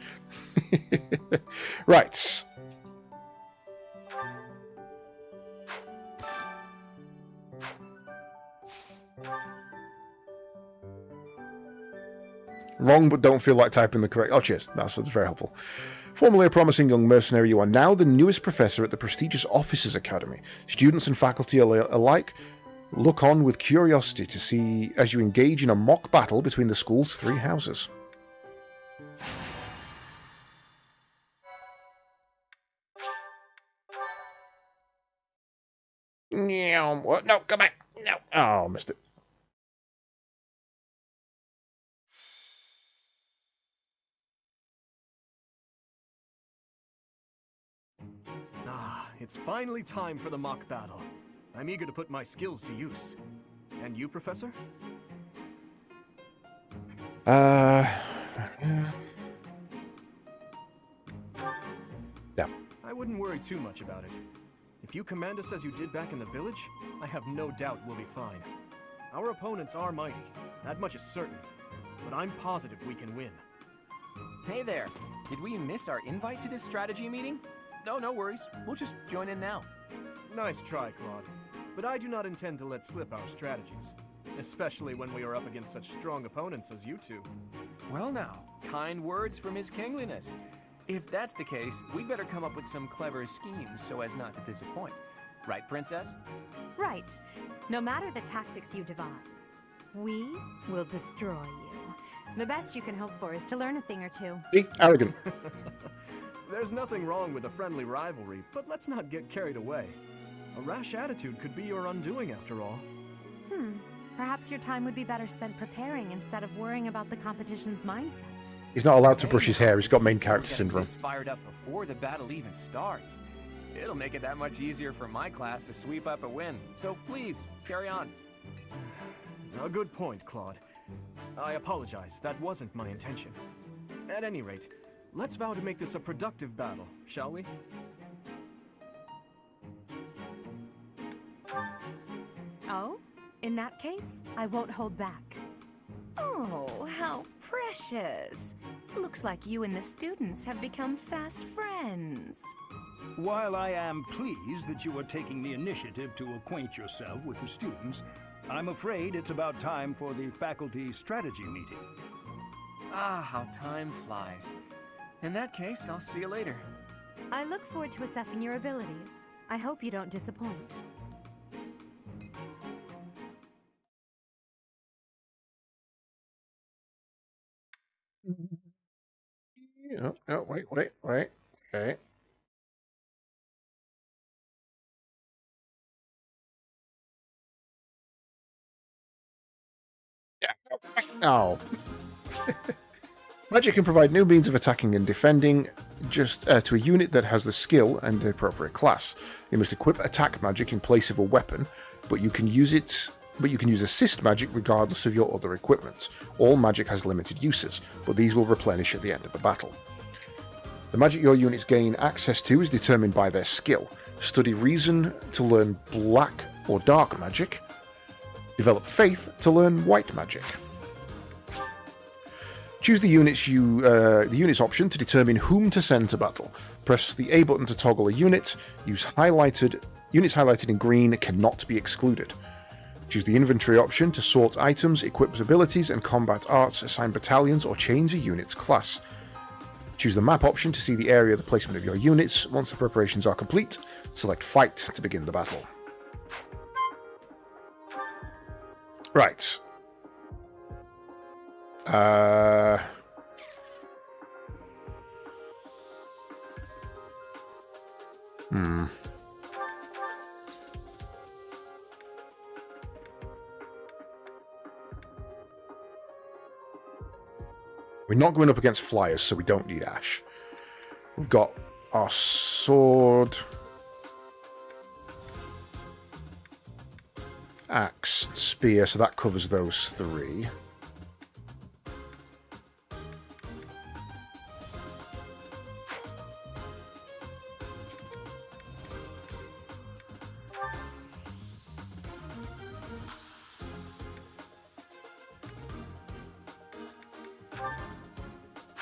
Right. Wrong, but don't feel like typing the correct... Oh, cheers. That's very helpful. Formerly a promising young mercenary, you are now the newest professor at the prestigious Officers Academy. Students and faculty alike look on with curiosity to see as you engage in a mock battle between the school's 3 houses. What? No, come back. No. Oh, missed it. It's finally time for the mock battle. I'm eager to put my skills to use. And you, Professor? Yeah. I wouldn't worry too much about it. If you command us as you did back in the village, I have no doubt we'll be fine. Our opponents are mighty, that much is certain. But I'm positive we can win. Hey there, did we miss our invite to this strategy meeting? No worries. We'll just join in now. Nice try, Claude. But I do not intend to let slip our strategies. Especially when we are up against such strong opponents as you two. Well now, kind words from His Kingliness. If that's the case, we'd better come up with some clever schemes so as not to disappoint. Right, Princess? Right. No matter the tactics you devise, we will destroy you. The best you can hope for is to learn a thing or two. Arrogant. There's nothing wrong with a friendly rivalry, but let's not get carried away. A rash attitude could be your undoing after all. Perhaps your time would be better spent preparing instead of worrying about the competition's mindset. He's not allowed to brush his hair. He's got main character syndrome. Fired up before the battle even starts. It'll make it that much easier for my class to sweep up a win. So please, carry on. A good point, Claude. I apologize. That wasn't my intention. At any rate, let's vow to make this a productive battle, shall we? Oh? In that case, I won't hold back. Oh, how precious. Looks like you and the students have become fast friends. While I am pleased that you are taking the initiative to acquaint yourself with the students, I'm afraid it's about time for the faculty strategy meeting. Ah, how time flies. In that case, I'll see you later. I look forward to assessing your abilities. I hope you don't disappoint. Oh, wait. Okay. Oh. Magic can provide new means of attacking and defending just to a unit that has the skill and the appropriate class. You must equip attack magic in place of a weapon, but you can use assist magic regardless of your other equipment. All magic has limited uses, but these will replenish at the end of the battle. The magic your units gain access to is determined by their skill. Study Reason to learn black or dark magic. Develop Faith to learn white magic. Choose the units option to determine whom to send to battle. Press the A button to toggle a unit. Units highlighted in green cannot be excluded. Choose the inventory option to sort items, equip abilities, and combat arts, assign battalions, or change a unit's class. Choose the map option to see the area of the placement of your units. Once the preparations are complete, Select Fight to begin the battle. Right. We're not going up against flyers, so we don't need Ash. We've got our sword, axe, spear, so that covers those three.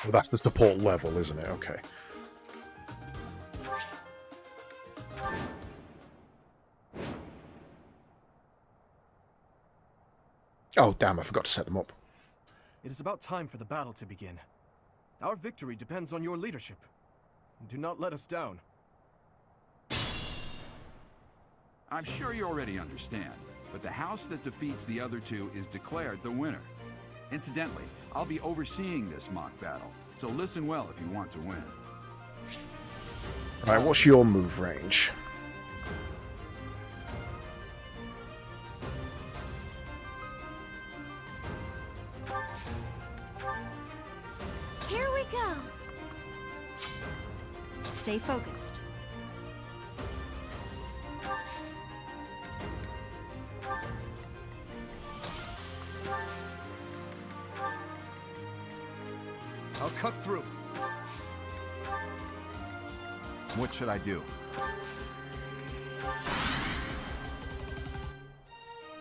Well, that's the support level, isn't it? Okay. Oh, damn, I forgot to set them up. It is about time for the battle to begin. Our victory depends on your leadership. Do not let us down. I'm sure you already understand, but the house that defeats the other two is declared the winner. Incidentally, I'll be overseeing this mock battle, so listen well if you want to win. Right, what's your move range? Here we go. Stay focused. I'll cut through. What should I do?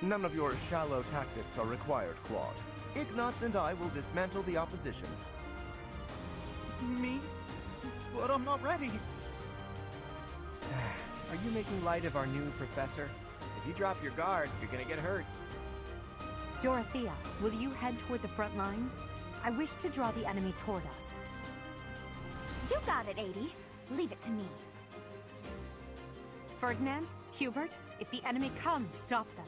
None of your shallow tactics are required, Claude. Ignatz and I will dismantle the opposition. Me? But I'm not ready. Are you making light of our new professor? If you drop your guard, you're gonna get hurt. Dorothea, will you head toward the front lines? I wish to draw the enemy toward us. You got it, 80. Leave it to me. Ferdinand, Hubert, if the enemy comes, stop them.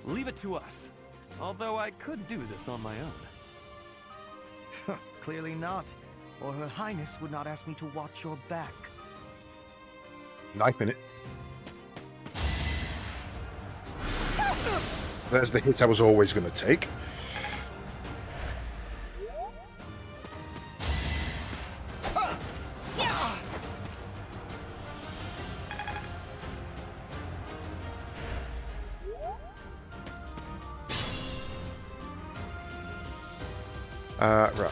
Leave it to us. Although I could do this on my own. Clearly not, or Her Highness would not ask me to watch your back. Knife in it. There's the hit I was always going to take. Right.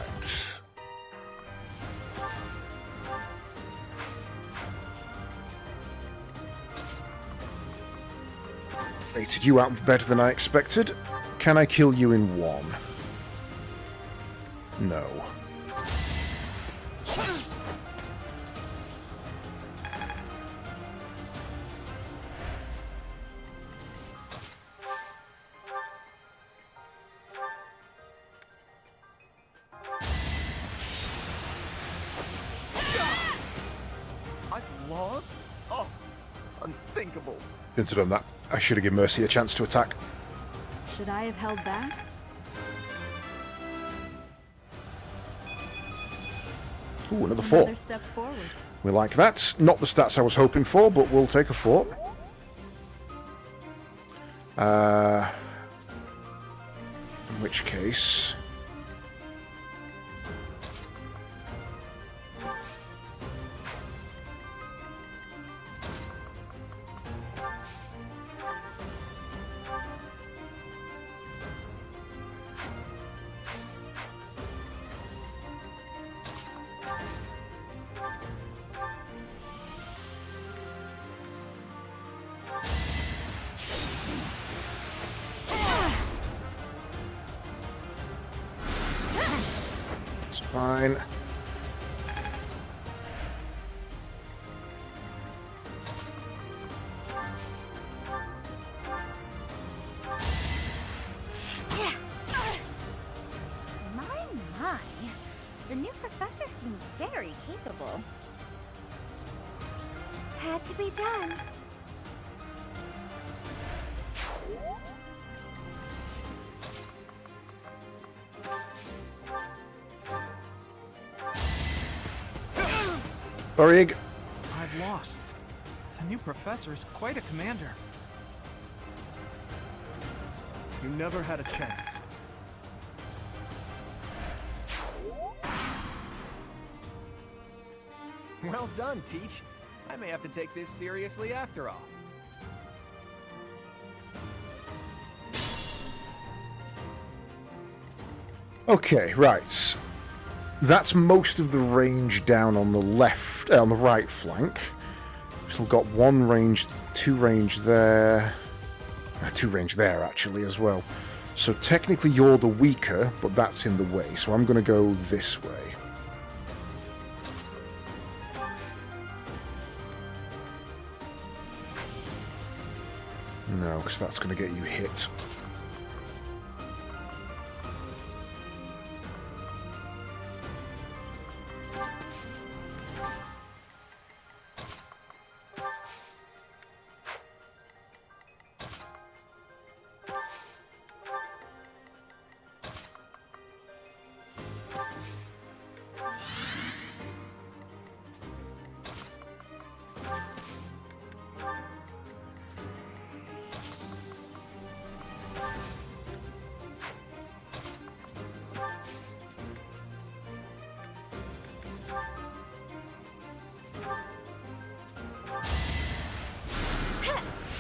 Baited you out better than I expected. Can I kill you in one? No. I've lost? Oh, unthinkable. Shouldn't have done that. I should have given Mercy a chance to attack. Should I have held back? Ooh, another 4. Another step forward. We like that. Not the stats I was hoping for, but we'll take a 4. In which case... Fine. My. The new professor seems very capable. Had to be done. Borig. I've lost. The new professor is quite a commander. You never had a chance. Well done, Teach. I may have to take this seriously after all. Okay, right. That's most of the range down on the left, on the right flank. Still got one range, two range there, two range there actually as well. So technically you're the weaker, but that's in the way. So I'm going to go this way. No, because that's going to get you hit.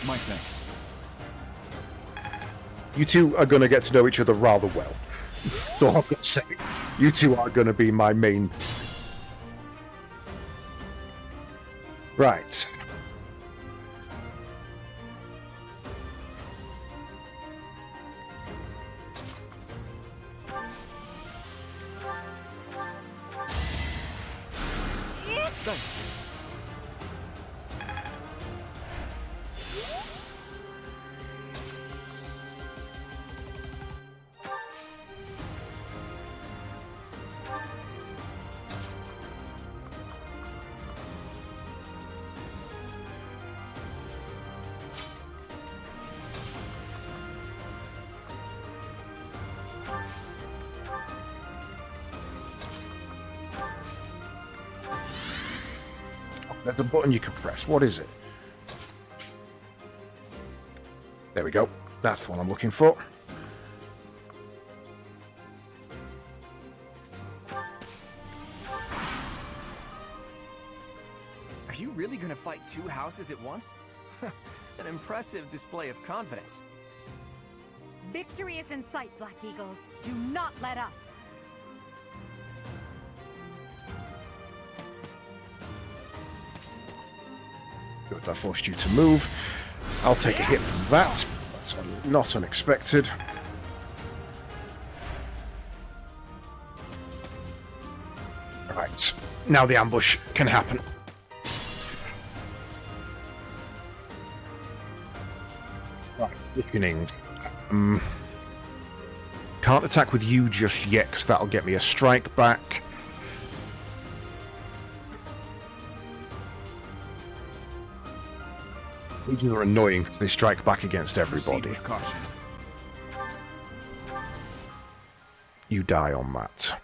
My thanks. You two are going to get to know each other rather well. So I'm going to say, you two are going to be my main... Right. Thanks. There's a button you can press. What is it? There we go. That's the one I'm looking for. Are you really gonna fight two houses at once? An impressive display of confidence. Victory is in sight, Black Eagles. Do not let up. Good, I forced you to move. I'll take a hit from that. That's not unexpected. Right, now the ambush can happen. Right, positioning. Can't attack with you just yet, because that'll get me a strike back. These are annoying because they strike back against everybody. You die on that.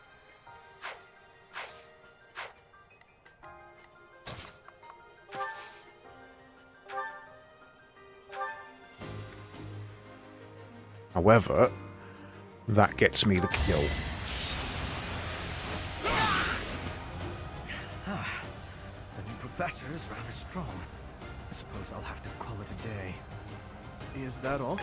However, that gets me the kill. The new professor is rather strong. I suppose I'll have to call it a day. Is that all?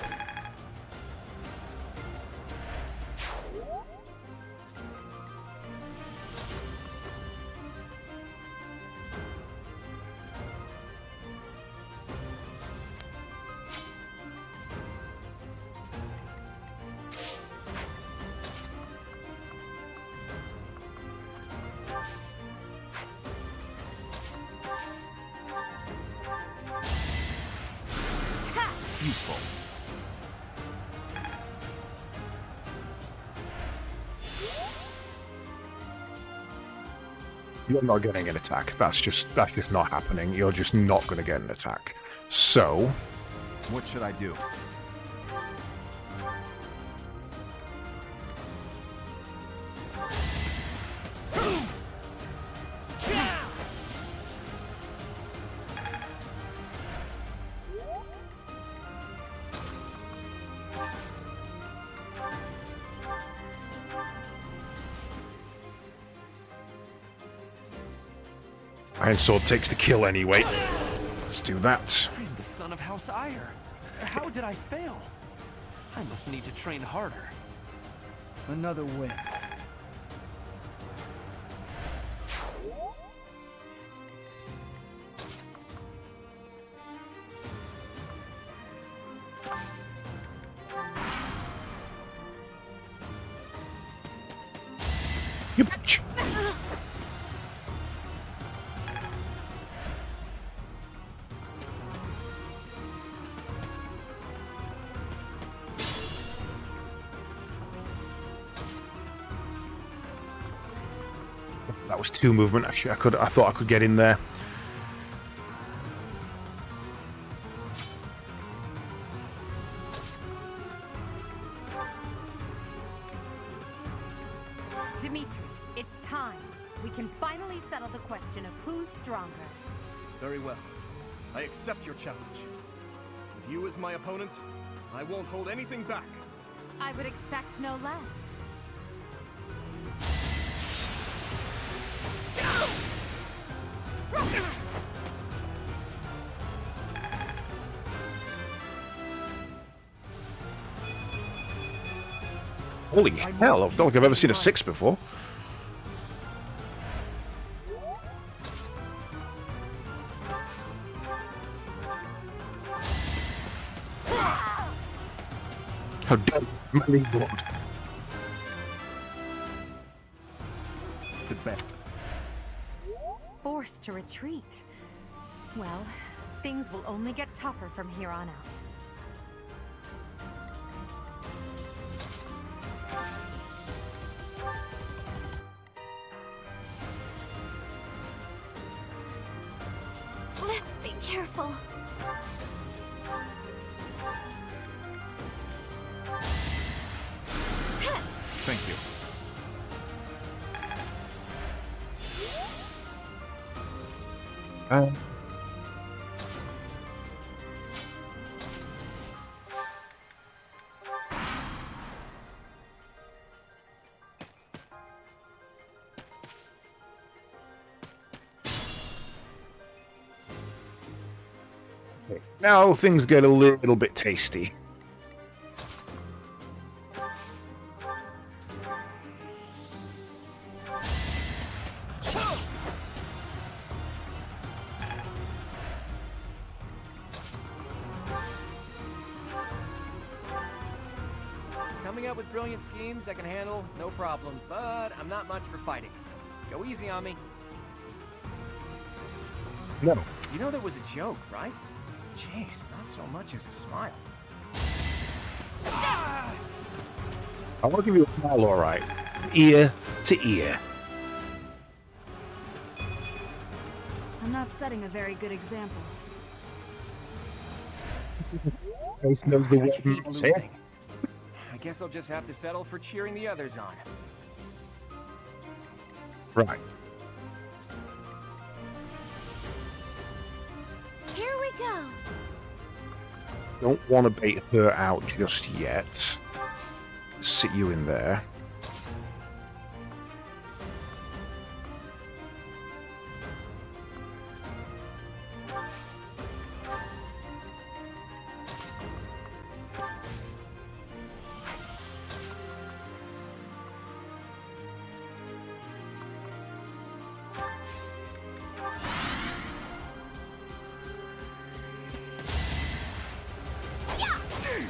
Useful. You're not getting an attack. That's just not happening. You're just not going to get an attack. So, what should I do? Iron Sword takes the kill anyway. Let's do that. I'm the son of House Ire. How did I fail? I must need to train harder. Another win. You bitch! That was 2 movement. Actually, I thought I could get in there. Dimitri, it's time. We can finally settle the question of who's stronger. Very well. I accept your challenge. With you as my opponent, I won't hold anything back. I would expect no less. Holy hell, I don't think I've ever seen a 6 before. How dare you, my lord. The bet. Forced to retreat. Well, things will only get tougher from here on out. Let's be careful. Thank you. Now things get a little bit tasty. Coming up with brilliant schemes I can handle, no problem, but I'm not much for fighting. Go easy on me. No. You know that was a joke, right? Jeez, not so much as a smile. I want to give you a smile, alright. Ear to ear. I'm not setting a very good example. Ace knows the I hate way. losing. I guess I'll just have to settle for cheering the others on. Right. Here we go. Don't want to bait her out just yet. Sit you in there.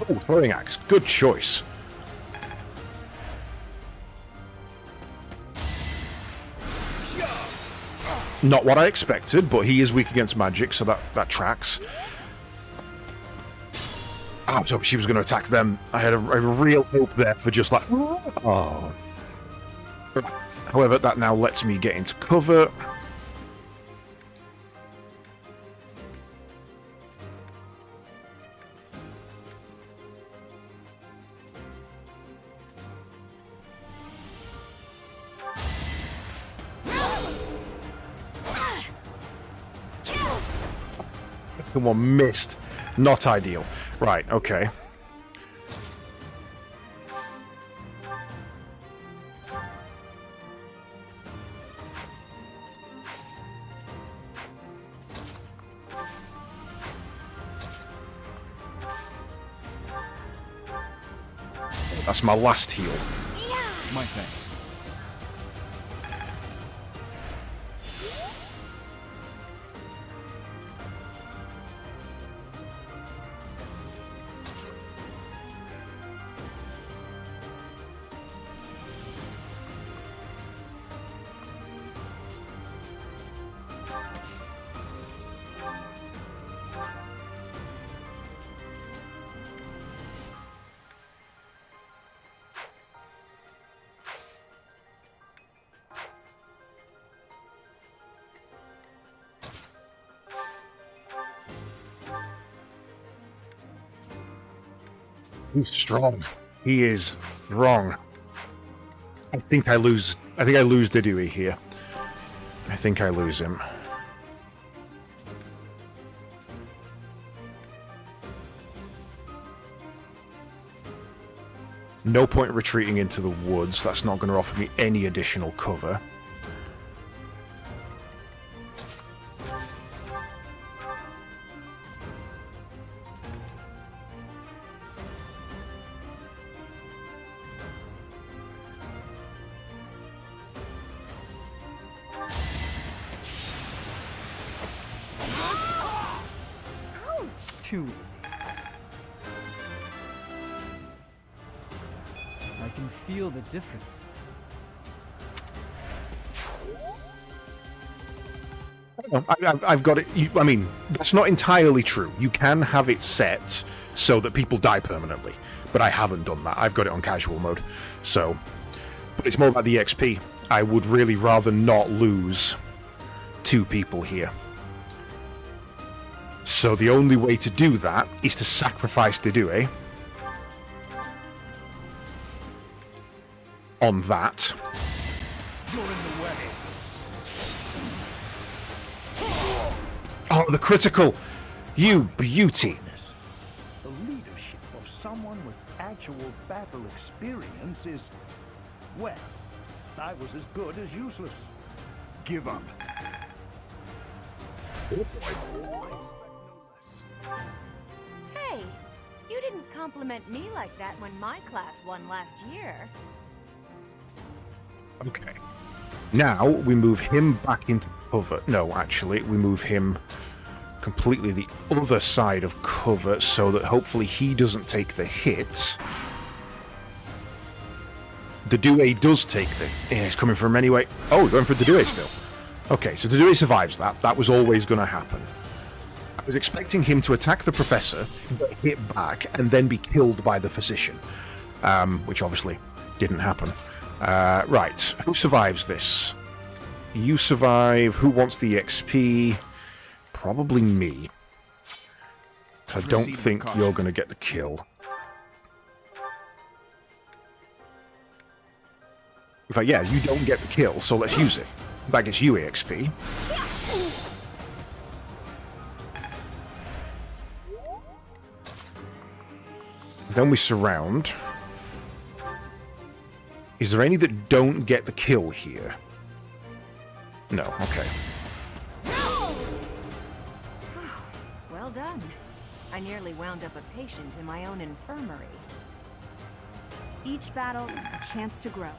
Oh, throwing axe. Good choice. Not what I expected, but he is weak against magic, so that tracks. I was hoping she was going to attack them. I had a real hope there for just like... Oh. However, that now lets me get into cover. Come on, missed. Not ideal. Right, okay. That's my last heal. My thanks. He's strong. He is strong. I think I lose Didui here. I think I lose him. No point retreating into the woods. That's not going to offer me any additional cover. Too easy. I can feel the difference. I've got it. I mean, that's not entirely true. You can have it set so that people die permanently, but I haven't done that. I've got it on casual mode. So, but it's more about the XP. I would really rather not lose 2 people here. So the only way to do that is to sacrifice Didue on that. You're in the way. Oh, the critical! You beauty! The leadership of someone with actual battle experience is, well, I was as good as useless. Give up. Hey, you didn't compliment me like that when my class won last year. Okay. Now we move him back into cover. No, actually, we move him completely the other side of cover so that hopefully he doesn't take the hit. The Due does take the... Yeah, he's coming for him anyway. Oh, we're going for the Due still. Okay, so the Due survives that. That was always going to happen. I was expecting him to attack the Professor, get hit back, and then be killed by the Physician. Which obviously didn't happen. Right, who survives this? You survive. Who wants the XP? Probably me. I don't think you're going to get the kill. In fact, yeah, you don't get the kill, so let's use it. That gets you EXP. Then we surround. Is there any that don't get the kill here? No, okay. Well done. I nearly wound up a patient in my own infirmary. Each battle, a chance to grow.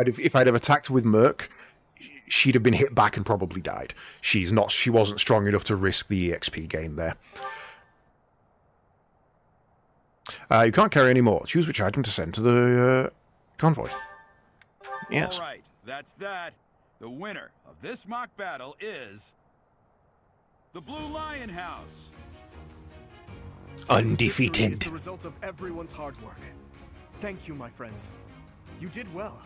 If I'd have attacked with Merc, she'd have been hit back and probably died. She wasn't strong enough to risk the EXP gain there. You can't carry any more. Choose which item to send to the convoy. Yes. All right, that's that. The winner of this mock battle is the Blue Lion House. Undefeated. It's the result of everyone's hard work. Thank you, my friends. You did well.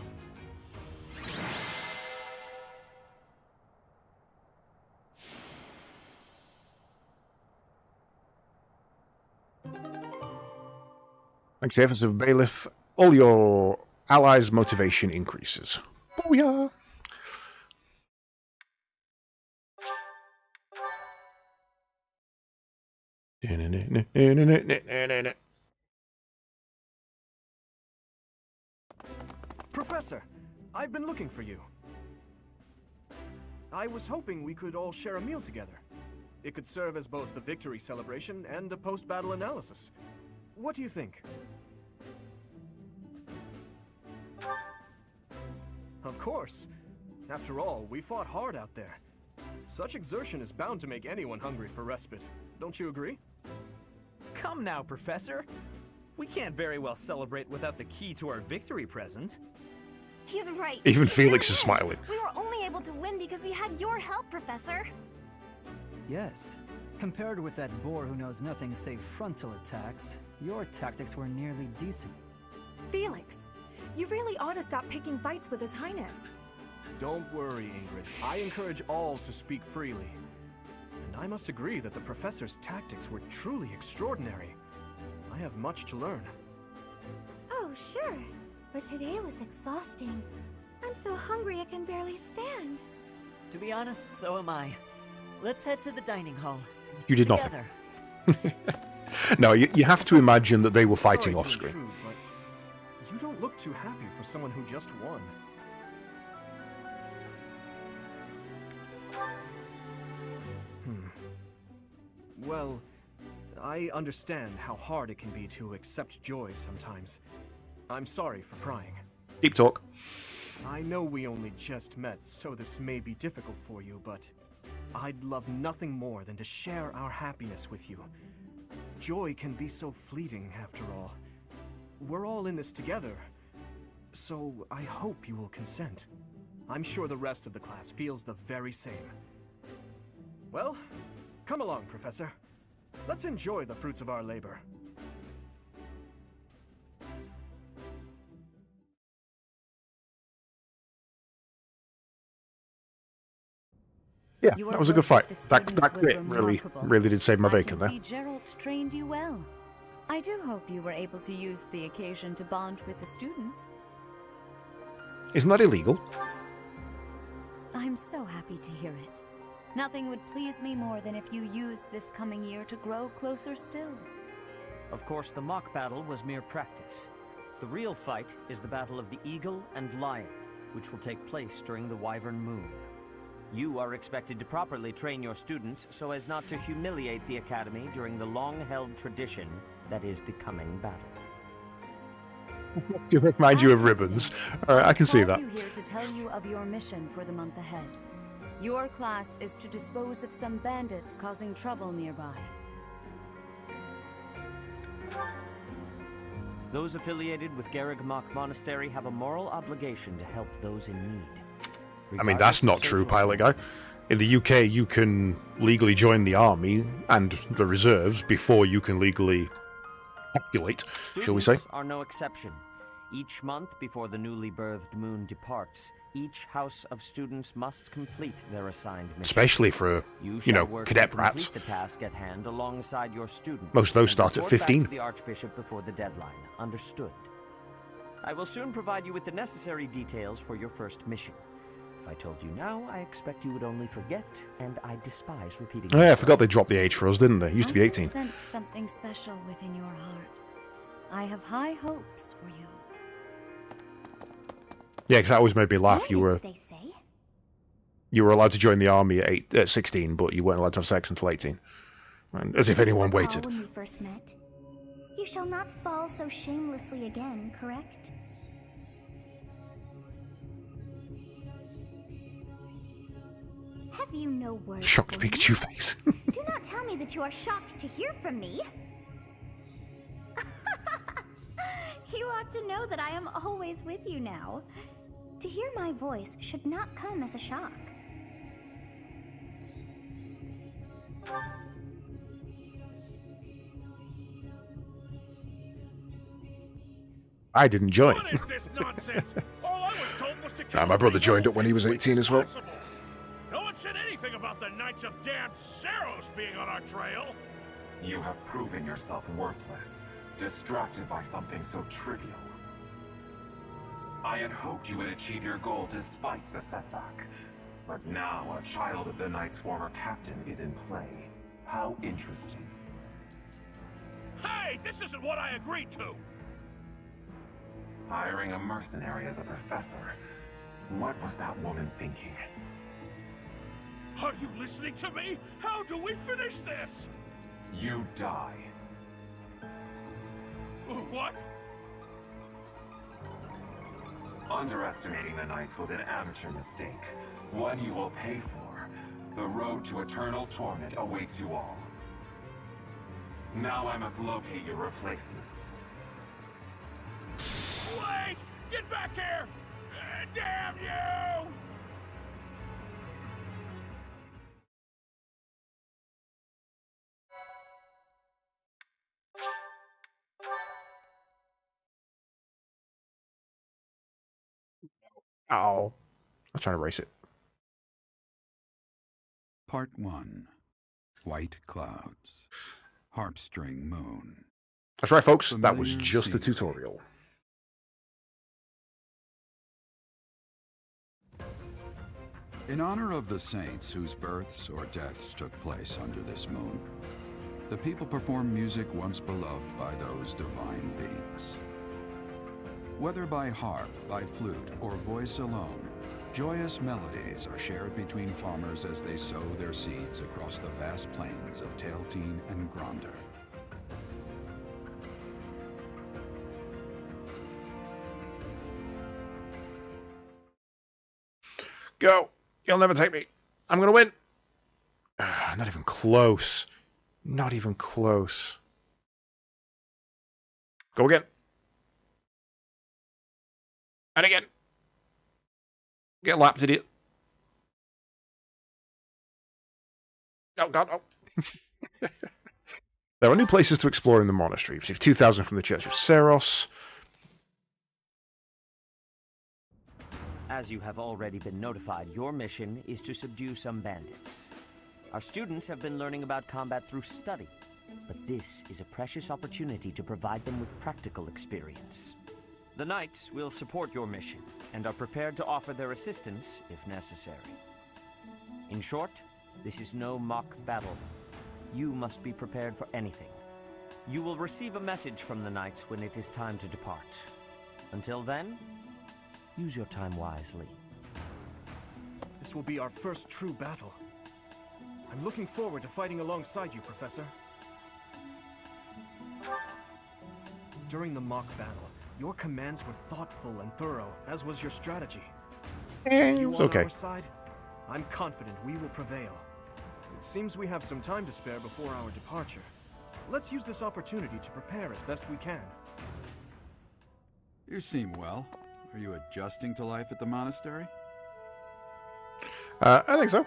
Thanks to the efforts of Bailiff, all your allies' motivation increases. Booyah! Professor, I've been looking for you. I was hoping we could all share a meal together. It could serve as both the victory celebration and a post-battle analysis. What do you think? Of course. After all, we fought hard out there. Such exertion is bound to make anyone hungry for respite. Don't you agree? Come now, Professor. We can't very well celebrate without the key to our victory present. He's right. Even Felix is smiling. We were only able to win because we had your help, Professor. Yes. Compared with that boar who knows nothing save frontal attacks, your tactics were nearly decent. Felix, you really ought to stop picking fights with His Highness. Don't worry, Ingrid. I encourage all to speak freely. And I must agree that the Professor's tactics were truly extraordinary. I have much to learn. Oh, sure. But today was exhausting. I'm so hungry I can barely stand. To be honest, so am I. Let's head to the dining hall. You did together. Nothing. No, you have to imagine that they were fighting off screen. Sorry to intrude, but you don't look too happy for someone who just won. Well, I understand how hard it can be to accept joy sometimes. I'm sorry for prying. Deep talk. I know we only just met, so this may be difficult for you, but I'd love nothing more than to share our happiness with you. Joy can be so fleeting, after all. We're all in this together, so I hope you will consent. I'm sure the rest of the class feels the very same. Well, come along, Professor. Let's enjoy the fruits of our labor. Yeah, that was a good fight. That crit really did save my bacon there. I can see Gerald trained you well. I do hope you were able to use the occasion to bond with the students. Isn't that illegal? I'm so happy to hear it. Nothing would please me more than if you used this coming year to grow closer still. Of course, the mock battle was mere practice. The real fight is the Battle of the Eagle and Lion, which will take place during the Wyvern Moon. You are expected to properly train your students so as not to humiliate the Academy during the long-held tradition that is the coming battle. To remind you of ribbons. Alright, I can see that. I'm here to tell you of your mission for the month ahead. Your class is to dispose of some bandits causing trouble nearby. Those affiliated with Garreg-Mach Monastery have a moral obligation to help those in need. I mean, that's not true, Pilot Guy. In the UK, you can legally join the army and the reserves before you can legally populate, shall we say? Students are no exception. Each month before the newly birthed moon departs, each house of students must complete their assigned mission. Especially for, you know, cadet brats. Complete the task at hand alongside your students. Most of those start at 15. Back to the Archbishop before the deadline. Understood. I will soon provide you with the necessary details for your first mission. If I told you now, I expect you would only forget, and I despise repeating Oh yeah, I myself. forgot they dropped the age for us, didn't they? It used to be 18. I sense something special within your heart. I have high hopes for you. Yeah, because that always made me laugh. You were allowed to join the army at 16, but you weren't allowed to have sex until 18. And as if anyone waited. When we first met, you shall not fall so shamelessly again, correct? Have you no words? Shocked Pikachu face. Do not tell me that you are shocked to hear from me. You ought to know that I am always with you now. To hear my voice should not come as a shock. I didn't join. What is this nonsense? All I was told was to kill My brother joined up when he was 18 as well. No one said anything about the Knights of Damned Saros being on our trail. You have proven yourself worthless, distracted by something so trivial. I had hoped you would achieve your goal despite the setback. But now a child of the Knight's former captain is in play. How interesting. Hey, this isn't what I agreed to! Hiring a mercenary as a professor. What was that woman thinking? Are you listening to me? How do we finish this? You die. What? Underestimating the Knights was an amateur mistake. One you will pay for. The road to eternal torment awaits you all. Now I must locate your replacements. Wait! Get back here! Damn you! Ow. I'm trying to erase it. Part 1. White Clouds. Harpstring Moon. That's right, folks. That was just the tutorial. In honor of the saints whose births or deaths took place under this moon, the people perform music once beloved by those divine beings. Whether by harp, by flute, or voice alone, joyous melodies are shared between farmers as they sow their seeds across the vast plains of Tailteen and Gronder. Go! You'll never take me. I'm gonna win. Not even close. Not even close. Go again. And again. Get lapped, idiot. Oh, God, oh. There are new places to explore in the monastery. Receive 2,000 from the Church of Saros. As you have already been notified, your mission is to subdue some bandits. Our students have been learning about combat through study, but this is a precious opportunity to provide them with practical experience. The Knights will support your mission, and are prepared to offer their assistance if necessary. In short, this is no mock battle. You must be prepared for anything. You will receive a message from the Knights when it is time to depart. Until then, use your time wisely. This will be our first true battle. I'm looking forward to fighting alongside you, Professor. During the mock battle, your commands were thoughtful and thorough, as was your strategy. With you on our side, I'm confident we will prevail. It seems we have some time to spare before our departure. Let's use this opportunity to prepare as best we can. You seem well. Are you adjusting to life at the monastery? I think so.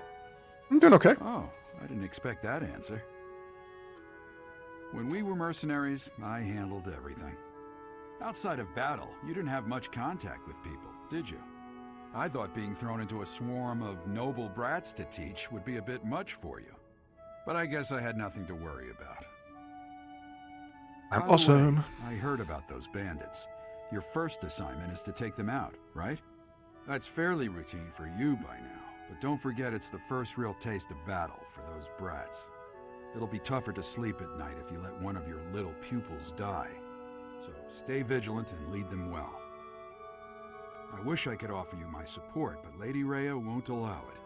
I'm doing okay. Oh, I didn't expect that answer. When we were mercenaries, I handled everything. Outside of battle, you didn't have much contact with people, did you? I thought being thrown into a swarm of noble brats to teach would be a bit much for you. But I guess I had nothing to worry about. I'm awesome. I heard about those bandits. Your first assignment is to take them out, right? That's fairly routine for you by now, but don't forget it's the first real taste of battle for those brats. It'll be tougher to sleep at night if you let one of your little pupils die. So stay vigilant and lead them well. I wish I could offer you my support, but Lady Rhea won't allow it.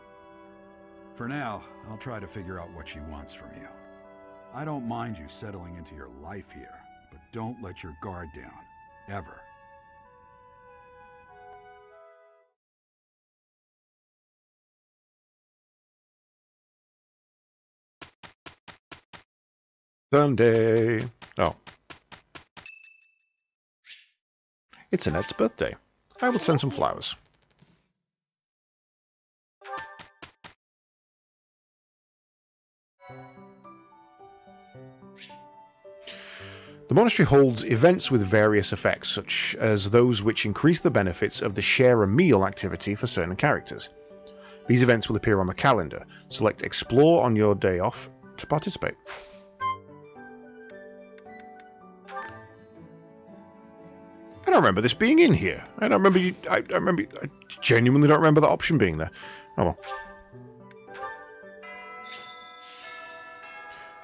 For now, I'll try to figure out what she wants from you. I don't mind you settling into your life here, but don't let your guard down, ever. Sunday. Oh. It's Annette's birthday. I will send some flowers. The monastery holds events with various effects, such as those which increase the benefits of the share a meal activity for certain characters. These events will appear on the calendar. Select Explore on your day off to participate. I don't remember this being in here. I don't remember you. I genuinely don't remember that option being there. Oh well.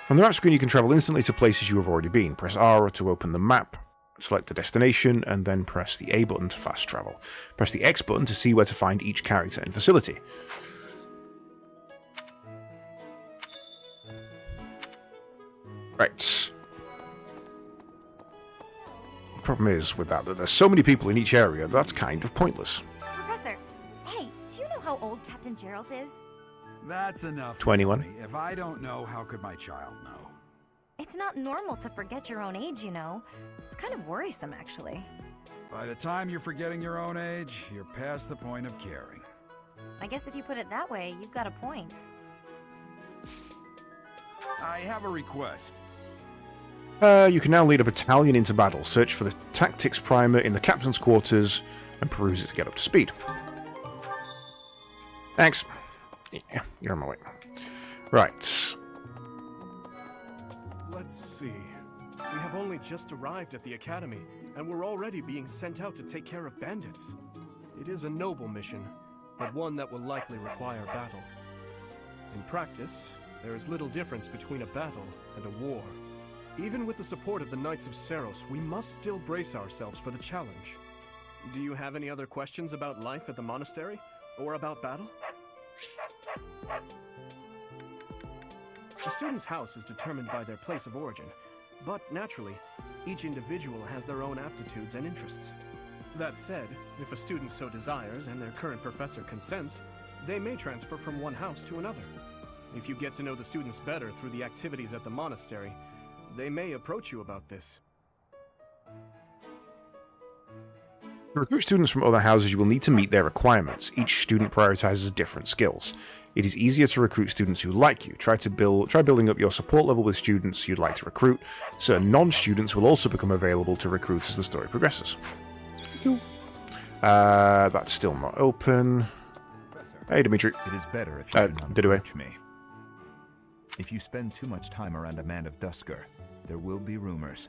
From the map screen, you can travel instantly to places you have already been. Press R to open the map, select the destination, and then press the A button to fast travel. Press the X button to see where to find each character and facility. Right. The problem is with that there's so many people in each area, that's kind of pointless. Professor, hey, do you know how old Captain Gerald is? That's enough. 21. Naomi. If I don't know, how could my child know? It's not normal to forget your own age, you know. It's kind of worrisome, actually. By the time you're forgetting your own age, you're past the point of caring. I guess if you put it that way, you've got a point. I have a request. You can now lead a battalion into battle. Search for the tactics primer in the captain's quarters and peruse it to get up to speed. Thanks. Yeah, you're on my way. Right. Let's see. We have only just arrived at the academy, and we're already being sent out to take care of bandits. It is a noble mission, but one that will likely require battle. In practice, there is little difference between a battle and a war. Even with the support of the Knights of Seros, we must still brace ourselves for the challenge. Do you have any other questions about life at the monastery? Or about battle? A student's house is determined by their place of origin, but naturally, each individual has their own aptitudes and interests. That said, if a student so desires and their current professor consents, they may transfer from one house to another. If you get to know the students better through the activities at the monastery, they may approach you about this. To recruit students from other houses, you will need to meet their requirements. Each student prioritizes different skills. It is easier to recruit students who like you. Try building up your support level with students you'd like to recruit. Certain non-students will also become available to recruit as the story progresses. That's still not open. Hey, Dimitri. It is better if you do not did away. approach me. If you spend too much time around a man of Dusker, there will be rumors.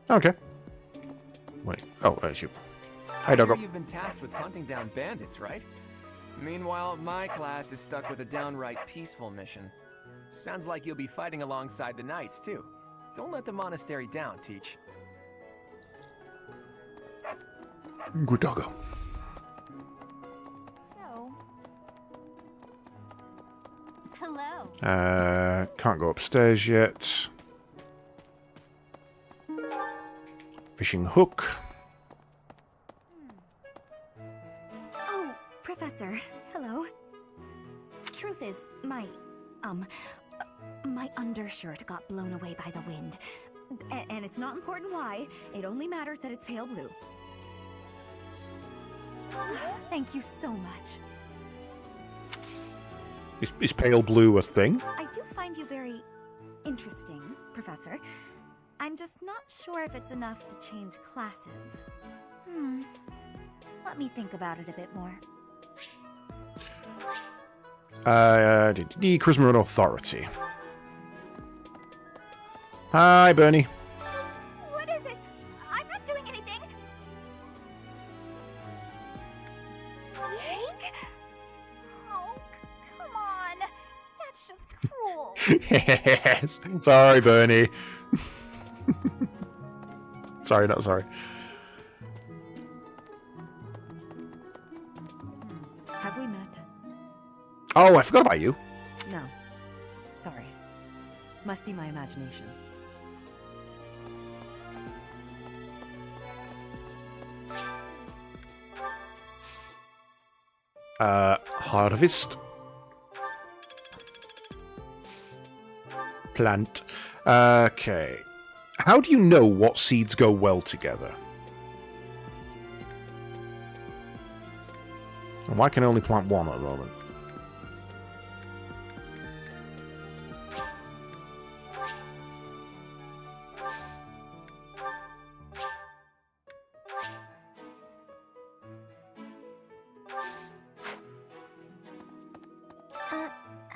Okay. Wait. Oh, there's you. Hi, Doggo. You've been tasked with hunting down bandits, right? Meanwhile, my class is stuck with a downright peaceful mission. Sounds like you'll be fighting alongside the knights, too. Don't let the monastery down, Teach. Good doggo. So... Hello. Can't go upstairs yet. Fishing hook. Oh, Professor. Hello. Truth is, my undershirt got blown away by the wind. And it's not important why. It only matters that it's pale blue. Thank you so much. Is pale blue a thing? I do find you very interesting, Professor. I'm just not sure if it's enough to change classes. Let me think about it a bit more. Charisma and authority. Hi, Bernie. What is it? I'm not doing anything. Hank? Oh, come on. That's just cruel. Yes. Sorry, Bernie. Sorry, not sorry. Have we met? Oh, I forgot about you. No. Sorry. Must be my imagination. Harvest. Plant. Okay. How do you know what seeds go well together? And why can I only plant one at the moment?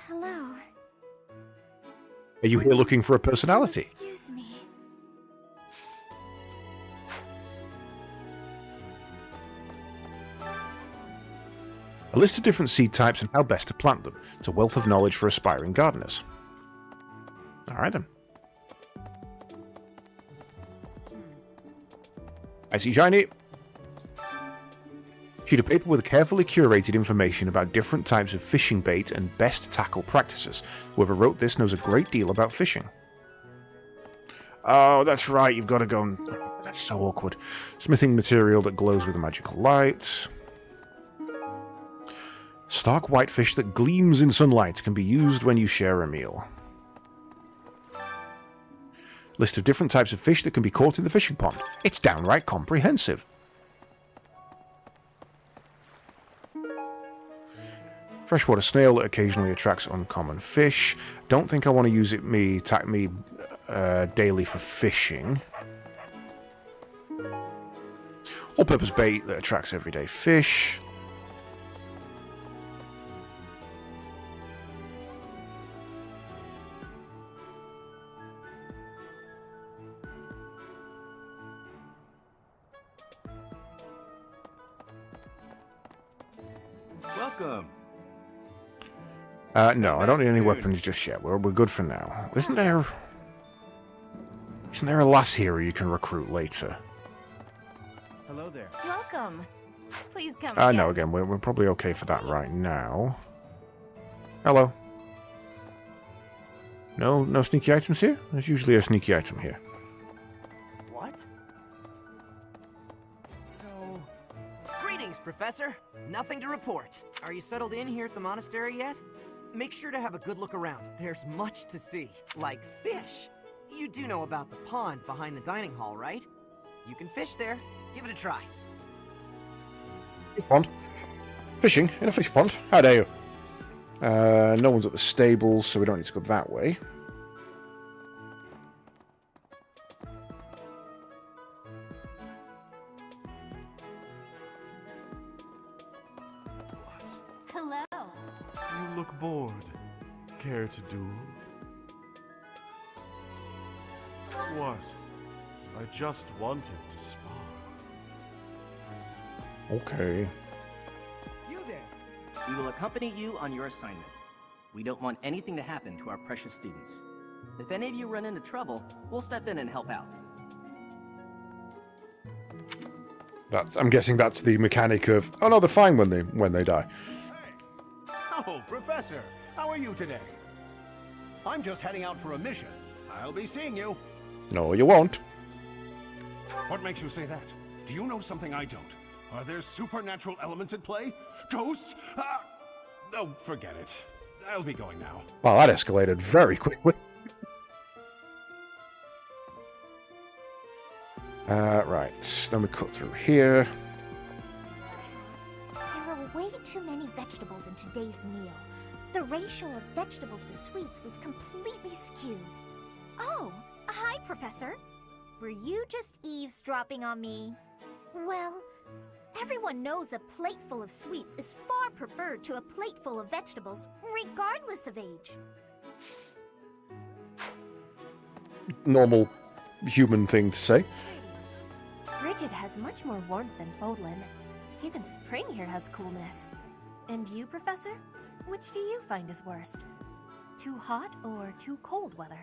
Hello. Are you here looking for a personality? Excuse me. A list of different seed types and how best to plant them. It's a wealth of knowledge for aspiring gardeners. Alright then. I see shiny. Sheet of paper with carefully curated information about different types of fishing bait and best tackle practices. Whoever wrote this knows a great deal about fishing. Oh, that's right, you've got to go and... That's so awkward. Smithing material that glows with a magical light. Stark white fish that gleams in sunlight can be used when you share a meal. List of different types of fish that can be caught in the fishing pond. It's downright comprehensive. Freshwater snail that occasionally attracts uncommon fish. Don't think I want to use it daily for fishing. All-purpose bait that attracts everyday fish. Welcome. No, I don't need any weapons just yet. We're good for now. Isn't there a lass here you can recruit later? Hello there. Welcome. Please come. No, again, we're probably okay for that right now. Hello. No sneaky items here? There's usually a sneaky item here. What? So... Greetings, Professor. Nothing to report. Are you settled in here at the monastery yet? Make sure to have a good look around. There's much to see, like fish. You do know about the pond behind the dining hall, right? You can fish there. Give it a try. Pond. Fishing in a fish pond. How dare you? No one's at the stables, so we don't need to go that way. Hello. You look bored. Care to duel? What? I just wanted to spar. Okay. You there! We will accompany you on your assignment. We don't want anything to happen to our precious students. If any of you run into trouble, we'll step in and help out. I'm guessing that's the mechanic of, oh no, they're fine when they die. Oh, Professor, how are you today? I'm just heading out for a mission. I'll be seeing you. No, you won't. What makes you say that? Do you know something I don't? Are there supernatural elements at play? Ghosts? Oh, forget it. I'll be going now. Well, that escalated very quickly. Right, then we cut through here. There were way too many vegetables in today's meal. The ratio of vegetables to sweets was completely skewed. Oh, hi, Professor. Were you just eavesdropping on me? Well, everyone knows a plate full of sweets is far preferred to a plate full of vegetables, regardless of age. Normal human thing to say. Bridget has much more warmth than Fodlan. Even spring here has coolness. And you, Professor? Which do you find is worst? Too hot or too cold weather?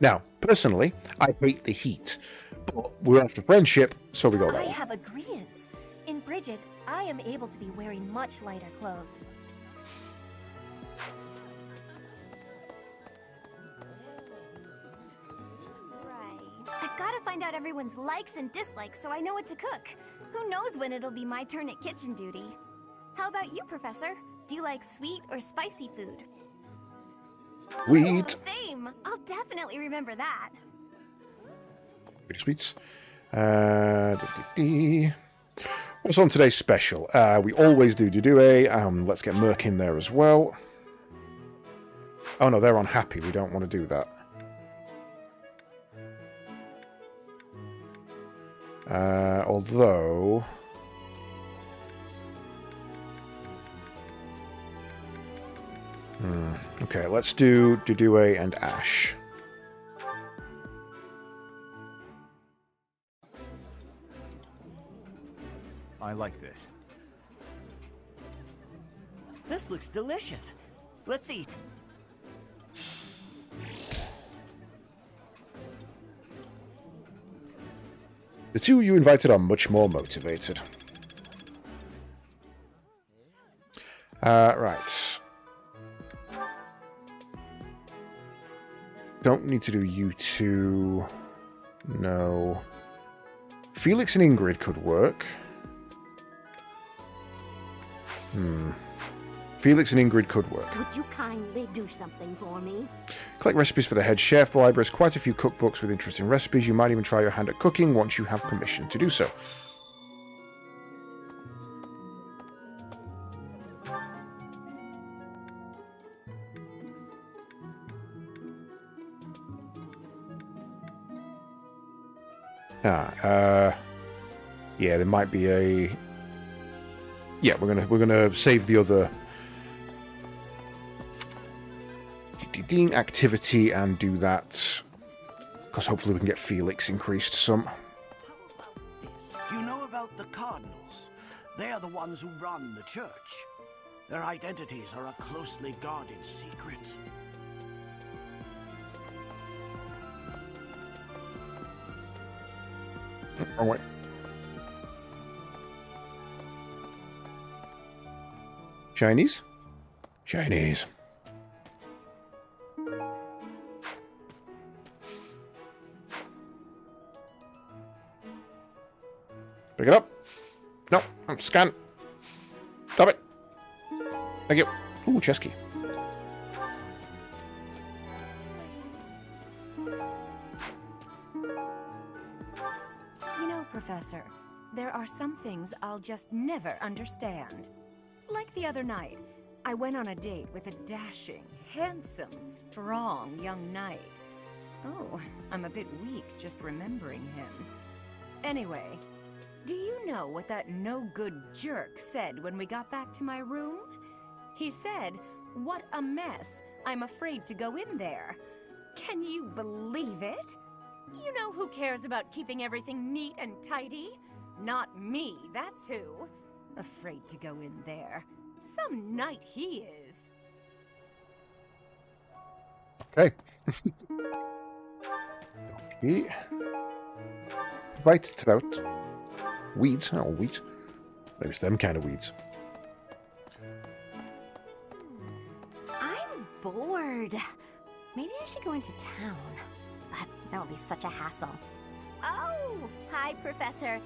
Now, personally, I hate the heat, but we're after friendship, so we go that I way. have agreements. In Bridget, I am able to be wearing much lighter clothes. I've got to find out everyone's likes and dislikes so I know what to cook. Who knows when it'll be my turn at kitchen duty? How about you, Professor? Do you like sweet or spicy food? Sweet. Same. I'll definitely remember that. Pretty sweets. What's on today's special? We always do Dudue. Let's get Merc in there as well. Oh no, they're unhappy. We don't want to do that. Although... Okay, let's do Dudue and Ash. I like this. This looks delicious. Let's eat. The two you invited are much more motivated. Right. Don't need to do you two. No. Felix and Ingrid could work. Felix and Ingrid could work. Would you kindly do something for me? Collect recipes for the head chef. The library has quite a few cookbooks with interesting recipes. You might even try your hand at cooking once you have permission to do so. Yeah, there might be a... Yeah, we're gonna save the other activity and do that, because hopefully we can get Felix increased some. Do you know about the Cardinals? They are the ones who run the church. Their identities are a closely guarded secret. Wrong way. Chinese? Chinese. Pick it up. No, I'm scan. Stop it. Thank you. Ooh, chess key. You know, Professor, there are some things I'll just never understand. Like the other night, I went on a date with a dashing, handsome, strong young knight. Oh, I'm a bit weak just remembering him. Anyway, do you know what that no-good jerk said when we got back to my room? He said, "What a mess. I'm afraid to go in there." Can you believe it? You know who cares about keeping everything neat and tidy? Not me, that's who. Afraid to go in there. Some knight he is. Okay. Okay. Right, it's about weeds. Oh, weeds. Maybe it's them kind of weeds. I'm bored. Maybe I should go into town. But that would be such a hassle. Oh, hi, Professor.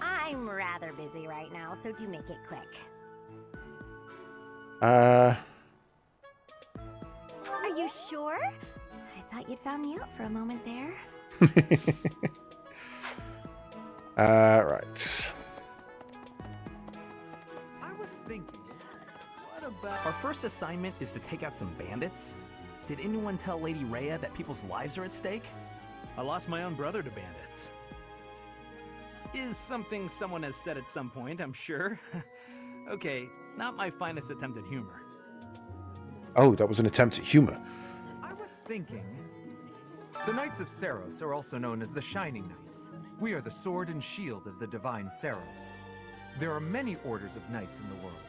I'm rather busy right now, so do make it quick. Are you sure? I thought you'd found me out for a moment there. Right. I was thinking, what about... Our first assignment is to take out some bandits? Did anyone tell Lady Rhea that people's lives are at stake? I lost my own brother to bandits. Is something someone has said at some point, I'm sure. Okay, not my finest attempt at humor. Oh, that was an attempt at humor. I was thinking... The Knights of Saros are also known as the Shining Knights. We are the sword and shield of the divine Saros. There are many orders of knights in the world,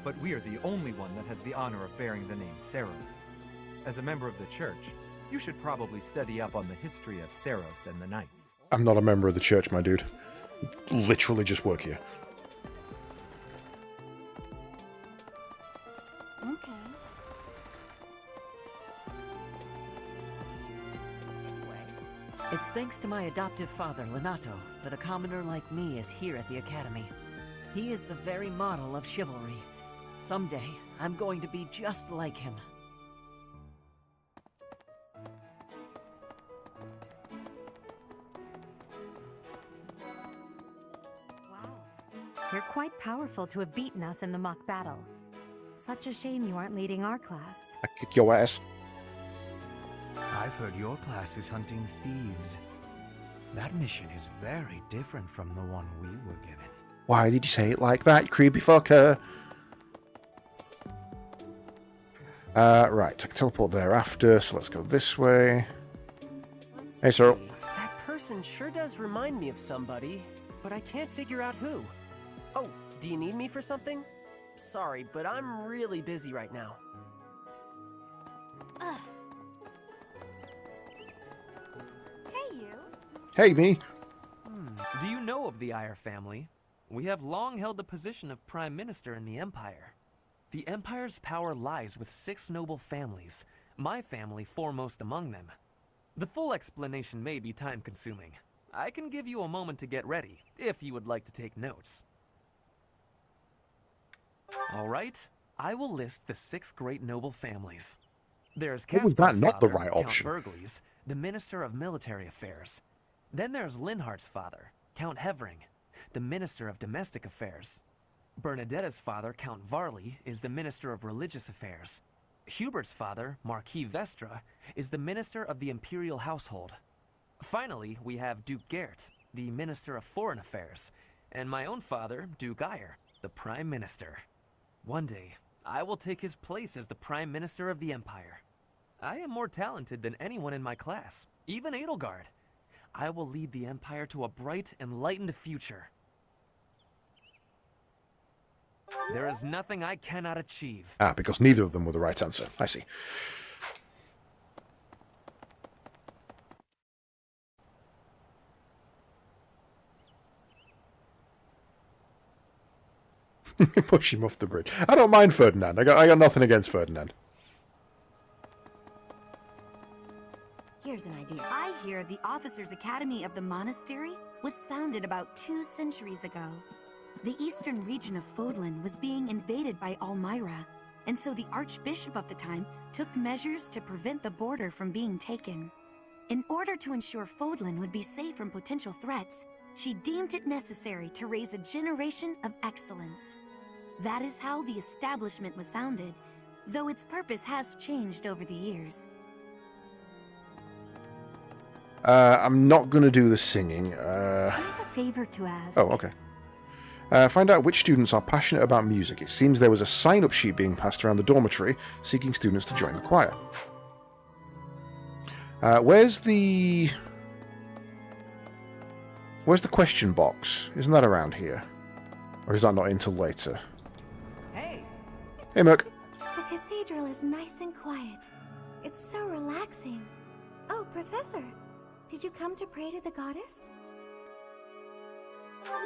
but we are the only one that has the honor of bearing the name Saros. As a member of the church, you should probably study up on the history of Saros and the knights. I'm not a member of the church, my dude. Literally just work here. Okay. It's thanks to my adoptive father, Lenato, that a commoner like me is here at the Academy. He is the very model of chivalry. Someday, I'm going to be just like him. You're quite powerful to have beaten us in the mock battle. Such a shame you aren't leading our class. I kick your ass. I've heard your class is hunting thieves. That mission is very different from the one we were given. Why did you say it like that, you creepy fucker? Right, I can teleport thereafter, so let's go this way. Hey, Cyril. That person sure does remind me of somebody, but I can't figure out who. Oh, do you need me for something? Sorry, but I'm really busy right now. Hey, you. Hey, me. Do you know of the Eyre family? We have long held the position of Prime Minister in the Empire. The Empire's power lies with 6 noble families, my family foremost among them. The full explanation may be time-consuming. I can give you a moment to get ready, if you would like to take notes. All right, I will list the 6 great noble families. There's What was that Caspar's not the father, right Count option? Burgles, the Minister of Military Affairs. Then there's Linhardt's father, Count Hevering, the Minister of Domestic Affairs. Bernadetta's father, Count Varley, is the Minister of Religious Affairs. Hubert's father, Marquis Vestra, is the Minister of the Imperial Household. Finally, we have Duke Gert, the Minister of Foreign Affairs, and my own father, Duke Eyre, the Prime Minister. One day, I will take his place as the Prime Minister of the Empire. I am more talented than anyone in my class, even Edelgard. I will lead the Empire to a bright, enlightened future. There is nothing I cannot achieve. Ah, because neither of them were the right answer. I see. Push him off the bridge. I don't mind Ferdinand. I got nothing against Ferdinand. Here's an idea. I hear the Officers' Academy of the monastery was founded about 2 centuries ago. The eastern region of Fodlan was being invaded by Almyra, and so the Archbishop of the time took measures to prevent the border from being taken. In order to ensure Fodlan would be safe from potential threats, she deemed it necessary to raise a generation of excellence. That is how the establishment was founded, though its purpose has changed over the years. I'm not going to do the singing. I have a favor to ask. Oh, okay. Find out which students are passionate about music. It seems there was a sign-up sheet being passed around the dormitory seeking students to join the choir. Where's the question box? Isn't that around here? Or is that not until later? Hey! Hey, Merc. The cathedral is nice and quiet. It's so relaxing. Oh, Professor, did you come to pray to the goddess?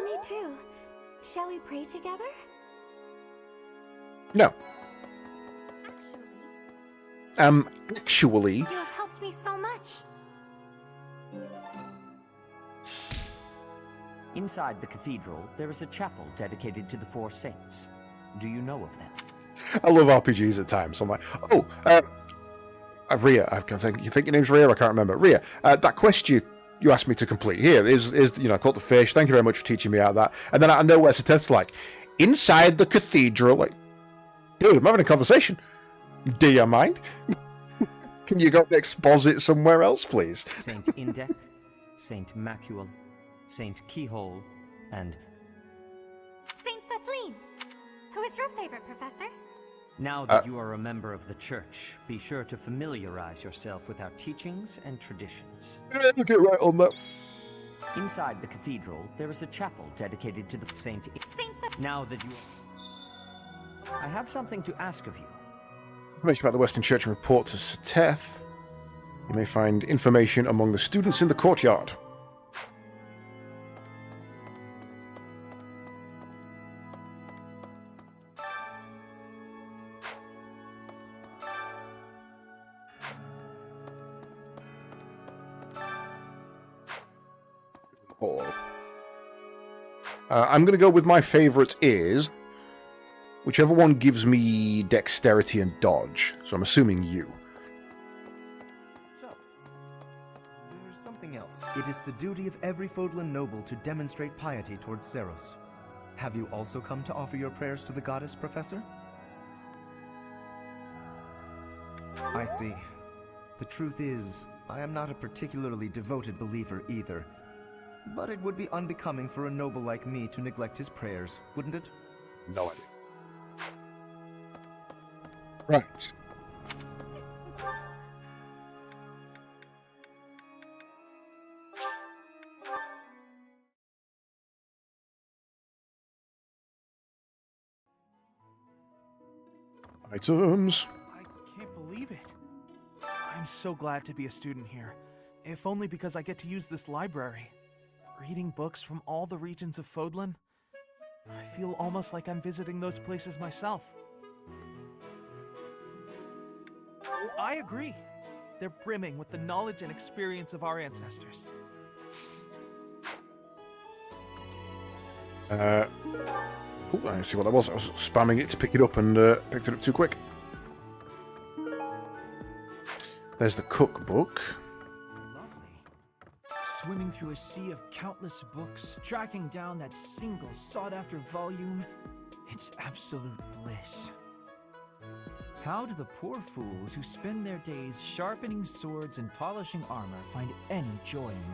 Me too. Shall we pray together? No. Actually... You have helped me so much. Inside the cathedral, there is a chapel dedicated to the 4 saints. Do you know of them? I love RPGs at times. So I'm like, oh, Rhea. You think your name's Rhea? I can't remember. Rhea, that quest you asked me to complete here is I caught the fish. Thank you very much for teaching me out of that. And then out of nowhere, Sateth's like, inside the cathedral. Like, dude, I'm having a conversation. Do you mind? Can you go and exposit somewhere else, please? Saint Indec, Saint Macule, Saint Keyhole, and... Saint Sethlin. Who is your favorite, Professor? Now that you are a member of the Church, be sure to familiarize yourself with our teachings and traditions. I'll get right on that. Inside the cathedral, there is a chapel dedicated to the Saint... Now that you... I have something to ask of you. Information about the Western Church and report to Sateth. You may find information among the students in the courtyard. I'm going to go with my favourite is whichever one gives me dexterity and dodge. So I'm assuming you. So, there's something else. It is the duty of every Fodlan noble to demonstrate piety towards Seros. Have you also come to offer your prayers to the goddess, Professor? I see. The truth is, I am not a particularly devoted believer either. But it would be unbecoming for a noble like me to neglect his prayers, wouldn't it? No idea. Right. Items. I can't believe it. I'm so glad to be a student here, if only because I get to use this library. Reading books from all the regions of Fodlan, I feel almost like I'm visiting those places myself. Oh, I agree. They're brimming with the knowledge and experience of our ancestors. Oh, I see what that was. I was spamming it to pick it up and picked it up too quick. There's the cookbook. Swimming through a sea of countless books, tracking down that single sought-after volume, it's absolute bliss. How do the poor fools who spend their days sharpening swords and polishing armor find any joy in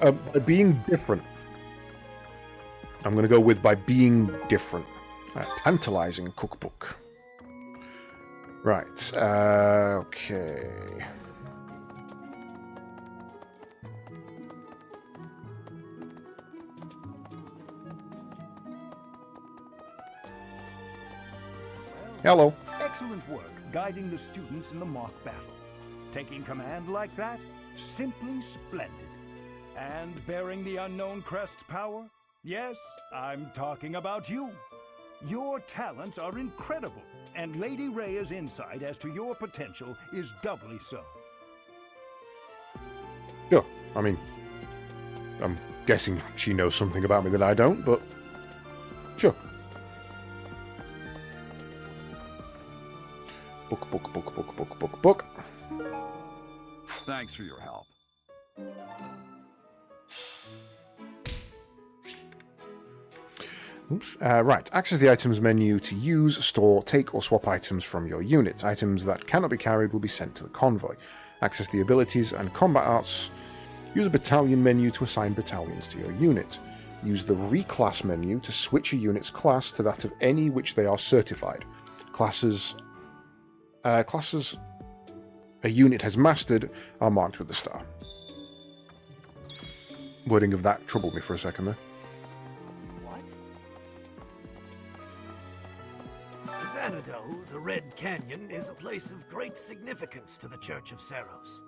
life? By being different. I'm going to go with by being different. Tantalizing cookbook. Right. Okay. Hello. Excellent work guiding the students in the mock battle. Taking command like that? Simply splendid. And bearing the unknown crest's power? Yes, I'm talking about you. Your talents are incredible, and Lady Rhea's insight as to your potential is doubly so. Sure. I mean, I'm guessing she knows something about me that I don't, but sure. Book. Thanks for your help. Oops. Right. Access the items menu to use, store, take, or swap items from your unit. Items that cannot be carried will be sent to the convoy. Access the abilities and combat arts. Use a battalion menu to assign battalions to your unit. Use the reclass menu to switch a unit's class to that of any which they are certified. Classes a unit has mastered are marked with a star. Wording of that troubled me for a second there. Xanadu, the Red Canyon, is a place of great significance to the Church of Seros.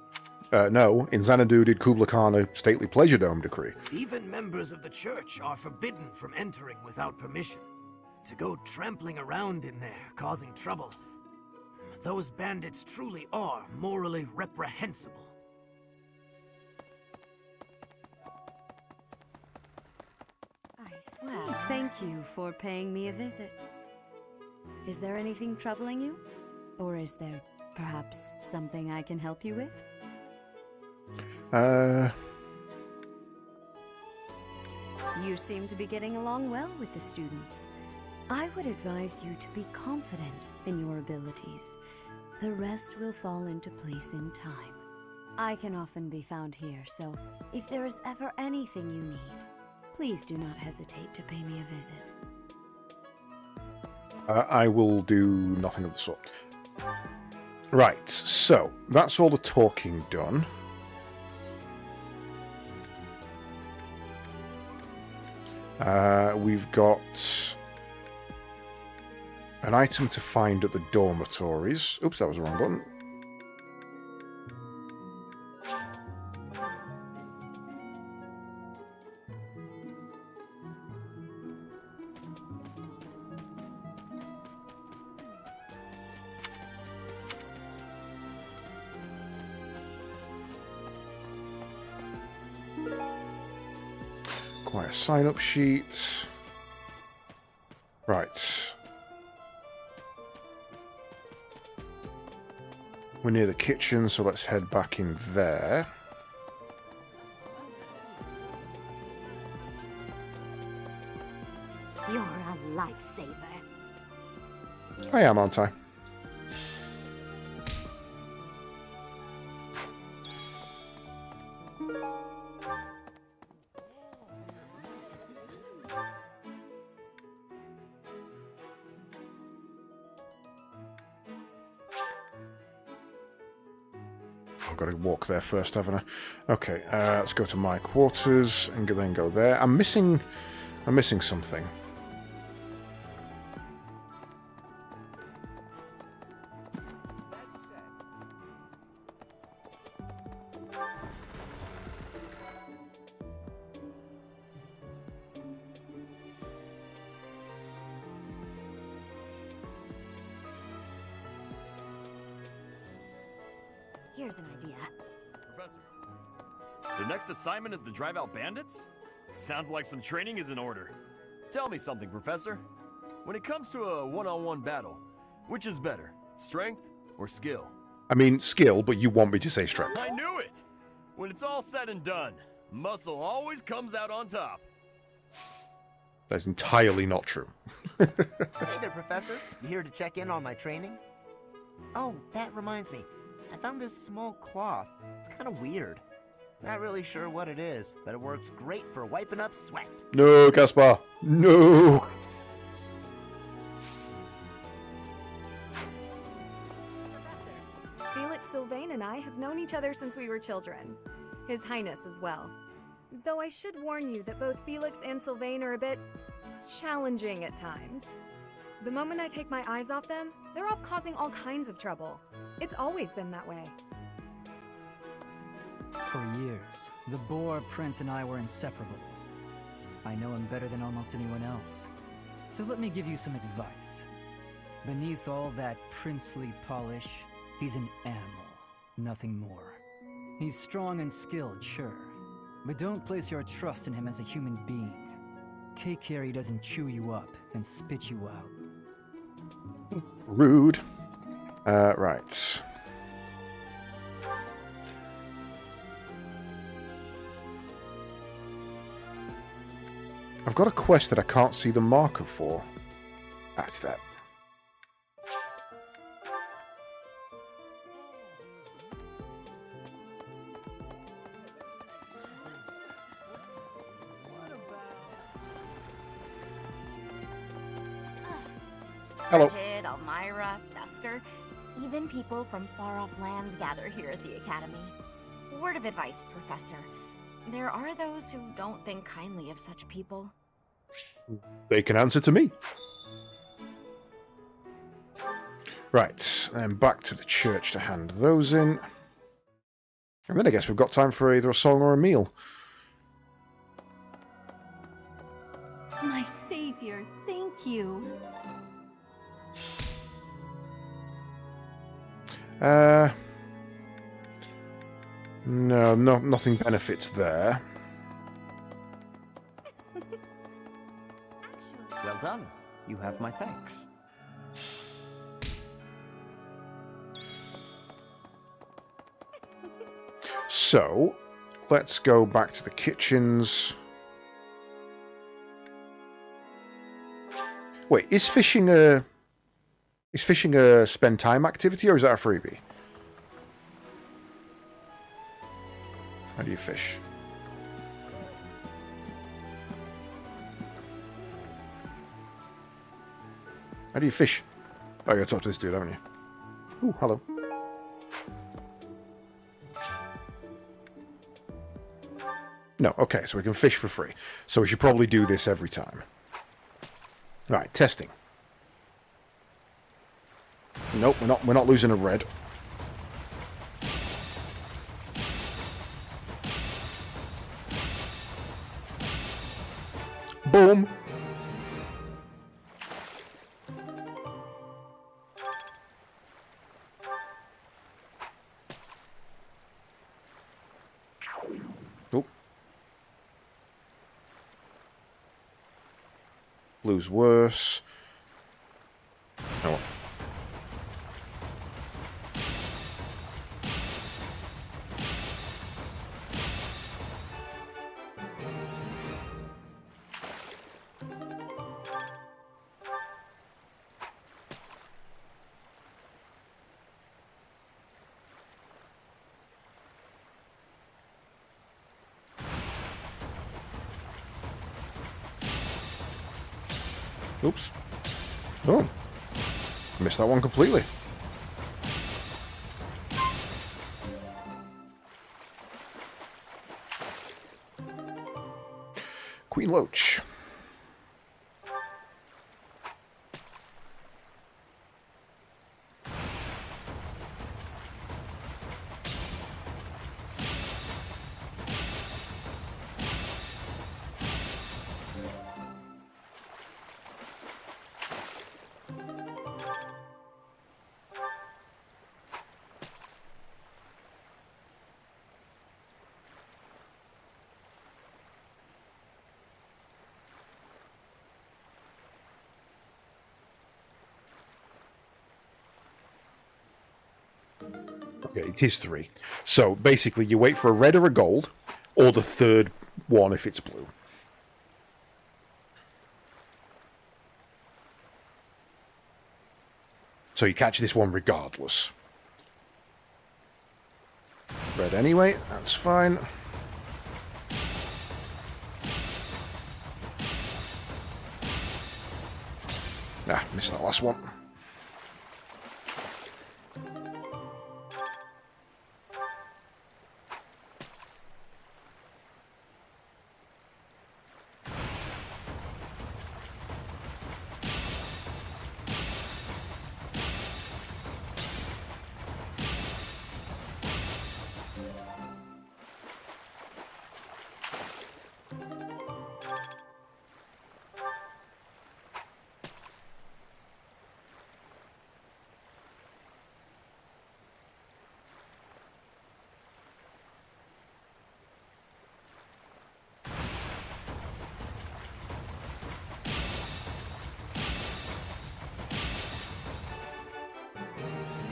No, in Xanadu did Kubla Khan a stately pleasure dome decree. Even members of the church are forbidden from entering without permission. To go trampling around in there, causing trouble. Those bandits truly are morally reprehensible. I see. Well, thank you for paying me a visit. Is there anything troubling you? Or is there perhaps something I can help you with? You seem to be getting along well with the students. I would advise you to be confident in your abilities. The rest will fall into place in time. I can often be found here, so if there is ever anything you need, please do not hesitate to pay me a visit. I will do nothing of the sort. Right, so that's all the talking done. We've got an item to find at the dormitories. Oops, that was the wrong button. Acquire sign-up sheet. Right. We're near the kitchen, so let's head back in there. You're a lifesaver. I am, aren't I? I've got to walk there first, haven't I? Okay, let's go to my quarters and then go there. I'm missing something. Here's an idea. Professor, the next assignment is to drive out bandits? Sounds like some training is in order. Tell me something, Professor. When it comes to a one-on-one battle, which is better, strength or skill? I mean, skill, but you want me to say strength. I knew it! When it's all said and done, muscle always comes out on top. That's entirely not true. Hey there, Professor. You here to check in on my training? Oh, that reminds me. I found this small cloth. It's kind of weird. Not really sure what it is, but it works great for wiping up sweat. No, Gaspar. No. Felix Sylvain and I have known each other since we were children. His Highness as well. Though I should warn you that both Felix and Sylvain are a bit challenging at times. The moment I take my eyes off them, they're off causing all kinds of trouble. It's always been that way. For years, the Boar Prince and I were inseparable. I know him better than almost anyone else. So let me give you some advice. Beneath all that princely polish, he's an animal, nothing more. He's strong and skilled, sure, but don't place your trust in him as a human being. Take care he doesn't chew you up and spit you out. Rude. Right. I've got a quest that I can't see the marker for. That's that. Hello. Bridget, Elmira, Dusker, even people from far-off lands gather here at the Academy. Word of advice, Professor. There are those who don't think kindly of such people. They can answer to me. Right, then back to the church to hand those in. And then I guess we've got time for either a song or a meal. My savior, thank you. No, nothing benefits there. Well done. You have my thanks. So, let's go back to the kitchens. Wait, is fishing a spend time activity, or is that a freebie? How do you fish? How do you fish? Oh, you gotta talk to this dude, haven't you? Ooh, hello. No, okay, so we can fish for free. So we should probably do this every time. Right, testing. Nope, we're not losing a red. Boom. Oh. Blue's worse. Oh. Oops. Oh. Missed that one completely. Queen Loach. Yeah, it is 3. So basically, you wait for a red or a gold, or the third one if it's blue. So you catch this one regardless. Red anyway, that's fine. Ah, missed that last one.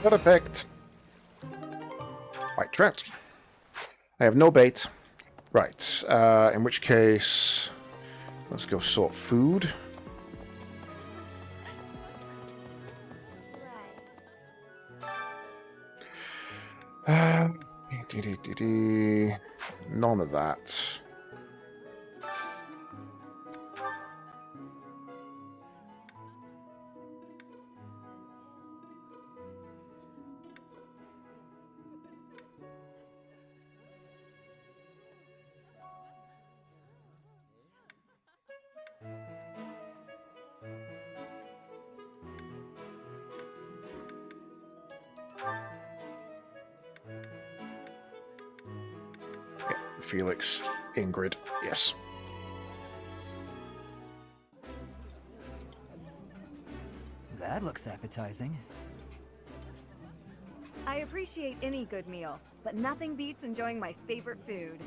Got a picked. White trout. I have no bait. Right, in which case, let's go sort food. None of that. Felix, Ingrid, yes. That looks appetizing. I appreciate any good meal, but nothing beats enjoying my favorite food.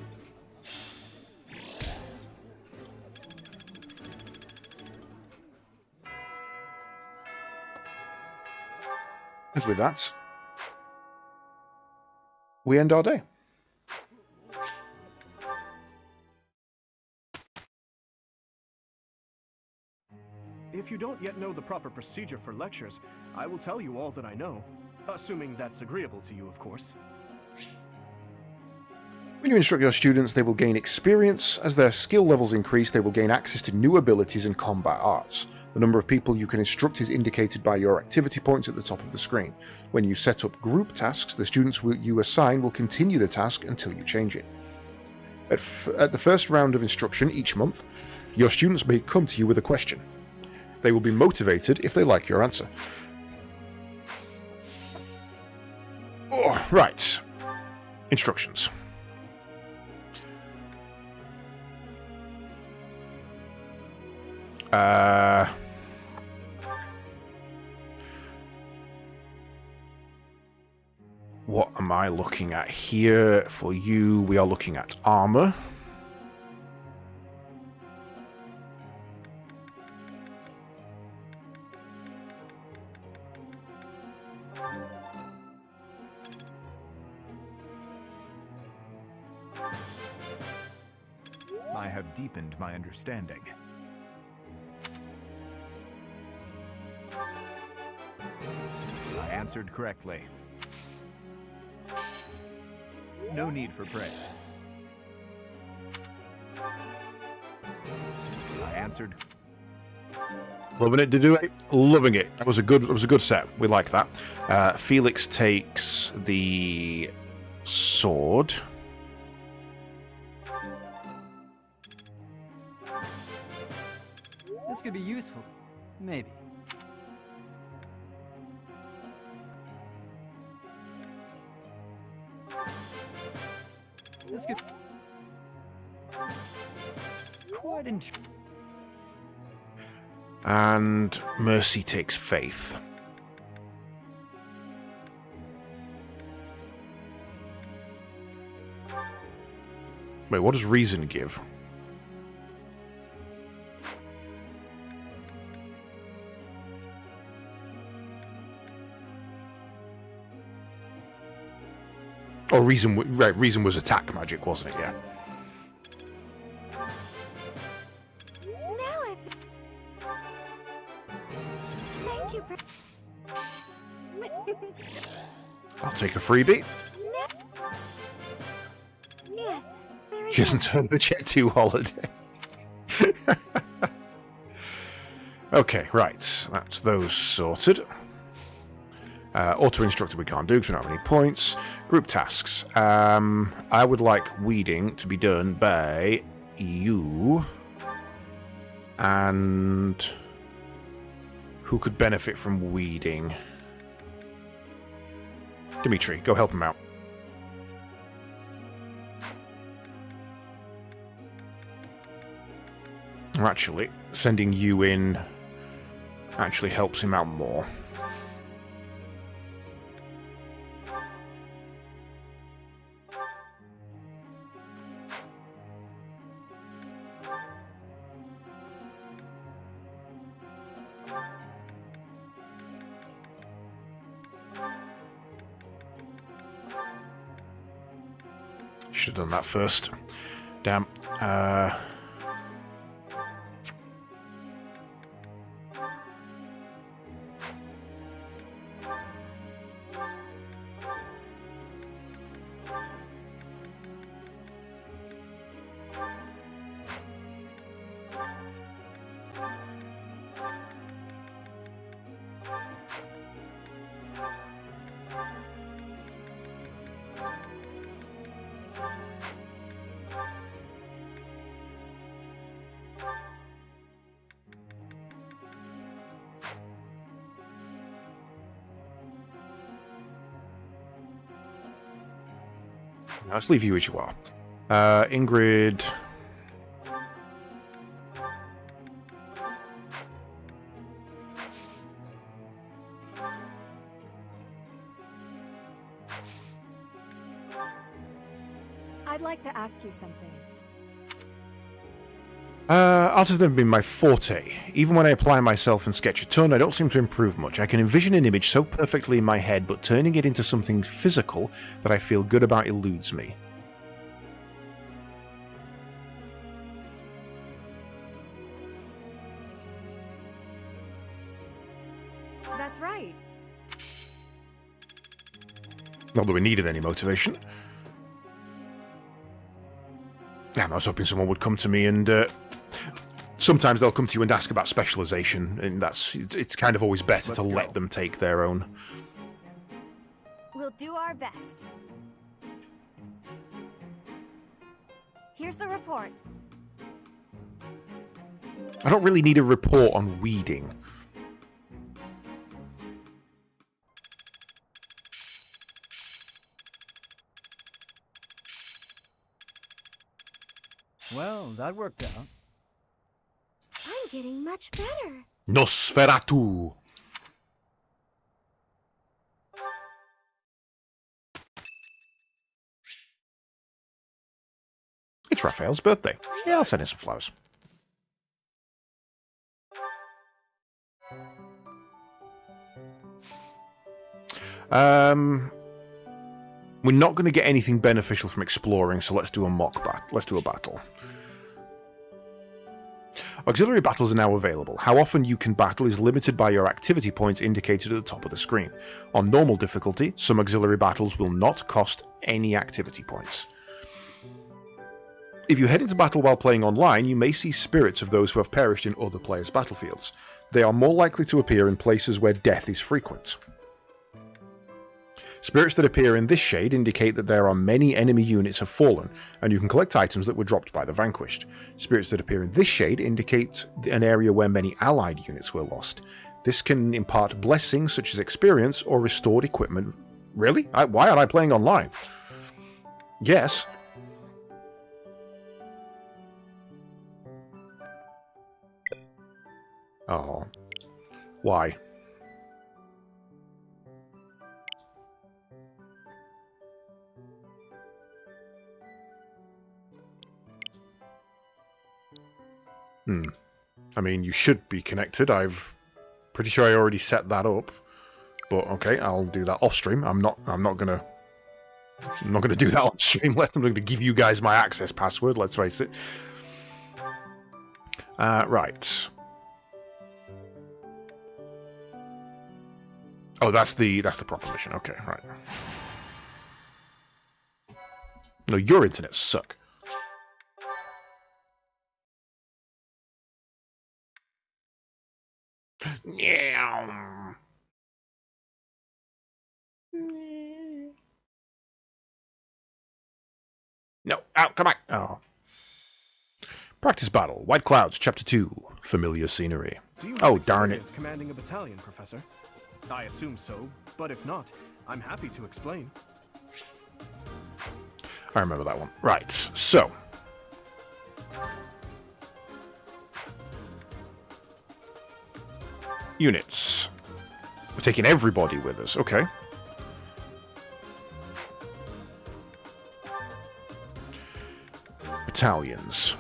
And with that, we end our day. If you don't yet know the proper procedure for lectures, I will tell you all that I know. Assuming that's agreeable to you, of course. When you instruct your students, they will gain experience. As their skill levels increase, they will gain access to new abilities and combat arts. The number of people you can instruct is indicated by your activity points at the top of the screen. When you set up group tasks, the students you assign will continue the task until you change it. At the first round of instruction each month, your students may come to you with a question. They will be motivated if they like your answer. Oh, right. Instructions. What am I looking at here? For you, we are looking at armor. I have deepened my understanding. I answered correctly. No need for praise. I answered. Loving it, do it. Loving it. It was a good set. We like that. Felix takes the sword. This could be useful. Maybe. This could... Quite interesting. And Mercy takes faith. Wait, what does reason give? Or reason was attack magic, wasn't it? Yeah. Now I Thank you, I'll take a freebie. Yes, very She hasn't turned the jet to holiday. Okay, right. That's those sorted. Auto-instructor we can't do because we don't have any points. Group tasks. I would like weeding to be done by you. And who could benefit from weeding? Dimitri, go help him out. Actually, sending you in actually helps him out more. Should have done that first. Damn. Let's leave you as you are. Ingrid. I'd like to ask you something. Art has never been my forte. Even when I apply myself and sketch a ton, I don't seem to improve much. I can envision an image so perfectly in my head, but turning it into something physical that I feel good about eludes me. That's right. Not that we needed any motivation. Yeah, I was hoping someone would come to me and... sometimes they'll come to you and ask about specialization, and it's kind of always better to let them take their own. We'll do our best. Here's the report. I don't really need a report on weeding. Well, that worked out. I'm getting much better. Nosferatu! It's Raphael's birthday. Yeah, I'll send him some flowers. We're not going to get anything beneficial from exploring, so let's do a mock battle. Let's do a battle. Auxiliary battles are now available. How often you can battle is limited by your activity points indicated at the top of the screen. On normal difficulty, some auxiliary battles will not cost any activity points. If you head into battle while playing online, you may see spirits of those who have perished in other players' battlefields. They are more likely to appear in places where death is frequent. Spirits that appear in this shade indicate that there are many enemy units have fallen, and you can collect items that were dropped by the vanquished. Spirits that appear in this shade indicate an area where many allied units were lost. This can impart blessings such as experience or restored equipment. Really? Why aren't I playing online? Yes. Oh. Why? I mean, you should be connected. Pretty sure I already set that up. But okay, I'll do that off stream. I'm not gonna I'm not going to do that on stream. I'm going to give you guys my access password, let's face it. Right. Oh, that's the proper mission. Okay, right. No, your internet suck. Yeah. No, out, come back. Oh. Practice battle. White Clouds, Chapter 2. Familiar scenery. Do you have Oh, darn it. experience commanding a battalion, Professor? I assume so, but if not, I'm happy to explain. I remember that one. Right, so. Units. We're taking everybody with us. Okay. Battalions.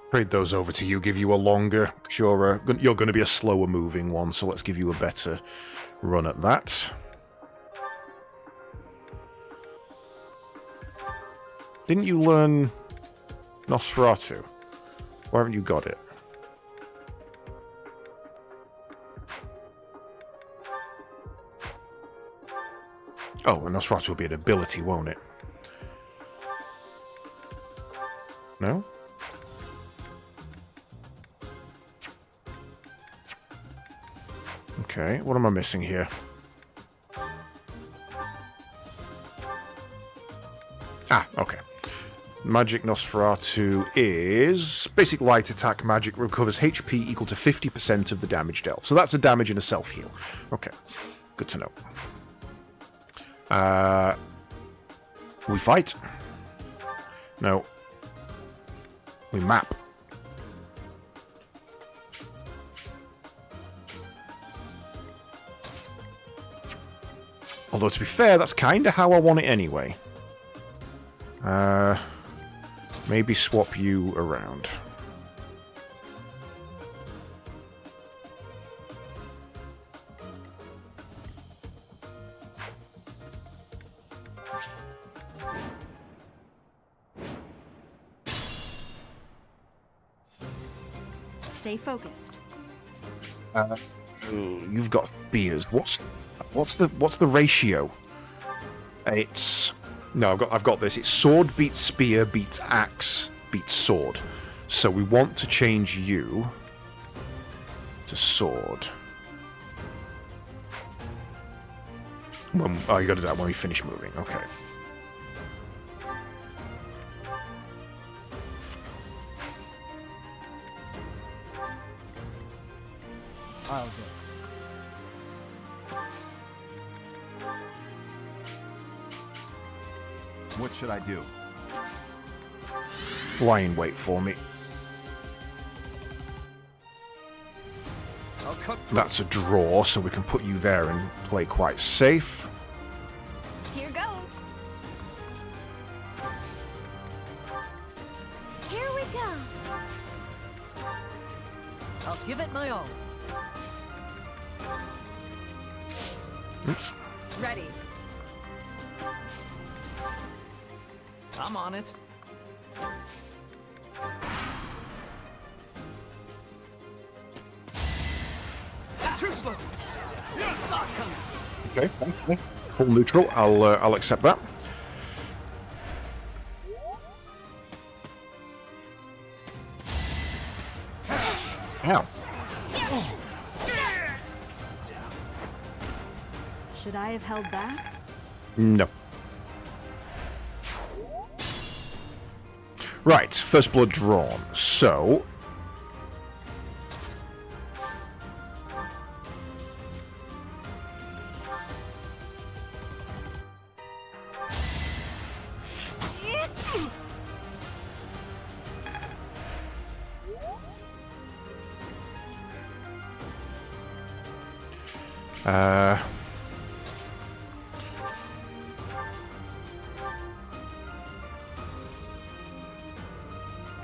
Trade those over to you, give you a longer, because you're going to be a slower moving one, so let's give you a better run at that. Didn't you learn Nosferatu? Why haven't you got it? Oh, and Nosferatu will be an ability, won't it? No? Okay, what am I missing here? Ah, okay. Magic Nosferatu is basic light attack magic, recovers HP equal to 50% of the damage dealt. So that's a damage and a self-heal. Okay, good to know. We fight? No. We map. Although, to be fair, that's kind of how I want it anyway. Maybe swap you around. Stay focused. You've got spears. What's the ratio? It's no, I've got this. It's sword beats spear beats axe beats sword. So we want to change you to sword. Oh, you got to do that when we finish moving. Okay. I'll go. What should I do? Lie in wait for me. I'll cut through. That's a draw, so we can put you there and play quite safe. Here goes. Here we go. I'll give it my all. Oops. Ready. I'm on it. Too slow. Okay, full neutral. I'll accept that. Ow. Should I have held back? No. Right, first blood drawn. So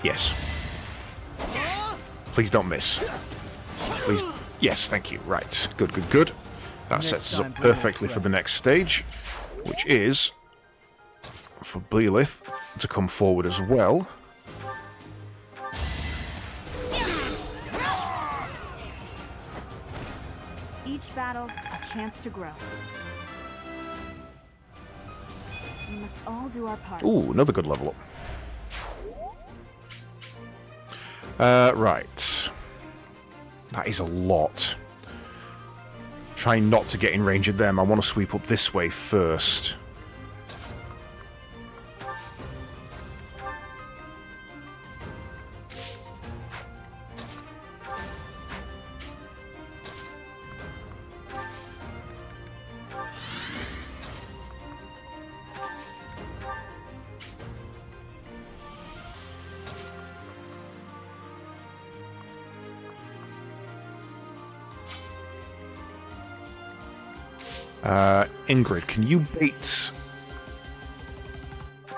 Yes. Please don't miss. Please. Yes, thank you. Right. Good, good, good. That sets us up perfectly for the next stage, which is for Bleelith to come forward as well. Each battle, a chance to grow. We must all do our part. Ooh, another good level up. Right. That is a lot. Trying not to get in range of them. I want to sweep up this way first. Ingrid, can you bait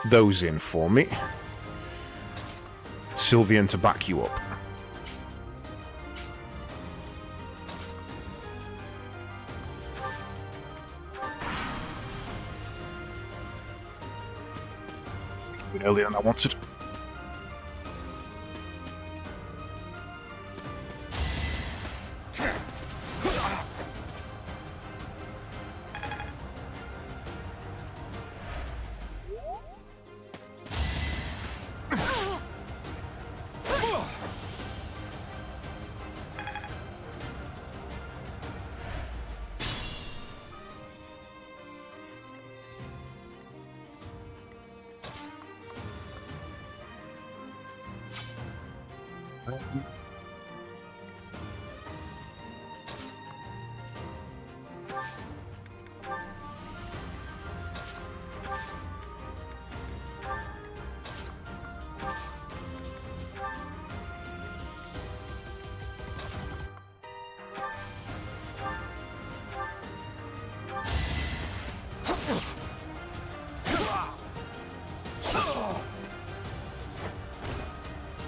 those in for me? Sylvian to back you up. A bit earlier than I wanted.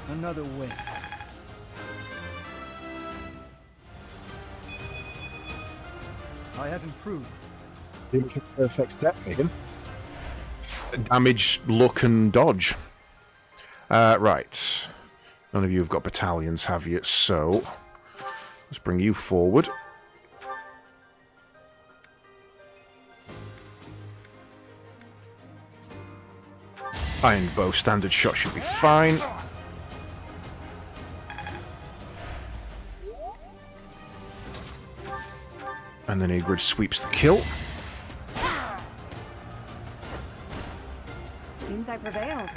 Another win. I have improved. Perfect step for him. Damage, luck, and dodge. Right. None of you have got battalions, have you? So, let's bring you forward. Iron bow standard shot should be fine. And then Ingrid sweeps the kill. Seems I prevailed.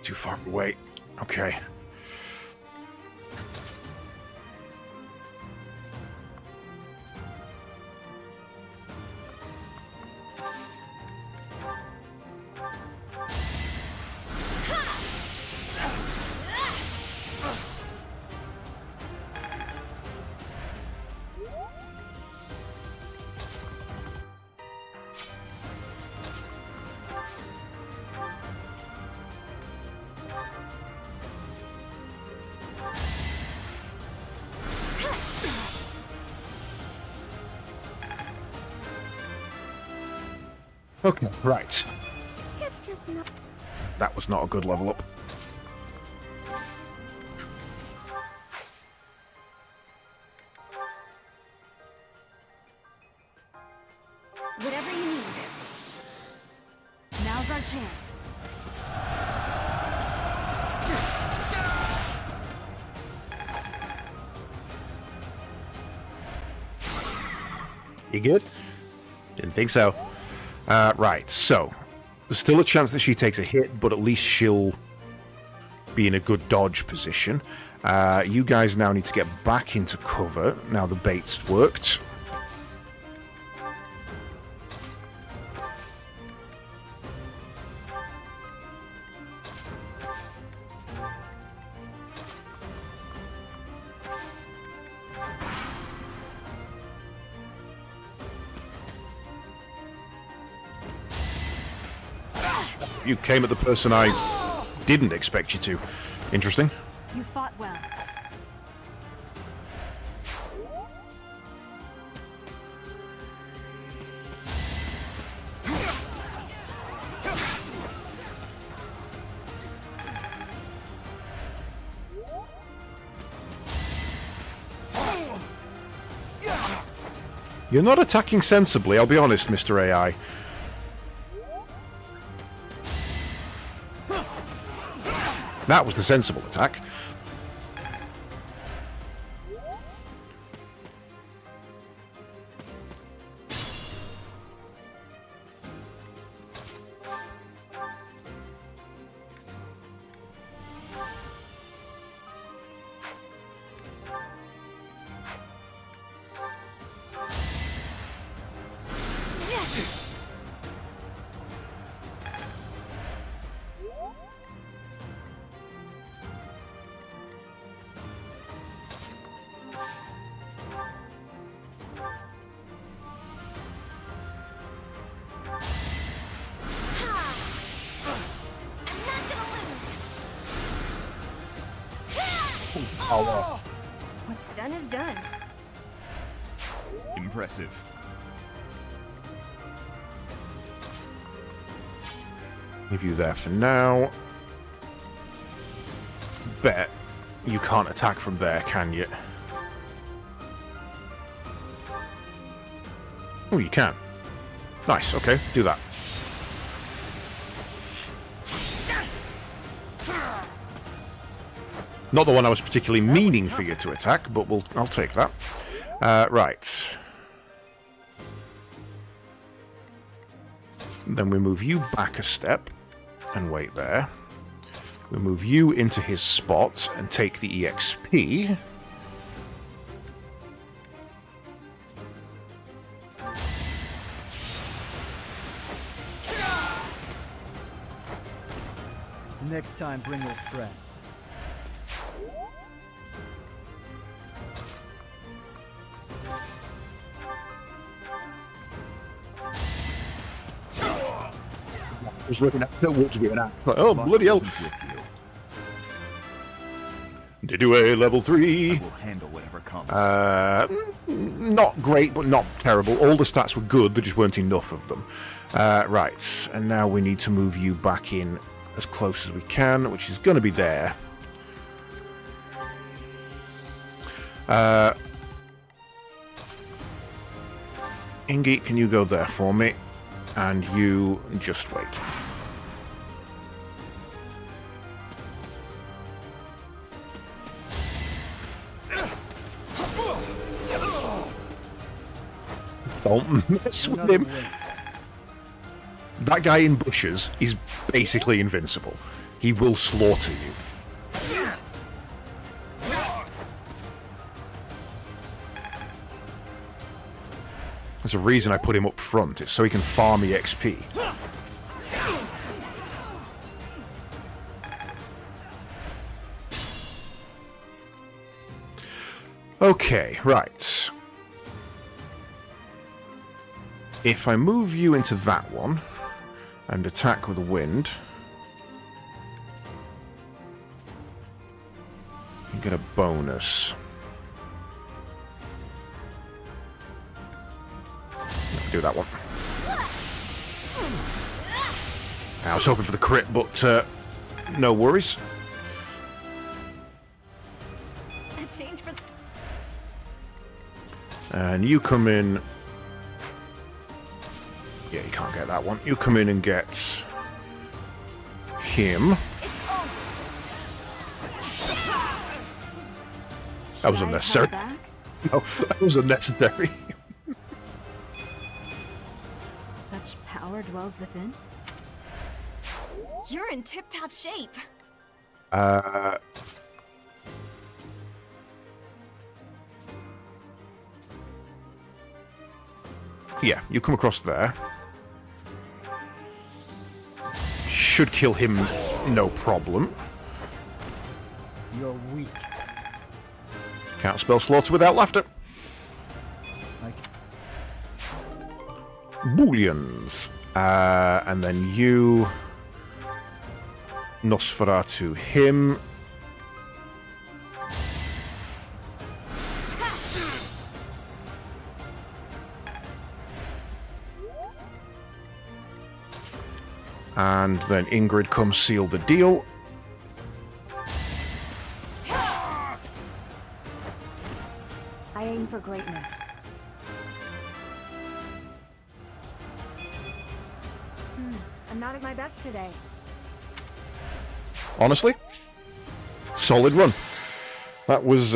Too far away. Okay. Okay, right. It's just not. That was not a good level up. Whatever you need. Now's our chance. You good? Didn't think so. Right, so there's still a chance that she takes a hit, but at least she'll be in a good dodge position. You guys now need to get back into cover. Now the bait's worked. You came at the person I didn't expect you to. Interesting. You fought well. You're not attacking sensibly, I'll be honest, Mr. AI. That was the sensible attack. What's done is done. Impressive. Leave you there for now. Bet you can't attack from there, can you? Oh, you can. Nice, okay, do that. Not the one I was particularly meaning for you to attack, but I'll take that. Right. Then we move you back a step and wait there. We move you into his spot and take the EXP. Next time, bring your friends. Was looking at the walk to be an act. Oh, bloody hell. Did you a level 3? I will handle whatever comes. Not great, but not terrible. All the stats were good, there just weren't enough of them. Right, and now we need to move you back in as close as we can, which is going to be there. Ingy, can you go there for me? And you just wait. Don't mess with him. That guy in bushes is basically invincible. He will slaughter you. There's a reason I put him up front. It's so he can farm EXP. Okay, right. If I move you into that one and attack with the wind, you get a bonus. Do that one. I was hoping for the crit, but no worries. A change for. And you come in. Yeah, you can't get that one. You come in and get him. That was unnecessary. No, that was unnecessary. Such power dwells within. You're in tip-top shape. Yeah, you come across there. Should kill him, no problem. You're weak. Can't spell slaughter without laughter. Booleans. And then you... Nosferatu him. And then Ingrid comes seal the deal. I aim for greatness. I'm not at my best today. Honestly, solid run. That was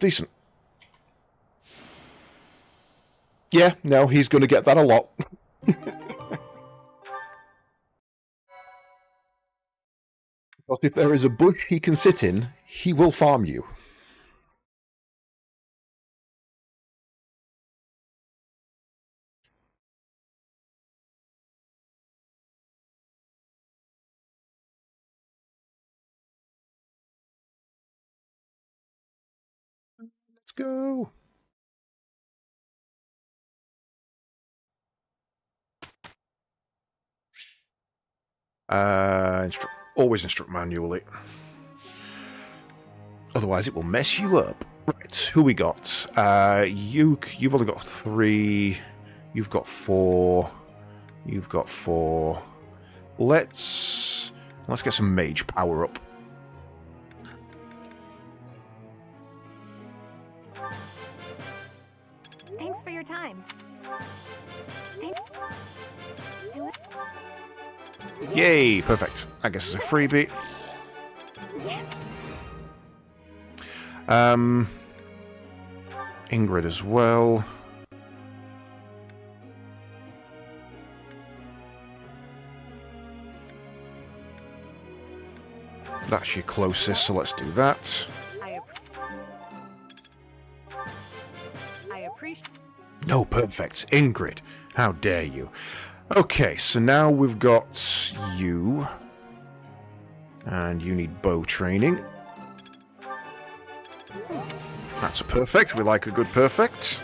decent. Yeah, no, he's going to get that a lot. But if there is a bush he can sit in, he will farm you. Let's go. Always instruct manually. Otherwise it will mess you up. Right, who we got? You've only got 3. You've got 4. You've got 4. Let's get some mage power up. Thanks for your time. Yay, perfect. I guess it's a freebie. Ingrid as well. That's your closest, so let's do that. I appreciate. No, perfect. Ingrid, how dare you? Okay, so now we've got you. And you need bow training. That's a perfect. We like a good perfect.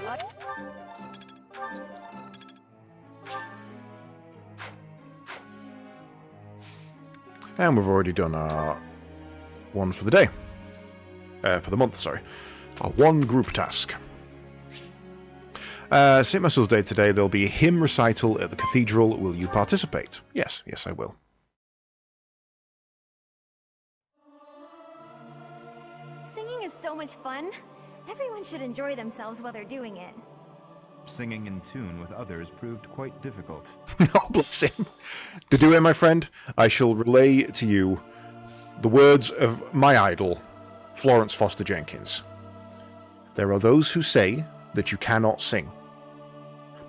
And we've already done our one for the day. For the month, sorry. Our one group task. St. Marcel's Day today, there'll be a hymn recital at the cathedral. Will you participate? Yes, yes I will. Singing is so much fun. Everyone should enjoy themselves while they're doing it. Singing in tune with others proved quite difficult. Oh, bless him. To do it, my friend, I shall relay to you the words of my idol, Florence Foster Jenkins. There are those who say that you cannot sing,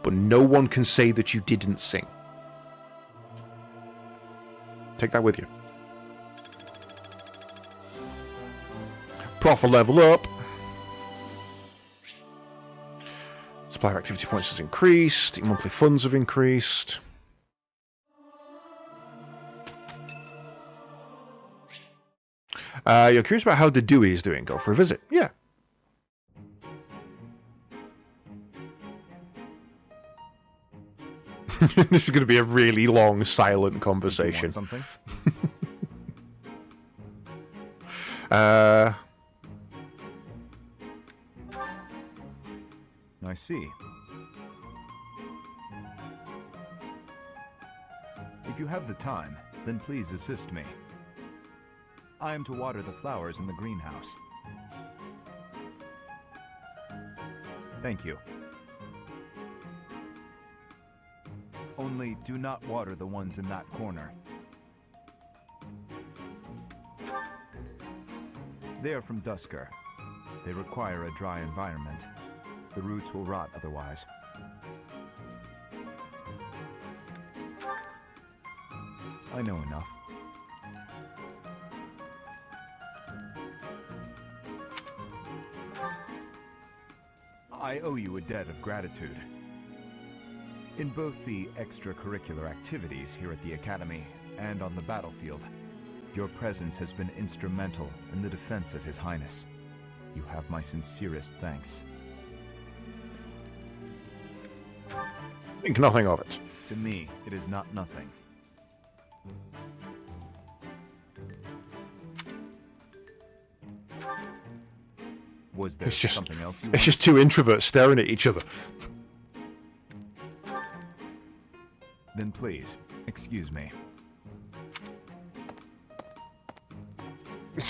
but no one can say that you didn't sing. Take that with you. Profit level up. Supplier activity points has increased. Your monthly funds have increased. You're curious about how the Dewey is doing. Go for a visit. Yeah. This is going to be a really long, silent conversation. Something? I see. If you have the time, Then please assist me. I am to water the flowers in the greenhouse. Thank you. Only do not water the ones in that corner. They are from Dusker. They require a dry environment. The roots will rot otherwise. I know enough. I owe you a debt of gratitude. In both the extracurricular activities here at the Academy and on the battlefield, your presence has been instrumental in the defense of His Highness. You have my sincerest thanks. Think nothing of it. To me, it is not nothing. Was there something else you wanted? It's just two introverts staring at each other. Then please, excuse me. It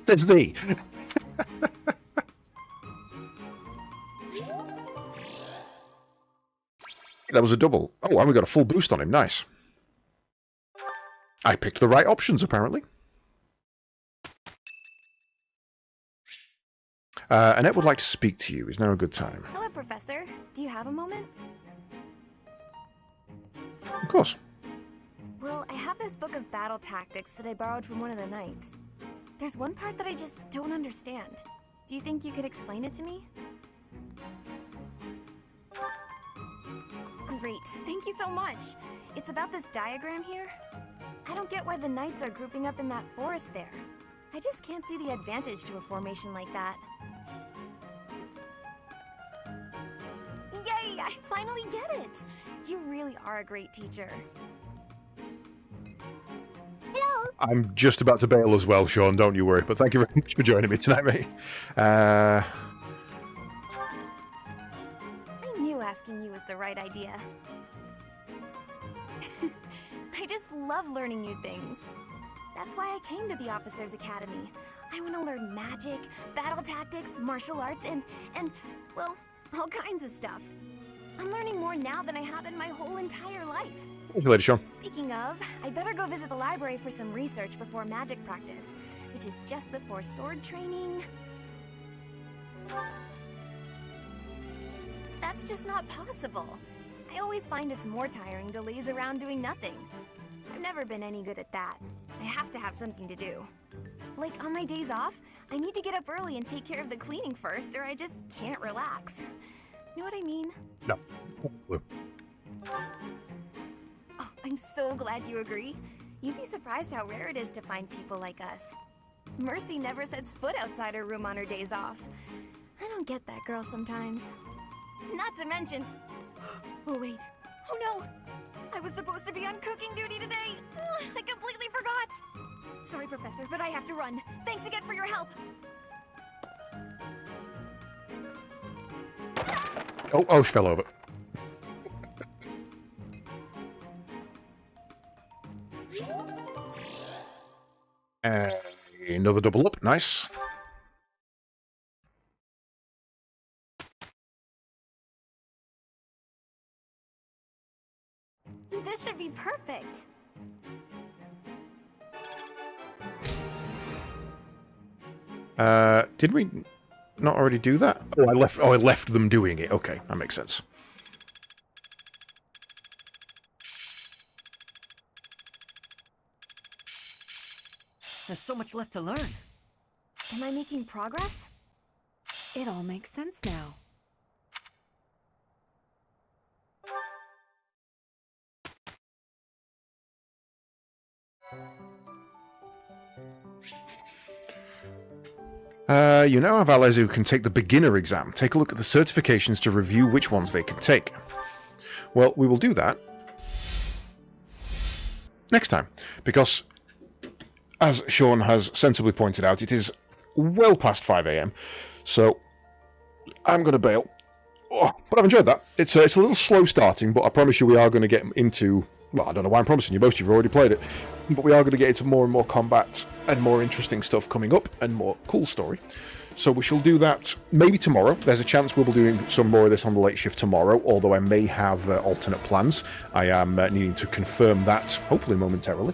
says thee. That was a double. Oh, and we got a full boost on him. Nice. I picked the right options, apparently. Annette would like to speak to you. Is now a good time? Hello, Professor. Do you have a moment? Of course. Well, I have this book of battle tactics that I borrowed from one of the knights. There's one part that I just don't understand. Do you think you could explain it to me? Great, thank you so much. It's about this diagram here. I don't get why the knights are grouping up in that forest there. I just can't see the advantage to a formation like that. Yay, I finally get it! You really are a great teacher. Hello? I'm just about to bail as well, Sean, don't you worry. But thank you very much for joining me tonight, mate. I knew asking you was the right idea. I just love learning new things. That's why I came to the Officers Academy. I want to learn magic, battle tactics, martial arts, and, well, all kinds of stuff. I'm learning more now than I have in my whole entire life. Thank you later, Sean. Speaking of, I better go visit the library for some research before magic practice, which is just before sword training. That's just not possible. I always find it's more tiring to laze around doing nothing. I've never been any good at that. I have to have something to do. Like on my days off, I need to get up early and take care of the cleaning first, or I just can't relax. Know what I mean? No. Oh, I'm so glad you agree. You'd be surprised how rare it is to find people like us. Mercy never sets foot outside her room on her days off. I don't get that girl sometimes. Not to mention... Oh wait. Oh no! I was supposed to be on cooking duty today! I completely forgot! Sorry, Professor, but I have to run. Thanks again for your help! Oh, she fell over. Another double up, nice. This should be perfect. Did we not already do that? Oh, I left them doing it. Okay, that makes sense. There's so much left to learn. Am I making progress? It all makes sense now. You now have allies who can take the beginner exam. Take a look at the certifications to review which ones they can take. Well, we will do that next time, because, as Sean has sensibly pointed out, it is well past 5 AM, so I'm going to bail. Oh, but I've enjoyed that. It's a little slow starting, but I promise you we are going to get into Well, I don't know why I'm promising you. Most of you have already played it. But we are going to get into more and more combat and more interesting stuff coming up and more cool story. So we shall do that maybe tomorrow. There's a chance we'll be doing some more of this on the late shift tomorrow, although I may have alternate plans. I am needing to confirm that, hopefully momentarily.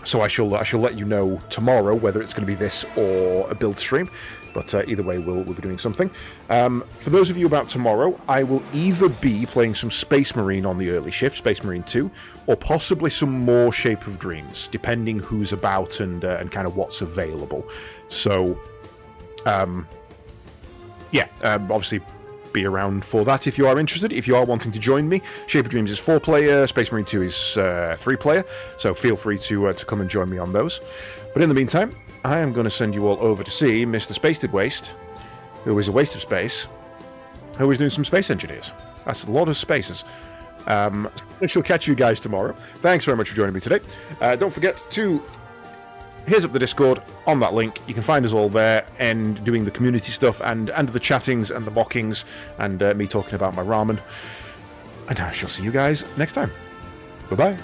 So I shall let you know tomorrow whether it's going to be this or a build stream. But either way, we'll be doing something. For those of you about tomorrow, I will either be playing some Space Marine on the early shift, Space Marine 2, or possibly some more Shape of Dreams, depending who's about and kind of what's available. So, obviously be around for that if you are interested. If you are wanting to join me, Shape of Dreams is 4-player, Space Marine 2 is 3-player, so feel free to come and join me on those. But in the meantime, I am going to send you all over to see Mr. Spaced Waste, who is a waste of space, who is doing some space engineers. That's a lot of spaces. I shall catch you guys tomorrow. Thanks very much for joining me today. Don't forget to here's up the Discord on that link. You can find us all there and doing the community stuff and the chattings and the mockings and me talking about my ramen. And I shall see you guys next time. Bye-bye.